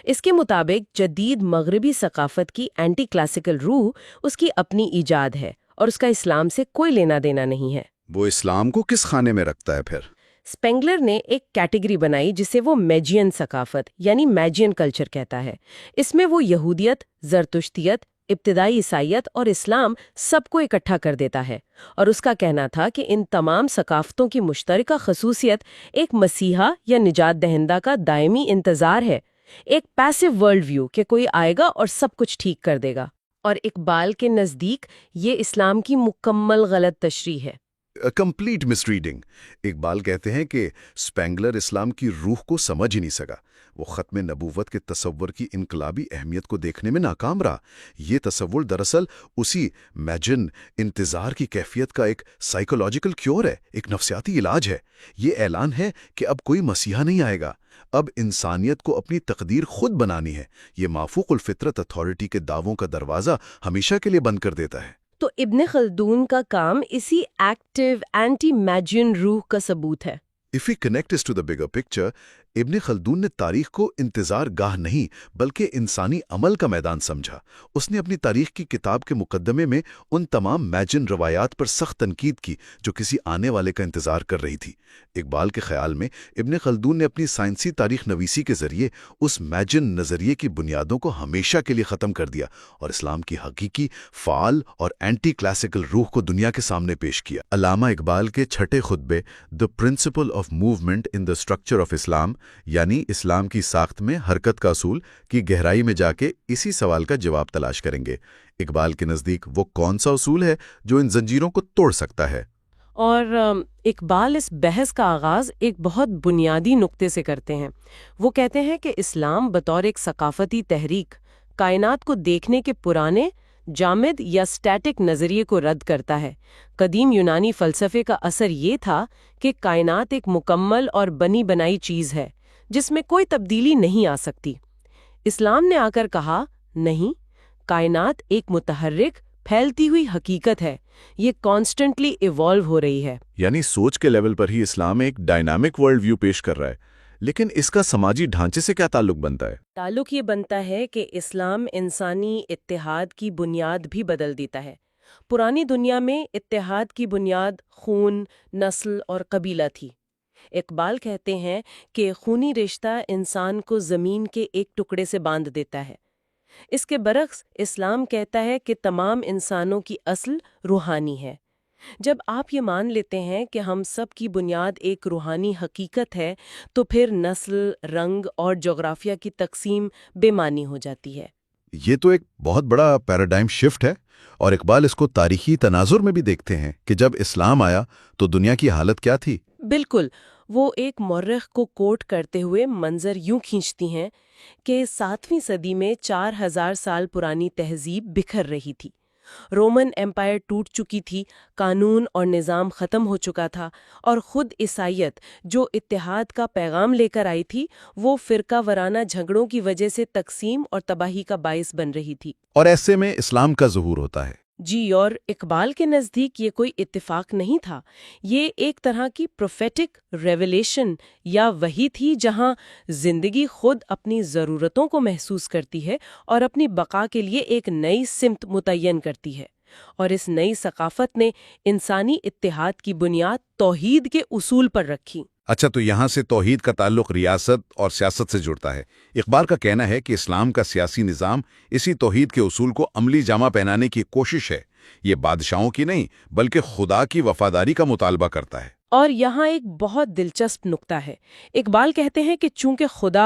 اس کے مطابق جدید مغربی ثقافت کی اینٹی کلاسیکل روح اس کی اپنی ایجاد ہے اور اس کا اسلام سے کوئی لینا دینا نہیں ہے۔ وہ اسلام کو کس خانے میں رکھتا ہے پھر؟ اسپینگلر نے ایک کیٹیگری بنائی جسے وہ میجین ثقافت یعنی میجین کلچر کہتا ہے۔ اس میں وہ یہودیت، زرتشتیت، ابتدائی عیسائیت اور اسلام سب کو اکٹھا کر دیتا ہے، اور اس کا کہنا تھا کہ ان تمام ثقافتوں کی مشترکہ خصوصیت ایک مسیحا یا نجات دہندہ کا دائمی انتظار ہے، ایک پیسو ورلڈ ویو کہ کوئی آئے گا اور سب کچھ ٹھیک کر دے گا۔ اور اقبال کے نزدیک یہ اسلام کی مکمل غلط تشریح ہے۔ کمپلیٹ مس ریڈنگ۔ اقبال کہتے ہیں کہ اسپینگلر اسلام کی روح کو سمجھ ہی نہیں سکا۔ وہ ختم نبوت کے تصور کی انقلابی اہمیت کو دیکھنے میں ناکام رہا۔ یہ تصور دراصل اسی میجن انتظار کی کیفیت کا ایک سائیکولوجیکل کیور ہے، ایک نفسیاتی علاج ہے۔ یہ اعلان ہے کہ اب کوئی مسیحا نہیں آئے گا، اب انسانیت کو اپنی تقدیر خود بنانی ہے۔ یہ مافوق الفطرت اتھارٹی کے دعووں کا دروازہ ہمیشہ کے لیے بند کر دیتا ہے۔ تو ابن خلدون کا کام اسی ایکٹیو اینٹی میجین روح کا ثبوت ہے۔ If we connect this to the bigger picture, ابن خلدون نے تاریخ کو انتظار گاہ نہیں بلکہ انسانی عمل کا میدان سمجھا۔ اس نے اپنی تاریخ کی کتاب کے مقدمے میں ان تمام میجن روایات پر سخت تنقید کی جو کسی آنے والے کا انتظار کر رہی تھی۔ اقبال کے خیال میں ابن خلدون نے اپنی سائنسی تاریخ نویسی کے ذریعے اس میجن نظریے کی بنیادوں کو ہمیشہ کے لیے ختم کر دیا اور اسلام کی حقیقی، فعال اور اینٹی کلاسیکل روح کو دنیا کے سامنے پیش کیا۔ علامہ اقبال کے چھٹے خطبے the principle of movement in the structure of Islam, یعنی اسلام کی ساخت میں حرکت کا اصول، کی گہرائی میں جا کے اسی سوال کا جواب تلاش کریں گے۔ اقبال کے نزدیک وہ کون سا اصول ہے جو ان زنجیروں کو توڑ سکتا ہے؟ اور اقبال اس بحث کا آغاز ایک بہت بنیادی نقطے سے کرتے ہیں۔ وہ کہتے ہیں کہ اسلام بطور ایک ثقافتی تحریک کائنات کو دیکھنے کے پرانے، جامد یا سٹیٹک نظریے کو رد کرتا ہے۔ قدیم یونانی فلسفے کا اثر یہ تھا کہ کائنات ایک مکمل اور بنی بنائی چیز ہے جس میں کوئی تبدیلی نہیں آ سکتی۔ اسلام نے آ کر کہا، نہیں، کائنات ایک متحرک، پھیلتی ہوئی حقیقت ہے، یہ کانسٹنٹلی ایوالو ہو رہی ہے۔ یعنی سوچ کے لیول پر ہی اسلام ایک ڈائنامک ورلڈ ویو پیش کر رہا ہے، لیکن اس کا سماجی ڈھانچے سے کیا تعلق بنتا ہے؟ تعلق یہ بنتا ہے کہ اسلام انسانی اتحاد کی بنیاد بھی بدل دیتا ہے۔ پرانی دنیا میں اتحاد کی بنیاد خون، نسل اور قبیلہ تھی۔ اقبال کہتے ہیں کہ خونی رشتہ انسان کو زمین کے ایک ٹکڑے سے باندھ دیتا ہے۔ اس کے برعکس اسلام کہتا ہے کہ تمام انسانوں کی اصل روحانی ہے۔ جب آپ یہ مان لیتے ہیں کہ ہم سب کی بنیاد ایک روحانی حقیقت ہے تو پھر نسل، رنگ اور جغرافیہ کی تقسیم بے معنی ہو جاتی ہے۔ یہ تو ایک بہت بڑا پیراڈائم شفٹ ہے، اور اقبال اس کو تاریخی تناظر میں بھی دیکھتے ہیں کہ جب اسلام آیا تو دنیا کی حالت کیا تھی۔ بالکل، وہ ایک مورخ کو کوٹ کرتے ہوئے منظر یوں کھینچتی ہیں کہ 7ویں صدی میں 4000 سال پرانی تہذیب بکھر رہی تھی۔ رومن ایمپائر ٹوٹ چکی تھی، قانون اور نظام ختم ہو چکا تھا، اور خود عیسائیت جو اتحاد کا پیغام لے کر آئی تھی وہ فرقہ وارانہ جھگڑوں کی وجہ سے تقسیم اور تباہی کا باعث بن رہی تھی۔ اور ایسے میں اسلام کا ظہور ہوتا ہے۔ جی، اور اقبال کے نزدیک یہ کوئی اتفاق نہیں تھا، یہ ایک طرح کی پروفیٹک ریویلیشن یا وحی تھی جہاں زندگی خود اپنی ضرورتوں کو محسوس کرتی ہے اور اپنی بقا کے لیے ایک نئی سمت متعین کرتی ہے۔ اور اس نئی ثقافت نے انسانی اتحاد کی بنیاد توحید کے اصول پر رکھی۔ اچھا، تو یہاں سے توحید کا تعلق ریاست اور سیاست سے جڑتا ہے۔ اقبال کا کہنا ہے کہ اسلام کا سیاسی نظام اسی توحید کے اصول کو عملی جامہ پہنانے کی کوشش ہے۔ یہ بادشاہوں کی نہیں بلکہ خدا کی وفاداری کا مطالبہ کرتا ہے۔ اور یہاں ایک بہت دلچسپ نقطہ ہے۔ اقبال کہتے ہیں کہ چونکہ خدا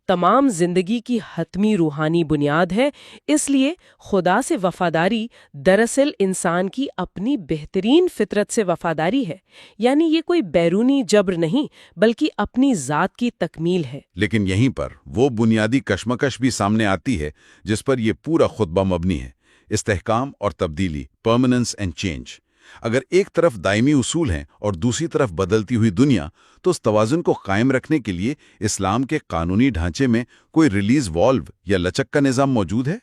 تمام زندگی کی حتمی روحانی بنیاد ہے، اس لیے خدا سے وفاداری دراصل انسان کی اپنی بہترین فطرت سے وفاداری ہے، یعنی یہ کوئی بیرونی جبر نہیں بلکہ اپنی ذات کی تکمیل ہے۔ لیکن یہیں پر وہ بنیادی کشمکش بھی سامنے آتی ہے جس پر یہ پورا خطبہ مبنی ہے: استحکام اور تبدیلی، پرماننس اینڈ چینج۔ اگر ایک طرف دائمی اصول ہیں اور دوسری طرف بدلتی ہوئی دنیا، تو اس توازن کو قائم رکھنے کے لیے اسلام کے قانونی ڈھانچے میں کوئی ریلیز والو یا لچک کا نظام موجود ہے؟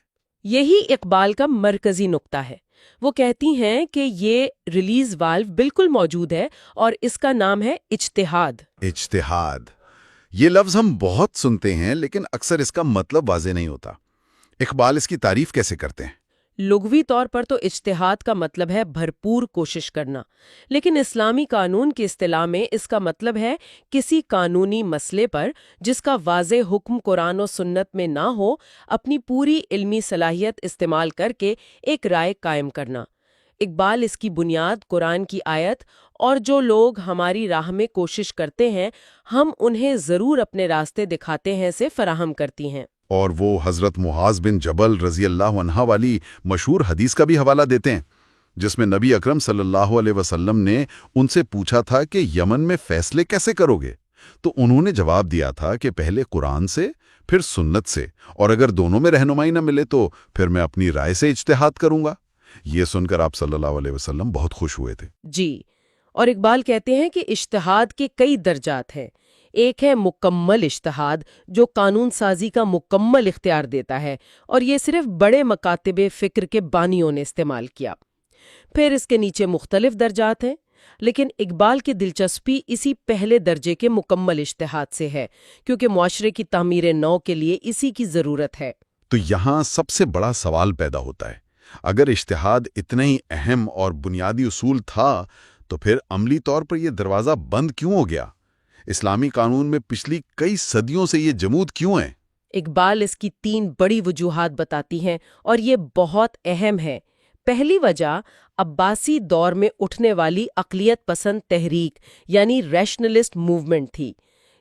یہی اقبال کا مرکزی نقطہ ہے۔ وہ کہتی ہیں کہ یہ ریلیز والو بالکل موجود ہے اور اس کا نام ہے اجتہاد۔ اجتہاد، یہ لفظ ہم بہت سنتے ہیں لیکن اکثر اس کا مطلب واضح نہیں ہوتا۔ اقبال اس کی تعریف کیسے کرتے ہیں؟ لغوی طور پر تو اجتہاد کا مطلب ہے بھرپور کوشش کرنا، لیکن اسلامی قانون کی اصطلاح میں اس کا مطلب ہے کسی قانونی مسئلے پر جس کا واضح حکم قرآن و سنت میں نہ ہو، اپنی پوری علمی صلاحیت استعمال کر کے ایک رائے قائم کرنا۔ اقبال اس کی بنیاد قرآن کی آیت اور جو لوگ ہماری راہ میں کوشش کرتے ہیں ہم انہیں ضرور اپنے راستے دکھاتے ہیں سے فراہم کرتی ہیں۔ اور وہ حضرت معاذ بن جبل رضی اللہ عنہ والی مشہور حدیث کا بھی حوالہ دیتے ہیں، جس میں نبی اکرم صلی اللہ علیہ وسلم نے ان سے پوچھا تھا کہ یمن میں فیصلے کیسے کرو گے؟ تو انہوں نے جواب دیا تھا کہ پہلے قرآن سے، پھر سنت سے، اور اگر دونوں میں رہنمائی نہ ملے تو پھر میں اپنی رائے سے اجتہاد کروں گا۔ یہ سن کر آپ صلی اللہ علیہ وسلم بہت خوش ہوئے تھے۔ جی، اور اقبال کہتے ہیں کہ اجتہاد کے کئی درجات ہیں۔ ایک ہے مکمل اجتہاد جو قانون سازی کا مکمل اختیار دیتا ہے، اور یہ صرف بڑے مکاتب فکر کے بانیوں نے استعمال کیا۔ پھر اس کے نیچے مختلف درجات ہیں، لیکن اقبال کی دلچسپی اسی پہلے درجے کے مکمل اجتہاد سے ہے، کیونکہ معاشرے کی تعمیر نو کے لیے اسی کی ضرورت ہے۔ تو یہاں سب سے بڑا سوال پیدا ہوتا ہے، اگر اجتہاد اتنا ہی اہم اور بنیادی اصول تھا تو پھر عملی طور پر یہ دروازہ بند کیوں ہو گیا؟ اسلامی قانون میں پچھلی کئی صدیوں سے یہ جمود کیوں ہے؟ اقبال اس کی 3 بڑی وجوہات بتاتی ہیں اور یہ بہت اہم ہے۔ پہلی وجہ عباسی دور میں اٹھنے والی عقلیت پسند تحریک یعنی ریشنلسٹ موومنٹ تھی۔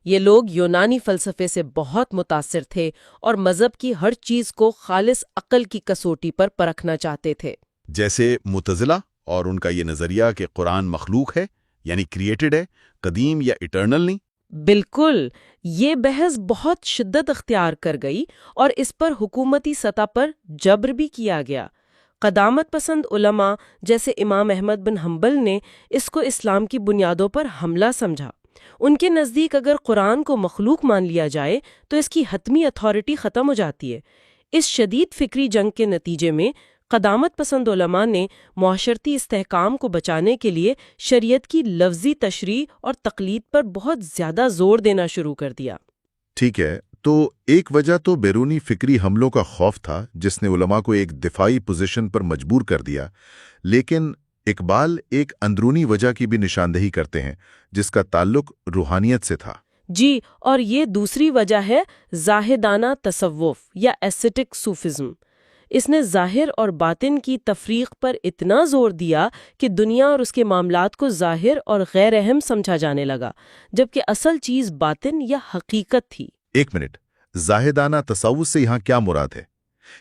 یہ لوگ یونانی فلسفے سے بہت متاثر تھے اور مذہب کی ہر چیز کو خالص عقل کی کسوٹی پر پرکھنا چاہتے تھے۔ جیسے معتزلہ اور ان کا یہ نظریہ کہ قرآن مخلوق ہے، یعنی کریٹڈ ہے، قدیم یا اٹرنل نہیں۔ بالکل، یہ بحث بہت شدت اختیار کر گئی اور اس پر حکومتی سطح پر جبر بھی کیا گیا۔ قدامت پسند علماء جیسے امام احمد بن حنبل نے اس کو اسلام کی بنیادوں پر حملہ سمجھا۔ ان کے نزدیک اگر قرآن کو مخلوق مان لیا جائے تو اس کی حتمی اتھارٹی ختم ہو جاتی ہے۔ اس شدید فکری جنگ کے نتیجے میں قدامت پسند علماء نے معاشرتی استحکام کو بچانے کے لیے شریعت کی لفظی تشریح اور تقلید پر بہت زیادہ زور دینا شروع کر دیا۔ ٹھیک ہے، تو ایک وجہ تو بیرونی فکری حملوں کا خوف تھا جس نے علماء کو ایک دفاعی پوزیشن پر مجبور کر دیا، لیکن اقبال ایک اندرونی وجہ کی بھی نشاندہی کرتے ہیں جس کا تعلق روحانیت سے تھا۔ جی، اور یہ دوسری وجہ ہے زاہدانہ تصوف یا ایسیٹک صوفزم۔ اس نے ظاہر اور باطن کی تفریق پر اتنا زور دیا کہ دنیا اور اس کے معاملات کو ظاہر اور غیر اہم سمجھا جانے لگا، جبکہ اصل چیز باطن یا حقیقت تھی۔ ایک منٹ، زاہدانہ تصوف سے یہاں کیا مراد ہے؟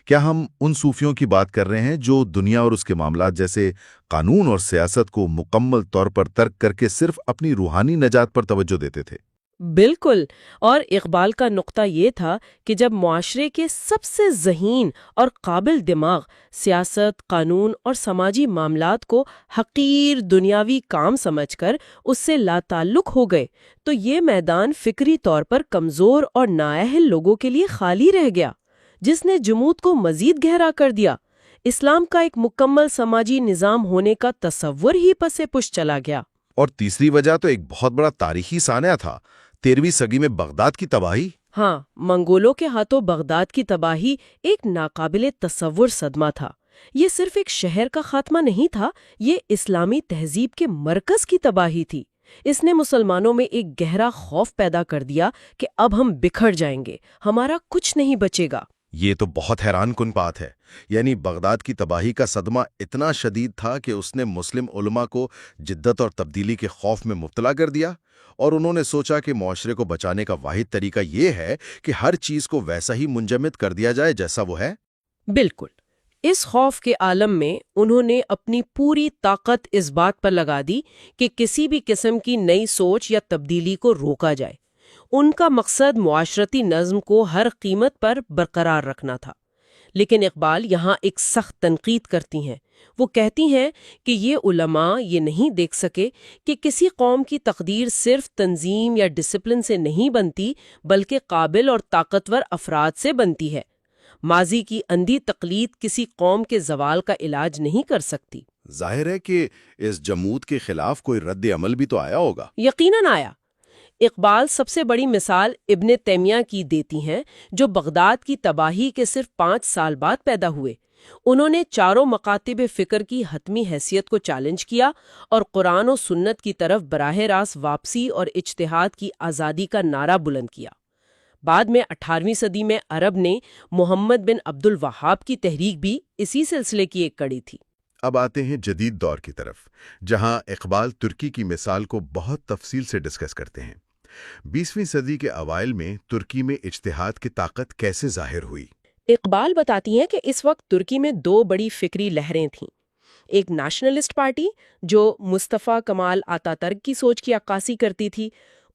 کیا ہم ان صوفیوں کی بات کر رہے ہیں جو دنیا اور اس کے معاملات جیسے قانون اور سیاست کو مکمل طور پر ترک کر کے صرف اپنی روحانی نجات پر توجہ دیتے تھے؟ بالکل، اور اقبال کا نقطہ یہ تھا کہ جب معاشرے کے سب سے ذہین اور قابل دماغ سیاست، قانون اور سماجی معاملات کو حقیر دنیاوی کام سمجھ کر اس سے لا تعلق ہو گئے تو یہ میدان فکری طور پر کمزور اور نااہل لوگوں کے لیے خالی رہ گیا، جس نے جمود کو مزید گہرا کر دیا۔ اسلام کا ایک مکمل سماجی نظام ہونے کا تصور ہی پس پش چلا گیا۔ اور تیسری وجہ تو ایک بہت بڑا تاریخی سانحہ تھا، 13ویں صدی میں بغداد کی تباہی۔ ہاں، منگولوں کے ہاتھوں بغداد کی تباہی ایک ناقابل تصور صدمہ تھا۔ یہ صرف ایک شہر کا خاتمہ نہیں تھا، یہ اسلامی تہذیب کے مرکز کی تباہی تھی۔ اس نے مسلمانوں میں ایک گہرا خوف پیدا کر دیا کہ اب ہم بکھر جائیں گے، ہمارا کچھ نہیں بچے گا۔ یہ تو بہت حیران کن بات ہے، یعنی بغداد کی تباہی کا صدمہ اتنا شدید تھا کہ اس نے مسلم علماء کو جدت اور تبدیلی کے خوف میں مبتلا کر دیا، اور انہوں نے سوچا کہ معاشرے کو بچانے کا واحد طریقہ یہ ہے کہ ہر چیز کو ویسا ہی منجمد کر دیا جائے جیسا وہ ہے۔ بالکل، اس خوف کے عالم میں انہوں نے اپنی پوری طاقت اس بات پر لگا دی کہ کسی بھی قسم کی نئی سوچ یا تبدیلی کو روکا جائے۔ ان کا مقصد معاشرتی نظم کو ہر قیمت پر برقرار رکھنا تھا۔ لیکن اقبال یہاں ایک سخت تنقید کرتی ہیں۔ وہ کہتی ہیں کہ یہ علماء یہ نہیں دیکھ سکے کہ کسی قوم کی تقدیر صرف تنظیم یا ڈسپلن سے نہیں بنتی، بلکہ قابل اور طاقتور افراد سے بنتی ہے۔ ماضی کی اندھی تقلید کسی قوم کے زوال کا علاج نہیں کر سکتی۔ ظاہر ہے کہ اس جمود کے خلاف کوئی رد عمل بھی تو آیا ہوگا۔ یقیناً آیا۔ اقبال سب سے بڑی مثال ابن تیمیہ کی دیتی ہیں، جو بغداد کی تباہی کے صرف 5 سال بعد پیدا ہوئے۔ انہوں نے چاروں مکاتب فکر کی حتمی حیثیت کو چیلنج کیا اور قرآن و سنت کی طرف براہ راست واپسی اور اجتہاد کی آزادی کا نعرہ بلند کیا۔ بعد میں 18ویں صدی میں عرب نے محمد بن عبد الوہاب کی تحریک بھی اسی سلسلے کی ایک کڑی تھی۔ اب آتے ہیں جدید دور کی طرف، جہاں اقبال ترکی کی مثال کو بہت تفصیل سے ڈسکس کرتے ہیں۔ 20ویں صدی کے اوائل میں ترکی میں اجتہاد کی طاقت کیسے ظاہر ہوئی؟ اقبال بتاتی ہیں کہ اس وقت ترکی میں 2 بڑی فکری لہریں تھیں۔ ایک نیشنلسٹ پارٹی جو مصطفیٰ کمال آتاترک کی سوچ کی عکاسی کرتی تھی۔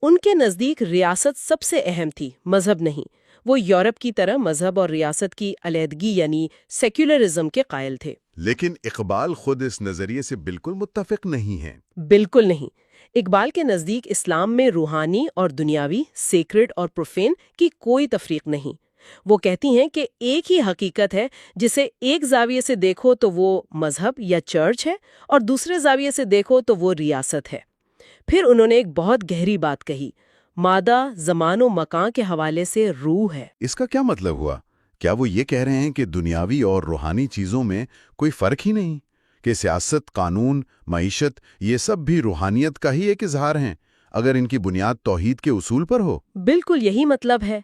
ان کے نزدیک ریاست سب سے اہم تھی، مذہب نہیں۔ وہ یورپ کی طرح مذہب اور ریاست کی علیحدگی یعنی سیکولرزم کے قائل تھے۔ لیکن اقبال خود اس نظریے سے بالکل متفق نہیں ہیں۔ بالکل نہیں۔ اقبال کے نزدیک اسلام میں روحانی اور دنیاوی، سیکرڈ اور پروفین کی کوئی تفریق نہیں۔ وہ کہتی ہیں کہ ایک ہی حقیقت ہے، جسے ایک زاویے سے دیکھو تو وہ مذہب یا چرچ ہے، اور دوسرے زاویے سے دیکھو تو وہ ریاست ہے۔ پھر انہوں نے ایک بہت گہری بات کہی، مادہ زمان و مکان کے حوالے سے روح ہے۔ اس کا کیا مطلب ہوا؟ کیا وہ یہ کہہ رہے ہیں کہ دنیاوی اور روحانی چیزوں میں کوئی فرق ہی نہیں، کہ سیاست، قانون، معیشت یہ سب بھی روحانیت کا ہی ایک اظہار ہیں، اگر ان کی بنیاد توحید کے اصول پر ہو؟ بالکل یہی مطلب ہے۔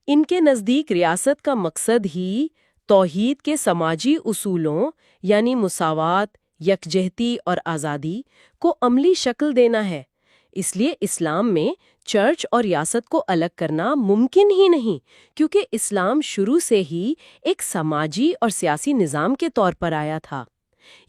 ان کے نزدیک ریاست کا مقصد ہی توحید کے سماجی اصولوں یعنی مساوات، یکجہتی اور آزادی کو عملی شکل دینا ہے۔ اس لیے اسلام میں چرچ اور ریاست کو الگ کرنا ممکن ہی نہیں، کیونکہ اسلام شروع سے ہی ایک سماجی اور سیاسی نظام کے طور پر آیا تھا۔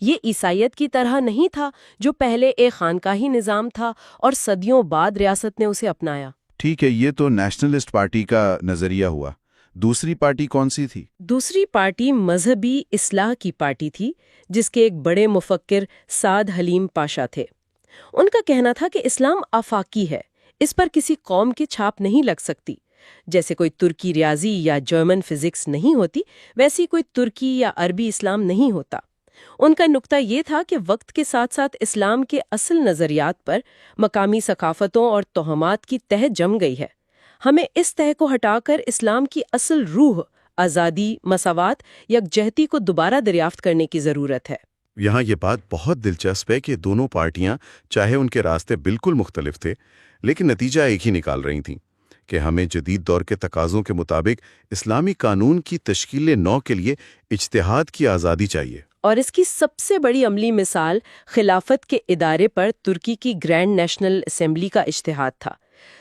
یہ عیسائیت کی طرح نہیں تھا، جو پہلے ایک خانقاہی نظام تھا اور صدیوں بعد ریاست نے اسے اپنایا۔ ٹھیک ہے، یہ تو نیشنلسٹ پارٹی کا نظریہ ہوا۔ دوسری پارٹی کون سی تھی؟ دوسری پارٹی مذہبی اصلاح کی پارٹی تھی، جس کے ایک بڑے مفکر سعد حلیم پاشا تھے۔ ان کا کہنا تھا کہ اسلام آفاقی ہے، اس پر کسی قوم کی چھاپ نہیں لگ سکتی۔ جیسے کوئی ترکی ریاضی یا جرمن فزکس نہیں ہوتی، ویسی کوئی ترکی یا عربی اسلام نہیں ہوتا۔ ان کا نقطہ یہ تھا کہ وقت کے ساتھ ساتھ اسلام کے اصل نظریات پر مقامی ثقافتوں اور توہمات کی تہ جم گئی ہے۔ ہمیں اس تہ کو ہٹا کر اسلام کی اصل روح، آزادی، مساوات، یکجہتی کو دوبارہ دریافت کرنے کی ضرورت ہے۔ یہاں یہ بات بہت دلچسپ ہے کہ دونوں پارٹیاں، چاہے ان کے راستے بالکل مختلف تھے، لیکن نتیجہ ایک ہی نکال رہی تھیں کہ ہمیں جدید دور کے تقاضوں کے مطابق اسلامی قانون کی تشکیل نو کے لیے اجتہاد کی آزادی چاہیے۔ اور اس کی سب سے بڑی عملی مثال خلافت کے ادارے پر ترکی کی گرینڈ نیشنل اسمبلی کا اجتہاد تھا۔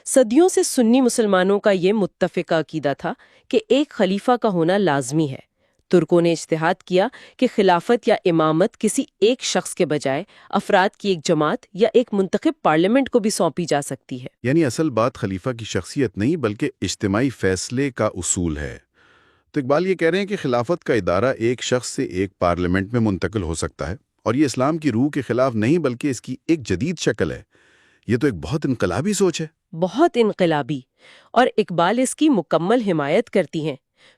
صدیوں سے سنی مسلمانوں کا یہ متفقہ عقیدہ تھا کہ ایک خلیفہ کا ہونا لازمی ہے۔ ترکوں نے اجتہاد کیا کہ خلافت یا امامت کسی ایک شخص کے بجائے افراد کی ایک جماعت یا ایک منتخب پارلیمنٹ کو بھی سونپی جا سکتی ہے۔ یعنی اصل بات خلیفہ کی شخصیت نہیں بلکہ اجتماعی فیصلے کا اصول ہے۔ تو اقبال یہ کہہ رہے ہیں کہ خلافت کا ادارہ ایک شخص سے ایک پارلیمنٹ میں منتقل ہو سکتا ہے، اور یہ اسلام کی روح کے خلاف نہیں بلکہ اس کی ایک جدید شکل ہے۔ یہ تو ایک بہت انقلابی سوچ ہے۔ بہت انقلابی، اور اقبال اس کی مکمل حمایت کرتی ہیں۔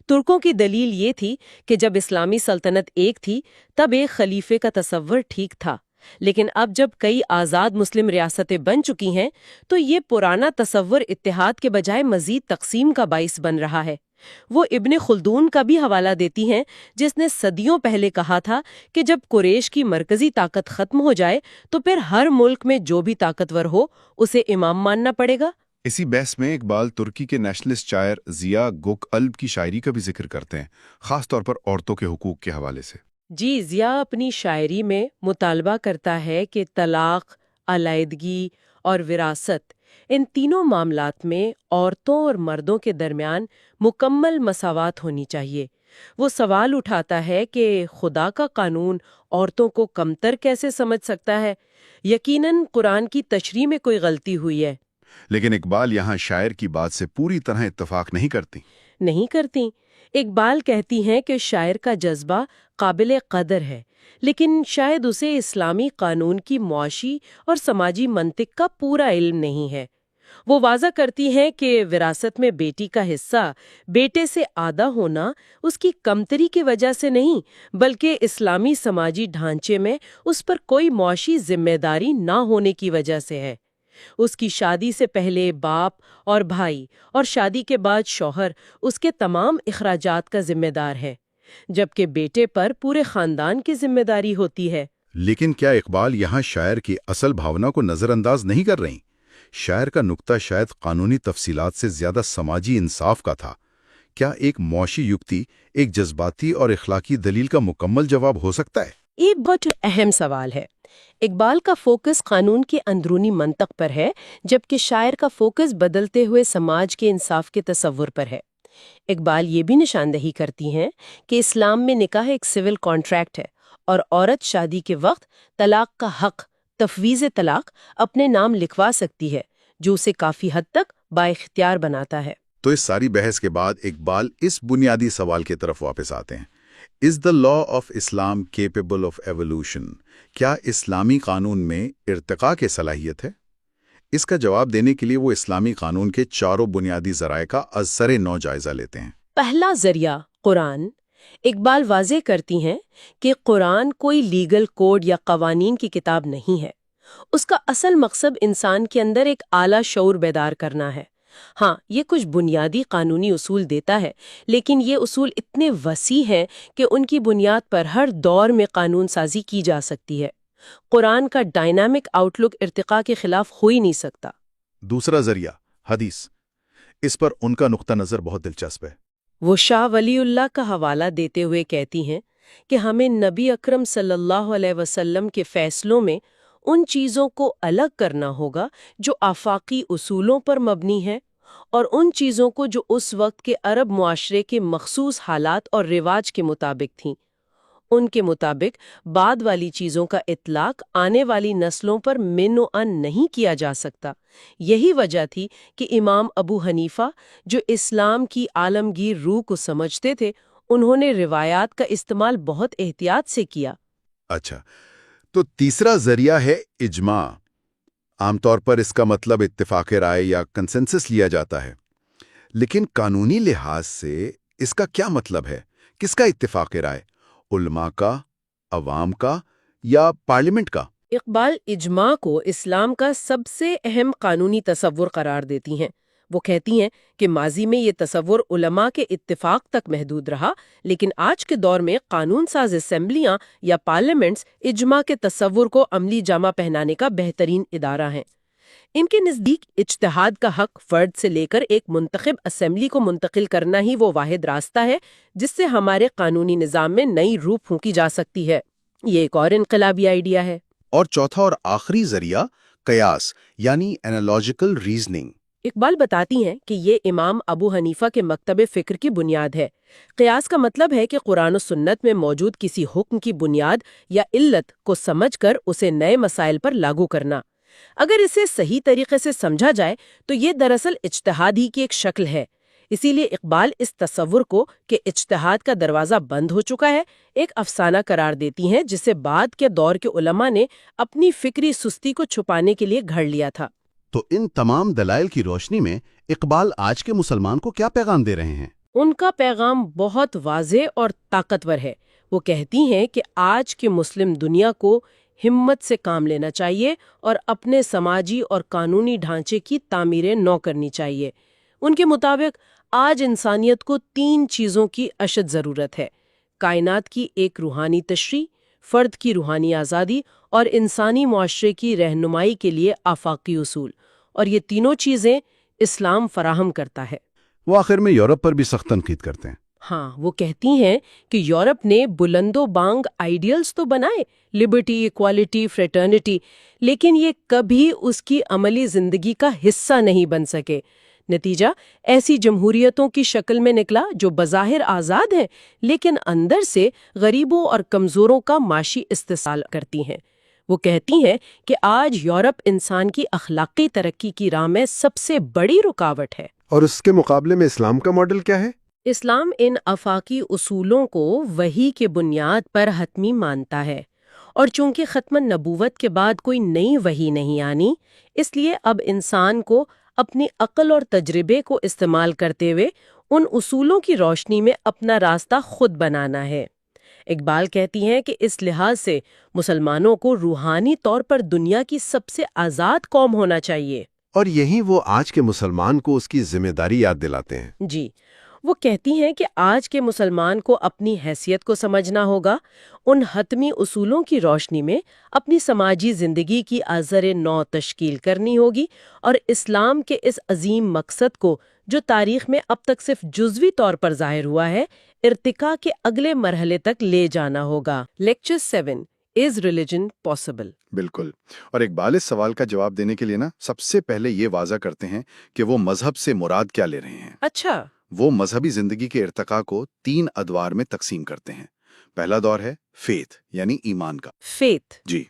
ترکوں کی دلیل یہ تھی کہ جب اسلامی سلطنت ایک تھی تب ایک خلیفے کا تصور ٹھیک تھا، لیکن اب جب کئی آزاد مسلم ریاستیں بن چکی ہیں تو یہ پرانا تصور اتحاد کے بجائے مزید تقسیم کا باعث بن رہا ہے۔ وہ ابن خلدون کا بھی حوالہ دیتی ہیں، جس نے صدیوں پہلے کہا تھا کہ جب قریش کی مرکزی طاقت ختم ہو جائے تو پھر ہر ملک میں جو بھی طاقتور ہو اسے امام ماننا پڑے گا۔ اسی بحث میں اقبال ترکی کے نیشنلسٹ شاعر ضیاء گوک الب کی شاعری کا بھی ذکر کرتے ہیں، خاص طور پر عورتوں کے حقوق کے حوالے سے۔ جی، ضیاء اپنی شاعری میں مطالبہ کرتا ہے کہ طلاق، علیحدگی اور وراثت، ان تینوں معاملات میں عورتوں اور مردوں کے درمیان مکمل مساوات ہونی چاہیے۔ وہ سوال اٹھاتا ہے کہ خدا کا قانون عورتوں کو کمتر کیسے سمجھ سکتا ہے؟ یقیناً قرآن کی تشریح میں کوئی غلطی ہوئی ہے۔ لیکن اقبال یہاں شاعر کی بات سے پوری طرح اتفاق نہیں کرتی۔ اقبال کہتی ہیں کہ شاعر کا جذبہ قابل قدر ہے، لیکن شاید اسے اسلامی قانون کی معاشی اور سماجی منطق کا پورا علم نہیں ہے۔ وہ واضح کرتی ہیں کہ وراثت میں بیٹی کا حصہ بیٹے سے آدھا ہونا اس کی کمتری کی وجہ سے نہیں، بلکہ اسلامی سماجی ڈھانچے میں اس پر کوئی معاشی ذمہ داری نہ ہونے کی وجہ سے ہے۔ اس کی شادی سے پہلے باپ اور بھائی اور شادی کے بعد شوہر اس کے تمام اخراجات کا ذمہ دار ہے، جبکہ بیٹے پر پورے خاندان کی ذمہ داری ہوتی ہے۔ لیکن کیا اقبال یہاں شاعر کی اصل بھاونا کو نظر انداز نہیں کر رہی؟ شاعر کا نقطہ شاید قانونی تفصیلات سے زیادہ سماجی انصاف کا تھا۔ کیا ایک معاشی یکتی ایک جذباتی اور اخلاقی دلیل کا مکمل جواب ہو سکتا ہے؟ یہ بہت اہم سوال ہے۔ اقبال کا فوکس قانون کے اندرونی منطق پر ہے، جبکہ شاعر کا فوکس بدلتے ہوئے سماج کے انصاف کے تصور پر ہے۔ اقبال یہ بھی نشاندہی کرتی ہیں کہ اسلام میں نکاح ایک سول کانٹریکٹ ہے اور عورت شادی کے وقت طلاق کا حق، تفویض طلاق، اپنے نام لکھوا سکتی ہے، جو اسے کافی حد تک بااختیار بناتا ہے۔ تو اس ساری بحث کے بعد اقبال اس بنیادی سوال کی طرف واپس آتے ہیں: Is the law of Islam capable of evolution؟ کیا اسلامی قانون میں ارتقاء کی صلاحیت ہے؟ اس کا جواب دینے کے لیے وہ اسلامی قانون کے چاروں بنیادی ذرائع کا از سر نو جائزہ لیتے ہیں۔ پہلا ذریعہ قرآن۔ اقبال واضح کرتی ہیں کہ قرآن کوئی لیگل کوڈ یا قوانین کی کتاب نہیں ہے۔ اس کا اصل مقصد انسان کے اندر ایک اعلیٰ شعور بیدار کرنا ہے۔ ہاں، یہ کچھ بنیادی قانونی اصول دیتا ہے، لیکن یہ اصول اتنے وسیع ہیں کہ ان کی بنیاد پر ہر دور میں قانون سازی کی جا سکتی ہے۔ قرآن کا ڈائنامک آؤٹ لک ارتقاء کے خلاف ہو ہی نہیں سکتا۔ دوسرا ذریعہ حدیث۔ اس پر ان کا نقطہ نظر بہت دلچسپ ہے۔ وہ شاہ ولی اللہ کا حوالہ دیتے ہوئے کہتی ہیں کہ ہمیں نبی اکرم صلی اللہ علیہ وسلم کے فیصلوں میں ان چیزوں کو الگ کرنا ہوگا جو آفاقی اصولوں پر مبنی ہے، اور ان چیزوں کو جو اس وقت کے عرب معاشرے کے مخصوص حالات اور رواج کے مطابق تھیں۔ ان کے مطابق بعد والی چیزوں کا اطلاق آنے والی نسلوں پر من و ان نہیں کیا جا سکتا۔ یہی وجہ تھی کہ امام ابو حنیفہ، جو اسلام کی عالمگیر روح کو سمجھتے تھے، انہوں نے روایات کا استعمال بہت احتیاط سے کیا۔ اچھا، تو تیسرا ذریعہ ہے اجماع۔ عام طور پر اس کا مطلب اتفاق رائے یا کنسنسس لیا جاتا ہے، لیکن قانونی لحاظ سے اس کا کیا مطلب ہے؟ کس کا اتفاق رائے؟ علماء کا، عوام کا، یا پارلیمنٹ کا؟ اقبال اجماع کو اسلام کا سب سے اہم قانونی تصور قرار دیتی ہیں۔ وہ کہتی ہیں کہ ماضی میں یہ تصور علماء کے اتفاق تک محدود رہا، لیکن آج کے دور میں قانون ساز اسمبلیاں یا پارلیمنٹس اجماع کے تصور کو عملی جامہ پہنانے کا بہترین ادارہ ہیں۔ ان کے نزدیک اجتہاد کا حق فرد سے لے کر ایک منتخب اسمبلی کو منتقل کرنا ہی وہ واحد راستہ ہے جس سے ہمارے قانونی نظام میں نئی روح پھونکی جا سکتی ہے۔ یہ ایک اور انقلابی آئیڈیا ہے۔ اور چوتھا اور آخری ذریعہ قیاس، یعنی انالوجیکل ریزننگ۔ اقبال بتاتی ہیں کہ یہ امام ابو حنیفہ کے مکتب فکر کی بنیاد ہے۔ قیاس کا مطلب ہے کہ قرآن و سنت میں موجود کسی حکم کی بنیاد یا علت کو سمجھ کر اسے نئے مسائل پر لاگو کرنا۔ اگر اسے صحیح طریقے سے سمجھا جائے تو یہ دراصل اجتہاد ہی کی ایک شکل ہے۔ اسی لیے اقبال اس تصور کو کہ اجتہاد کا دروازہ بند ہو چکا ہے ایک افسانہ قرار دیتی ہیں، جسے بعد کے دور کے علماء نے اپنی فکری سستی کو چھپانے کے لیے گھڑ لیا تھا۔ تو ان تمام دلائل کی روشنی میں اقبال آج کے مسلمان کو کیا پیغام دے رہے ہیں؟ ان کا پیغام بہت واضح اور طاقتور ہے۔ وہ کہتی ہیں کہ آج کے مسلم دنیا کو ہمت سے کام لینا چاہیے اور اپنے سماجی اور قانونی ڈھانچے کی تعمیر نو کرنی چاہیے۔ ان کے مطابق آج انسانیت کو 3 چیزوں کی اشد ضرورت ہے: کائنات کی ایک روحانی تشریح، فرد کی روحانی آزادی اور انسانی معاشرے کی رہنمائی کے لیے آفاقی اصول، اور یہ تینوں چیزیں اسلام فراہم کرتا ہے۔ وہ آخر میں یورپ پر بھی سخت تنقید کرتے ہیں۔ ہاں، وہ کہتی ہیں کہ یورپ نے بلند و بانگ آئیڈیلز تو بنائے، لبرٹی، ایکوالٹی، فریٹرنیٹی، لیکن یہ کبھی اس کی عملی زندگی کا حصہ نہیں بن سکے۔ نتیجہ ایسی جمہوریتوں کی شکل میں نکلا جو بظاہر آزاد ہیں لیکن اندر سے غریبوں اور کمزوروں کا معاشی استحصال کرتی ہیں۔ وہ کہتی ہیں کہ آج یورپ انسان کی اخلاقی ترقی کی راہ میں سب سے بڑی رکاوٹ ہے۔ اور اس کے مقابلے میں اسلام کا ماڈل کیا ہے؟ اسلام ان آفاقی اصولوں کو وحی کے بنیاد پر حتمی مانتا ہے، اور چونکہ ختم نبوت کے بعد کوئی نئی وحی نہیں آنی، اس لیے اب انسان کو اپنی عقل اور تجربے کو استعمال کرتے ہوئے ان اصولوں کی روشنی میں اپنا راستہ خود بنانا ہے۔ اقبال کہتی ہیں کہ اس لحاظ سے مسلمانوں کو روحانی طور پر دنیا کی سب سے آزاد قوم ہونا چاہیے۔ اور یہی وہ آج کے مسلمان کو اس کی ذمہ داری یاد دلاتے ہیں۔ جی، وہ کہتی ہیں کہ آج کے مسلمان کو اپنی حیثیت کو سمجھنا ہوگا، ان حتمی اصولوں کی روشنی میں اپنی سماجی زندگی کی ازر نو تشکیل کرنی ہوگی، اور اسلام کے اس عظیم مقصد کو جو تاریخ میں اب تک صرف جزوی طور پر ظاہر ہوا ہے، ارتقاء کے اگلے مرحلے تک لے جانا ہوگا۔ Lecture 7 Is religion possible؟ بالکل، اور اقبال اس سوال کا جواب دینے کے لیے سب سے پہلے یہ واضح کرتے ہیں کہ وہ مذہب سے مراد کیا لے رہے ہیں۔ اچھا، وہ مذہبی زندگی کے ارتقاء کو 3 ادوار میں تقسیم کرتے ہیں۔ پہلا دور ہے فیتھ یعنی ایمان کا۔ فیتھ، جی،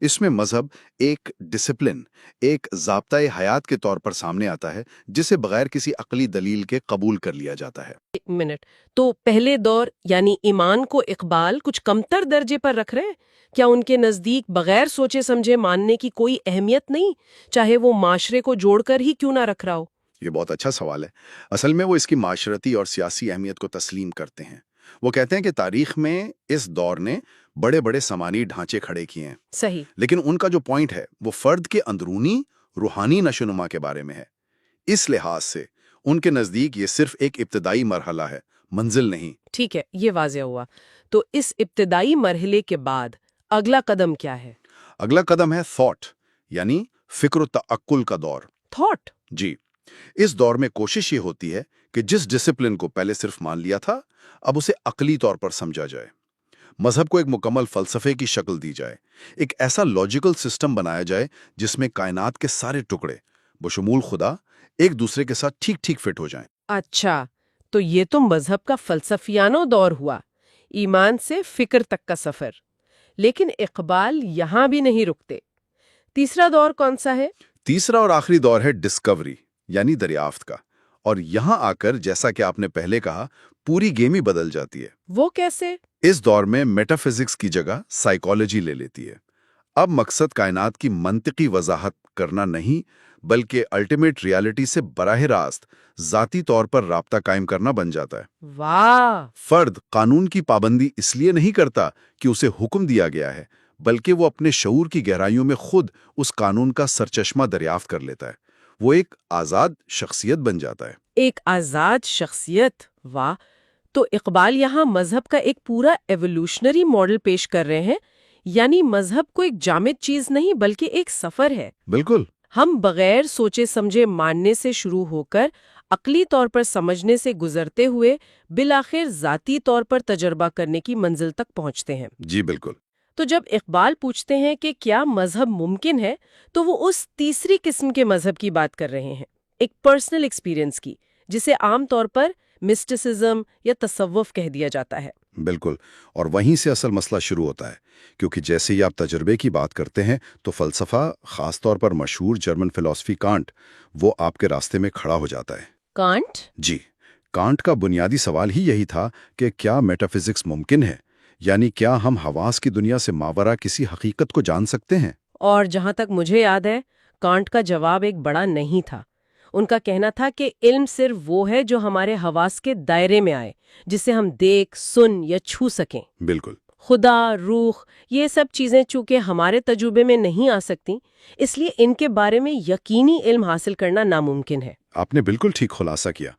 اس میں مذہب ایک ڈسپلن، ایک ضابطۂ حیات کے طور پر سامنے آتا ہے جسے بغیر کسی عقلی دلیل کے قبول کر لیا جاتا ہے۔ ایک منٹ، تو پہلے دور یعنی ایمان کو اقبال کچھ کمتر درجے پر رکھ رہے ہیں؟ کیا ان کے نزدیک بغیر سوچے سمجھے ماننے کی کوئی اہمیت نہیں، چاہے وہ معاشرے کو جوڑ کر ہی کیوں نہ رکھ رہا ہو؟ یہ بہت اچھا سوال ہے۔ اصل میں وہ اس کی معاشرتی اور سیاسی اہمیت کو تسلیم کرتے ہیں۔ وہ کہتے ہیں کہ تاریخ میں اس دور نے بڑے بڑے سماجی ڈھانچے کھڑے کیے ہیں، صحیح، لیکن ان کا جو پوائنٹ ہے وہ فرد کے اندرونی روحانی نشوونما کے بارے میں ہے۔ اس لحاظ سے ان کے نزدیک یہ صرف ایک ابتدائی مرحلہ ہے، منزل نہیں۔ ٹھیک ہے، یہ واضح ہوا۔ تو اس ابتدائی مرحلے کے بعد اگلا قدم کیا ہے؟ اگلا قدم ہے تھاٹ یعنی فکر و تعقل کا دور۔ تھاٹ؟ جی، اس دور میں کوشش یہ ہوتی ہے کہ جس ڈسپلن کو پہلے صرف مان لیا تھا اب اسے عقلی طور پر سمجھا جائے۔ مذہب کو ایک مکمل فلسفے کی شکل دی جائے، ایک ایسا لاجیکل سسٹم بنایا جائے جس میں کائنات کے سارے ٹکڑے بشمول خدا ایک دوسرے کے ساتھ ٹھیک ٹھیک فٹ ہو جائیں۔ اچھا، تو یہ تو مذہب کا فلسفیانہ دور ہوا، ایمان سے فکر تک کا سفر۔ لیکن اقبال یہاں بھی نہیں رکتے۔ تیسرا دور کون سا ہے؟ تیسرا اور آخری دور ہے ڈسکوری یعنی دریافت کا، اور یہاں آ کر جیسا کہ آپ نے پہلے کہا پوری گیم ہی بدل جاتی ہے۔ وہ کیسے؟ اس دور میں میٹا فزکس کی جگہ سائیکالوجی لے لیتی ہے۔ اب مقصد کائنات کی منطقی وضاحت کرنا نہیں بلکہ الٹیمیٹ ریالٹی سے براہ راست ذاتی طور پر رابطہ قائم کرنا بن جاتا ہے۔ واہ! فرد قانون کی پابندی اس لیے نہیں کرتا کہ اسے حکم دیا گیا ہے، بلکہ وہ اپنے شعور کی گہرائیوں میں خود اس قانون کا سرچشمہ دریافت کر لیتا ہے۔ وہ ایک آزاد شخصیت بن جاتا ہے۔ ایک آزاد شخصیت، واہ! تو اقبال یہاں مذہب کا ایک پورا ایوولوشنری ماڈل پیش کر رہے ہیں، یعنی مذہب کو ایک جامد چیز نہیں بلکہ ایک سفر ہے۔ بالکل، ہم بغیر سوچے سمجھے ماننے سے شروع ہو کر عقلی طور پر سمجھنے سے گزرتے ہوئے بالآخر ذاتی طور پر تجربہ کرنے کی منزل تک پہنچتے ہیں۔ جی بالکل۔ تو جب اقبال پوچھتے ہیں کہ کیا مذہب ممکن ہے تو وہ اس تیسری قسم کے مذہب کی بات کر رہے ہیں، ایک پرسنل ایکسپیرینس کی، جسے عام طور پر مسٹسزم یا تصوف کہہ دیا جاتا ہے۔ بالکل، اور وہیں سے اصل مسئلہ شروع ہوتا ہے، کیونکہ جیسے ہی آپ تجربے کی بات کرتے ہیں تو فلسفہ، خاص طور پر مشہور جرمن فلسفی کانٹ، وہ آپ کے راستے میں کھڑا ہو جاتا ہے۔ کانٹ؟ جی، کانٹ کا بنیادی سوال ہی یہی تھا کہ کیا میٹا فزکس ممکن ہے، یعنی کیا ہم حواس کی دنیا سے ماورا کسی حقیقت کو جان سکتے ہیں؟ اور جہاں تک مجھے یاد ہے کانٹ کا جواب ایک بڑا نہیں تھا۔ ان کا کہنا تھا کہ علم صرف وہ ہے جو ہمارے حواس کے دائرے میں آئے، جسے ہم دیکھ، سن یا چھو سکیں۔ بالکل۔ خدا، روح، یہ سب چیزیں چونکہ ہمارے تجربے میں نہیں آ سکتی، اس لیے ان کے بارے میں یقینی علم حاصل کرنا ناممکن ہے۔ آپ نے بالکل ٹھیک خلاصہ کیا۔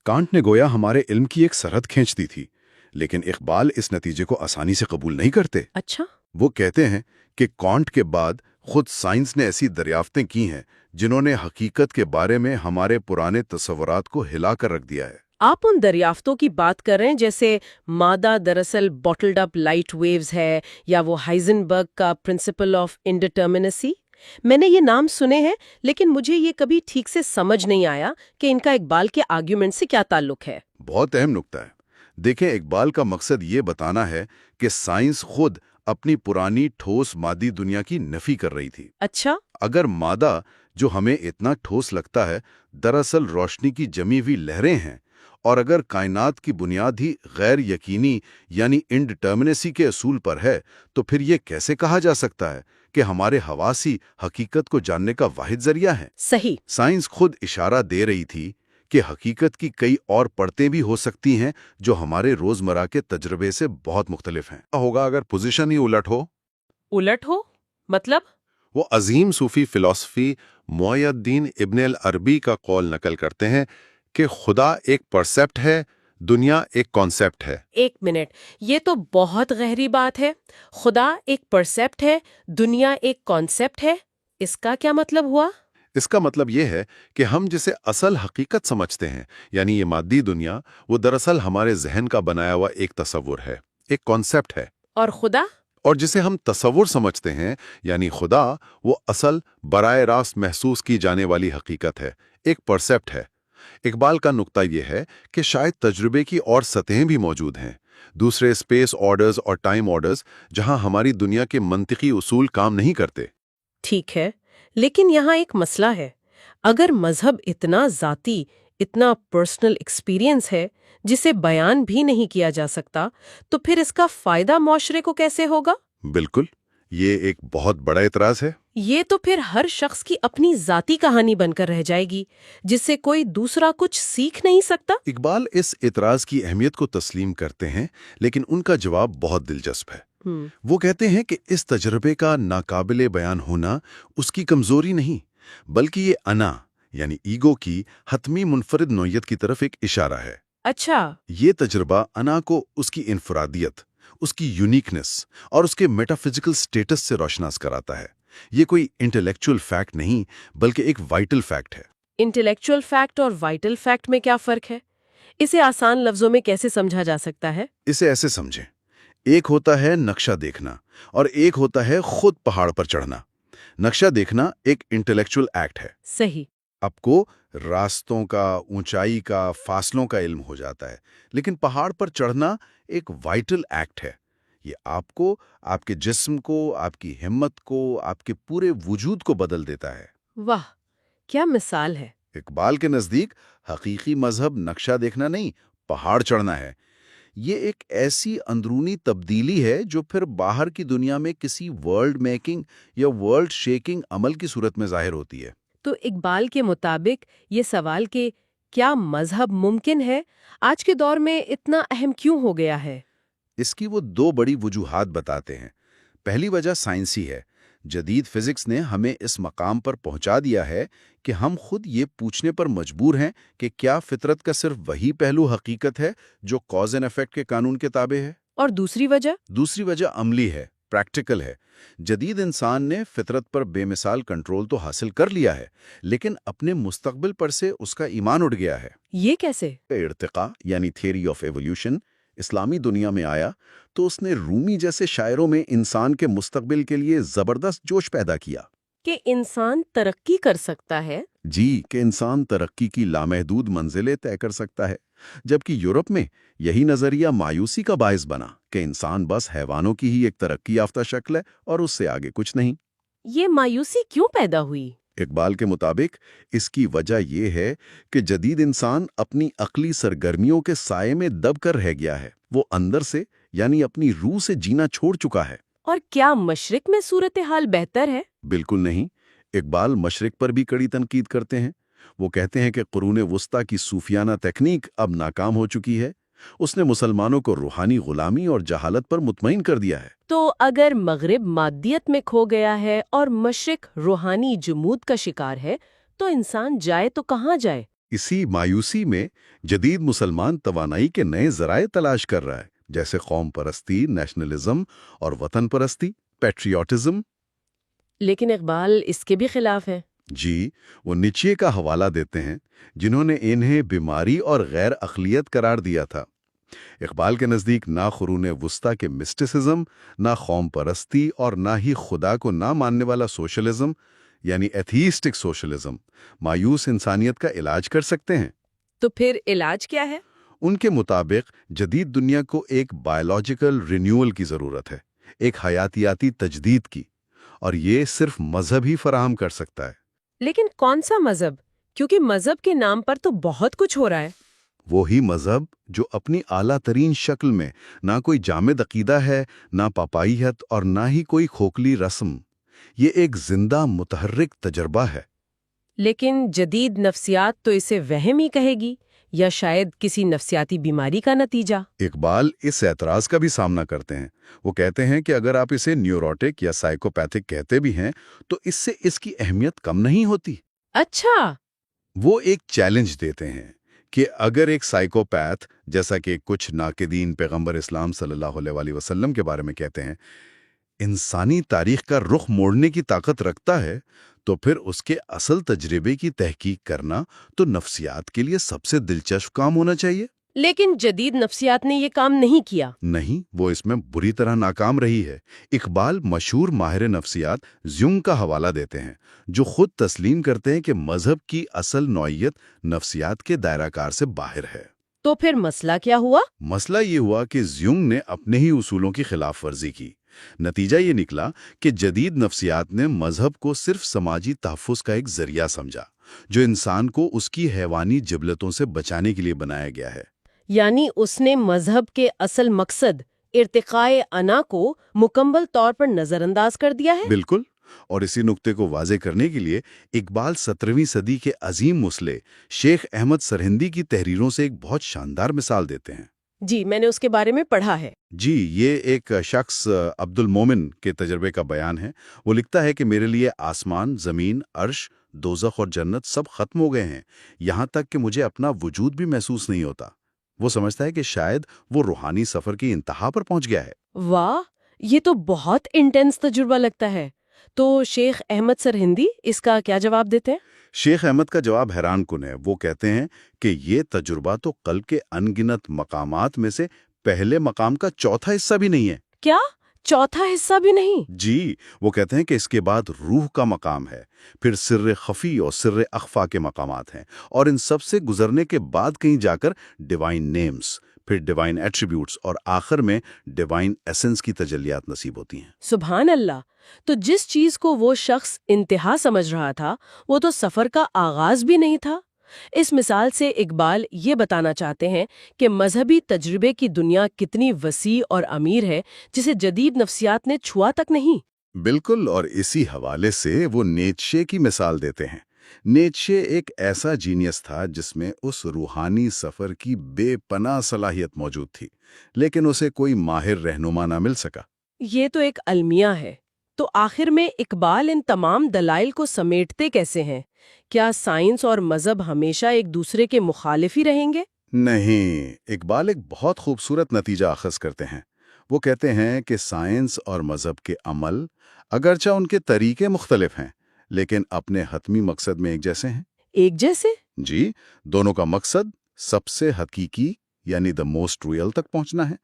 کانٹ نے گویا ہمارے علم کی ایک سرحد کھینچ دی تھی، لیکن اقبال اس نتیجے کو آسانی سے قبول نہیں کرتے۔ اچھا، وہ کہتے ہیں کہ کانٹ کے بعد خود سائنس نے ایسی دریافتیں کی ہیں جنہوں نے حقیقت کے بارے میں ہمارے پرانے تصورات کو ہلا کر رکھ دیا ہے۔ آپ ان دریافتوں کی بات کر رہے ہیں جیسے مادہ دراصل بوٹلڈ اپ لائٹ ویوز ہے، یا وہ ہائزنبرگ کا پرنسپل آف انڈیٹرمنیسی؟ میں نے یہ نام سنے ہیں، لیکن مجھے یہ کبھی ٹھیک سے سمجھ نہیں آیا کہ ان کا اقبال کے آرگیومنٹ سے کیا تعلق ہے۔ بہت اہم نکتہ ہے۔ دیکھیں، اقبال کا مقصد یہ بتانا ہے کہ سائنس خود اپنی پرانی ٹھوس مادی دنیا کی نفی کر رہی تھی۔ اچھا، اگر مادہ جو ہمیں اتنا ٹھوس لگتا ہے دراصل روشنی کی جمی ہوئی لہریں ہیں، اور اگر کائنات کی بنیاد ہی غیر یقینی یعنی انڈیٹرمنیسی کے اصول پر ہے، تو پھر یہ کیسے کہا جا سکتا ہے کہ ہمارے حواس ہی حقیقت کو جاننے کا واحد ذریعہ ہے؟ صحیح۔ سائنس خود اشارہ دے رہی تھی کہ حقیقت کی کئی اور پرتیں بھی ہو سکتی ہیں جو ہمارے روزمرہ کے تجربے سے بہت مختلف ہیں۔ ہوگا اگر پوزیشن ہی الٹ ہو۔ الٹ ہو مطلب؟ وہ عظیم صوفی فلسفی محی الدین ابن العربی کا قول نقل کرتے ہیں کہ خدا ایک پرسیپٹ ہے، دنیا ایک کانسیپٹ ہے۔ ایک منٹ، یہ تو بہت گہری بات ہے۔ خدا ایک پرسیپٹ ہے، دنیا ایک کانسیپٹ ہے، اس کا کیا مطلب ہوا؟ اس کا مطلب یہ ہے کہ ہم جسے اصل حقیقت سمجھتے ہیں، یعنی یہ مادی دنیا، وہ دراصل ہمارے ذہن کا بنایا ہوا ایک تصور ہے، ایک کانسیپٹ ہے۔ اور خدا؟ اور جسے ہم تصور سمجھتے ہیں، یعنی خدا، وہ اصل براہ راست محسوس کی جانے والی حقیقت ہے، ایک پرسیپٹ ہے۔ اقبال کا نقطہ یہ ہے کہ شاید تجربے کی اور سطحیں بھی موجود ہیں، دوسرے اسپیس آرڈرز اور ٹائم آرڈرز، جہاں ہماری دنیا کے منطقی اصول کام نہیں کرتے۔ ٹھیک ہے، لیکن یہاں ایک مسئلہ ہے۔ اگر مذہب اتنا ذاتی، اتنا پرسنل ایکسپیرینس ہے جسے بیان بھی نہیں کیا جا سکتا، تو پھر اس کا فائدہ معاشرے کو کیسے ہوگا؟ بالکل، یہ ایک بہت بڑا اعتراض ہے۔ یہ تو پھر ہر شخص کی اپنی ذاتی کہانی بن کر رہ جائے گی، جس سے کوئی دوسرا کچھ سیکھ نہیں سکتا۔ اقبال اس اعتراض کی اہمیت کو تسلیم کرتے ہیں، لیکن ان کا جواب بہت دلچسپ ہے۔ وہ کہتے ہیں کہ اس تجربے کا ناقابل بیان ہونا اس کی کمزوری نہیں، بلکہ یہ انا یعنی ایگو کی حتمی منفرد نوعیت کی طرف ایک اشارہ ہے۔ اچھا، یہ تجربہ انا کو اس کی انفرادیت، اس کی یونیکنس اور اس کے میٹافزیکل سٹیٹس سے روشناس کراتا ہے۔ یہ کوئی انٹلیکچوئل فیکٹ نہیں، بلکہ ایک وائٹل فیکٹ ہے۔ انٹلیکچوئل فیکٹ اور وائٹل فیکٹ میں کیا فرق ہے؟ اسے آسان لفظوں میں کیسے سمجھا جا سکتا ہے؟ اسے ایسے سمجھیں، ایک ہوتا ہے نقشہ دیکھنا اور ایک ہوتا ہے خود پہاڑ پر چڑھنا۔ نقشہ دیکھنا ایک انٹلیکچوئل ایکٹ ہے۔ صحیح۔ آپ کو راستوں کا، اونچائی کا، فاصلوں کا علم ہو جاتا ہے، لیکن پہاڑ پر چڑھنا ایک وائٹل ایکٹ ہے۔ یہ آپ کو، آپ کے جسم کو، آپ کی ہمت کو، آپ کے پورے وجود کو بدل دیتا ہے۔ واہ، کیا مثال ہے! اقبال کے نزدیک حقیقی مذہب نقشہ دیکھنا نہیں، پہاڑ چڑھنا ہے۔ یہ ایک ایسی اندرونی تبدیلی ہے جو پھر باہر کی دنیا میں کسی ورلڈ میکنگ یا ورلڈ شیکنگ عمل کی صورت میں ظاہر ہوتی ہے۔ تو اقبال کے مطابق یہ سوال کہ کیا مذہب ممکن ہے، آج کے دور میں اتنا اہم کیوں ہو گیا ہے؟ اس کی وہ دو بڑی وجوہات بتاتے ہیں۔ پہلی وجہ سائنسی ہے۔ جدید فزکس نے ہمیں اس مقام پر پہنچا دیا ہے کہ ہم خود یہ پوچھنے پر مجبور ہیں کہ کیا فطرت کا صرف وہی پہلو حقیقت ہے جو کاز اینڈ ایفیکٹ کے قانون کے تابع ہے؟ اور دوسری وجہ؟ دوسری وجہ عملی ہے، پریکٹیکل ہے۔ جدید انسان نے فطرت پر بے مثال کنٹرول تو حاصل کر لیا ہے، لیکن اپنے مستقبل پر سے اس کا ایمان اٹھ گیا ہے۔ یہ کیسے؟ ارتقاء یعنی تھیوری آف ایولیوشن اسلامی دنیا میں آیا تو اس نے رومی جیسے شاعروں میں انسان کے مستقبل کے لیے زبردست جوش پیدا کیا۔ کہ انسان ترقی کر سکتا ہے؟ جی، کہ انسان ترقی کی لامحدود منزلیں طے کر سکتا ہے، جبکہ یورپ میں یہی نظریہ مایوسی کا باعث بنا کہ انسان بس حیوانوں کی ہی ایک ترقی یافتہ شکل ہے اور اس سے آگے کچھ نہیں۔ یہ مایوسی کیوں پیدا ہوئی؟ اقبال کے مطابق اس کی وجہ یہ ہے کہ جدید انسان اپنی عقلی سرگرمیوں کے سائے میں دب کر رہ گیا ہے۔ وہ اندر سے یعنی اپنی روح سے جینا چھوڑ چکا ہے۔ اور کیا مشرق میں صورتحال بہتر ہے؟ بالکل نہیں۔ اقبال مشرق پر بھی کڑی تنقید کرتے ہیں۔ وہ کہتے ہیں کہ قرون وسطیٰ کی صوفیانہ تکنیک اب ناکام ہو چکی ہے۔ اس نے مسلمانوں کو روحانی غلامی اور جہالت پر مطمئن کر دیا ہے۔ تو اگر مغرب مادیت میں کھو گیا ہے اور مشرق روحانی جمود کا شکار ہے، تو انسان جائے تو کہاں جائے؟ اسی مایوسی میں جدید مسلمان توانائی کے نئے ذرائع تلاش کر رہا ہے، جیسے قوم پرستی، نیشنلزم اور وطن پرستی، پیٹریوٹزم۔ لیکن اقبال اس کے بھی خلاف ہے۔ جی، وہ نیچے کا حوالہ دیتے ہیں، جنہوں نے انہیں بیماری اور غیر عقلیت قرار دیا تھا۔ اقبال کے نزدیک نہ قرون وسطیٰ کے مسٹسزم، نہ قوم پرستی اور نہ ہی خدا کو نہ ماننے والا سوشلزم یعنی ایتھیسٹک سوشلزم مایوس انسانیت کا علاج کر سکتے ہیں۔ تو پھر علاج کیا ہے؟ ان کے مطابق جدید دنیا کو ایک بایولوجیکل رینیول کی ضرورت ہے، ایک حیاتیاتی تجدید کی، اور یہ صرف مذہب ہی فراہم کر سکتا ہے۔ لیکن کون سا مذہب؟ کیونکہ مذہب کے نام پر تو بہت کچھ ہو رہا ہے۔ وہی مذہب جو اپنی اعلیٰ ترین شکل میں نہ کوئی جامد عقیدہ ہے، نہ پاپائیت اور نہ ہی کوئی کھوکھلی رسم، یہ ایک زندہ متحرک تجربہ ہے۔ لیکن جدید نفسیات تو اسے وہم ہی کہے گی، یا شاید کسی نفسیاتی بیماری کا نتیجہ۔ اقبال اس اعتراض کا بھی سامنا کرتے ہیں۔ وہ کہتے ہیں کہ اگر آپ اسے نیوروٹک یا سائیکوپیتھک کہتے بھی ہیں تو اس سے اس کی اہمیت کم نہیں ہوتی۔ اچھا، وہ ایک چیلنج دیتے ہیں کہ اگر ایک سائیکوپیتھ، جیسا کہ کچھ ناقدین پیغمبر اسلام صلی اللہ علیہ وسلم کے بارے میں کہتے ہیں، انسانی تاریخ کا رخ موڑنے کی طاقت رکھتا ہے، تو پھر اس کے اصل تجربے کی تحقیق کرنا تو نفسیات کے لیے سب سے دلچسپ کام ہونا چاہیے۔ لیکن جدید نفسیات نے یہ کام نہیں کیا۔ نہیں، وہ اس میں بری طرح ناکام رہی ہے۔ اقبال مشہور ماہر نفسیات زیونگ کا حوالہ دیتے ہیں، جو خود تسلیم کرتے ہیں کہ مذہب کی اصل نوعیت نفسیات کے دائرہ کار سے باہر ہے۔ تو پھر مسئلہ کیا ہوا؟ مسئلہ یہ ہوا کہ زیونگ نے اپنے ہی اصولوں کی خلاف ورزی کی۔ نتیجہ یہ نکلا کہ جدید نفسیات نے مذہب کو صرف سماجی تحفظ کا ایک ذریعہ سمجھا، جو انسان کو اس کی حیوانی جبلتوں سے بچانے کے لیے بنایا گیا ہے۔ یعنی اس نے مذہب کے اصل مقصد ارتقاء انا کو مکمل طور پر نظر انداز کر دیا ہے۔ بالکل، اور اسی نقطے کو واضح کرنے کے لیے اقبال 17ویں صدی کے عظیم مصلح شیخ احمد سرہندی کی تحریروں سے ایک بہت شاندار مثال دیتے ہیں۔ جی، میں نے اس کے بارے میں پڑھا ہے۔ جی، یہ ایک شخص عبد المومن کے تجربے کا بیان ہے۔ وہ لکھتا ہے کہ میرے لیے آسمان، زمین، عرش، دوزخ اور جنت سب ختم ہو گئے ہیں، یہاں تک کہ مجھے اپنا وجود بھی محسوس نہیں ہوتا۔ وہ سمجھتا ہے کہ شاید وہ روحانی سفر کی انتہا پر پہنچ گیا ہے۔ واہ، یہ تو بہت انٹینس تجربہ لگتا ہے۔ تو شیخ احمد سرہندی اس کا کیا جواب دیتے ہیں؟ شیخ احمد کا جواب حیران کن ہے۔ وہ کہتے ہیں کہ یہ تجربہ تو قلب کے ان گنت مقامات میں سے پہلے مقام کا چوتھا حصہ بھی نہیں ہے۔ کیا چوتھا حصہ بھی نہیں؟ جی، وہ کہتے ہیں کہ اس کے بعد روح کا مقام ہے، پھر سر خفی اور سر اخفا کے مقامات ہیں، اور ان سب سے گزرنے کے بعد کہیں جا کر ڈیوائن نیمز، پھر ڈیوائن ایٹریبیوٹس اور آخر میں ڈیوائن ایسنس کی تجلیات نصیب ہوتی ہیں۔ سبحان اللہ! تو جس چیز کو وہ شخص انتہا سمجھ رہا تھا، وہ تو سفر کا آغاز بھی نہیں تھا۔ اس مثال سے اقبال یہ بتانا چاہتے ہیں کہ مذہبی تجربے کی دنیا کتنی وسیع اور امیر ہے، جسے جدید نفسیات نے چھوا تک نہیں۔ بالکل، اور اسی حوالے سے وہ نیچشے کی مثال دیتے ہیں۔ نیچشے ایک ایسا جینیس تھا جس میں اس روحانی سفر کی بے پناہ صلاحیت موجود تھی، لیکن اسے کوئی ماہر رہنما نہ مل سکا۔ یہ تو ایک المیہ ہے۔ تو آخر میں اقبال ان تمام دلائل کو سمیٹتے کیسے ہیں؟ کیا سائنس اور مذہب ہمیشہ ایک دوسرے کے مخالف ہی رہیں گے؟ نہیں، اقبال ایک بہت خوبصورت نتیجہ اخذ کرتے ہیں۔ وہ کہتے ہیں کہ سائنس اور مذہب کے عمل اگرچہ ان کے طریقے مختلف ہیں، لیکن اپنے حتمی مقصد میں ایک جیسے ہیں۔ ایک جیسے؟ جی، دونوں کا مقصد سب سے حقیقی یعنی دا موسٹ ریئل تک پہنچنا ہے۔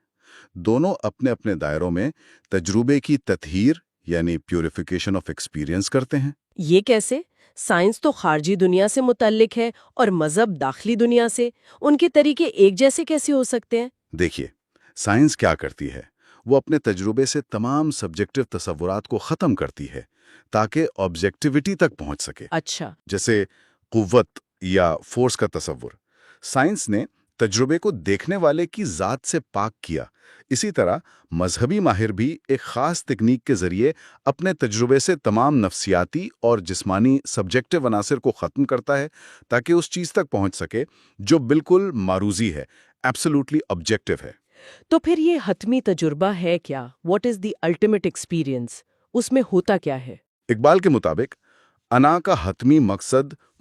دونوں اپنے اپنے دائروں میں تجربے کی تطہیر یعنی پیوریفیکیشن آف ایکسپیرینس کرتے ہیں۔ یہ کیسے؟ سائنس تو خارجی دنیا سے متعلق ہے اور مذہب داخلی دنیا سے، ان کے طریقے ایک جیسے کیسے ہو سکتے ہیں؟ دیکھیے، سائنس کیا کرتی ہے؟ وہ اپنے تجربے سے تمام سبجیکٹو تصورات کو ختم کرتی ہے تاکہ آبجیکٹیوٹی تک پہنچ سکے۔ اچھا، جیسے قوت یا فورس کا تصور، سائنس نے تجربے کو دیکھنے والے کی ذات سے پاک کیا۔ اسی طرح مذہبی ماہر بھی ایک خاص تکنیک کے ذریعے اپنے تجربے سے تمام نفسیاتی اور جسمانی سبجیکٹو عناصر کو ختم کرتا ہے تاکہ اس چیز تک پہنچ سکے جو بالکل معروضی ہے، ایبسولوٹلی آبجیکٹو ہے۔ تو پھر یہ حتمی تجربہ ہے کیا؟ What is the ultimate experience? اس میں ہوتا کیا ہے؟ اقبال کے مطابق انا کا حتمی مقصد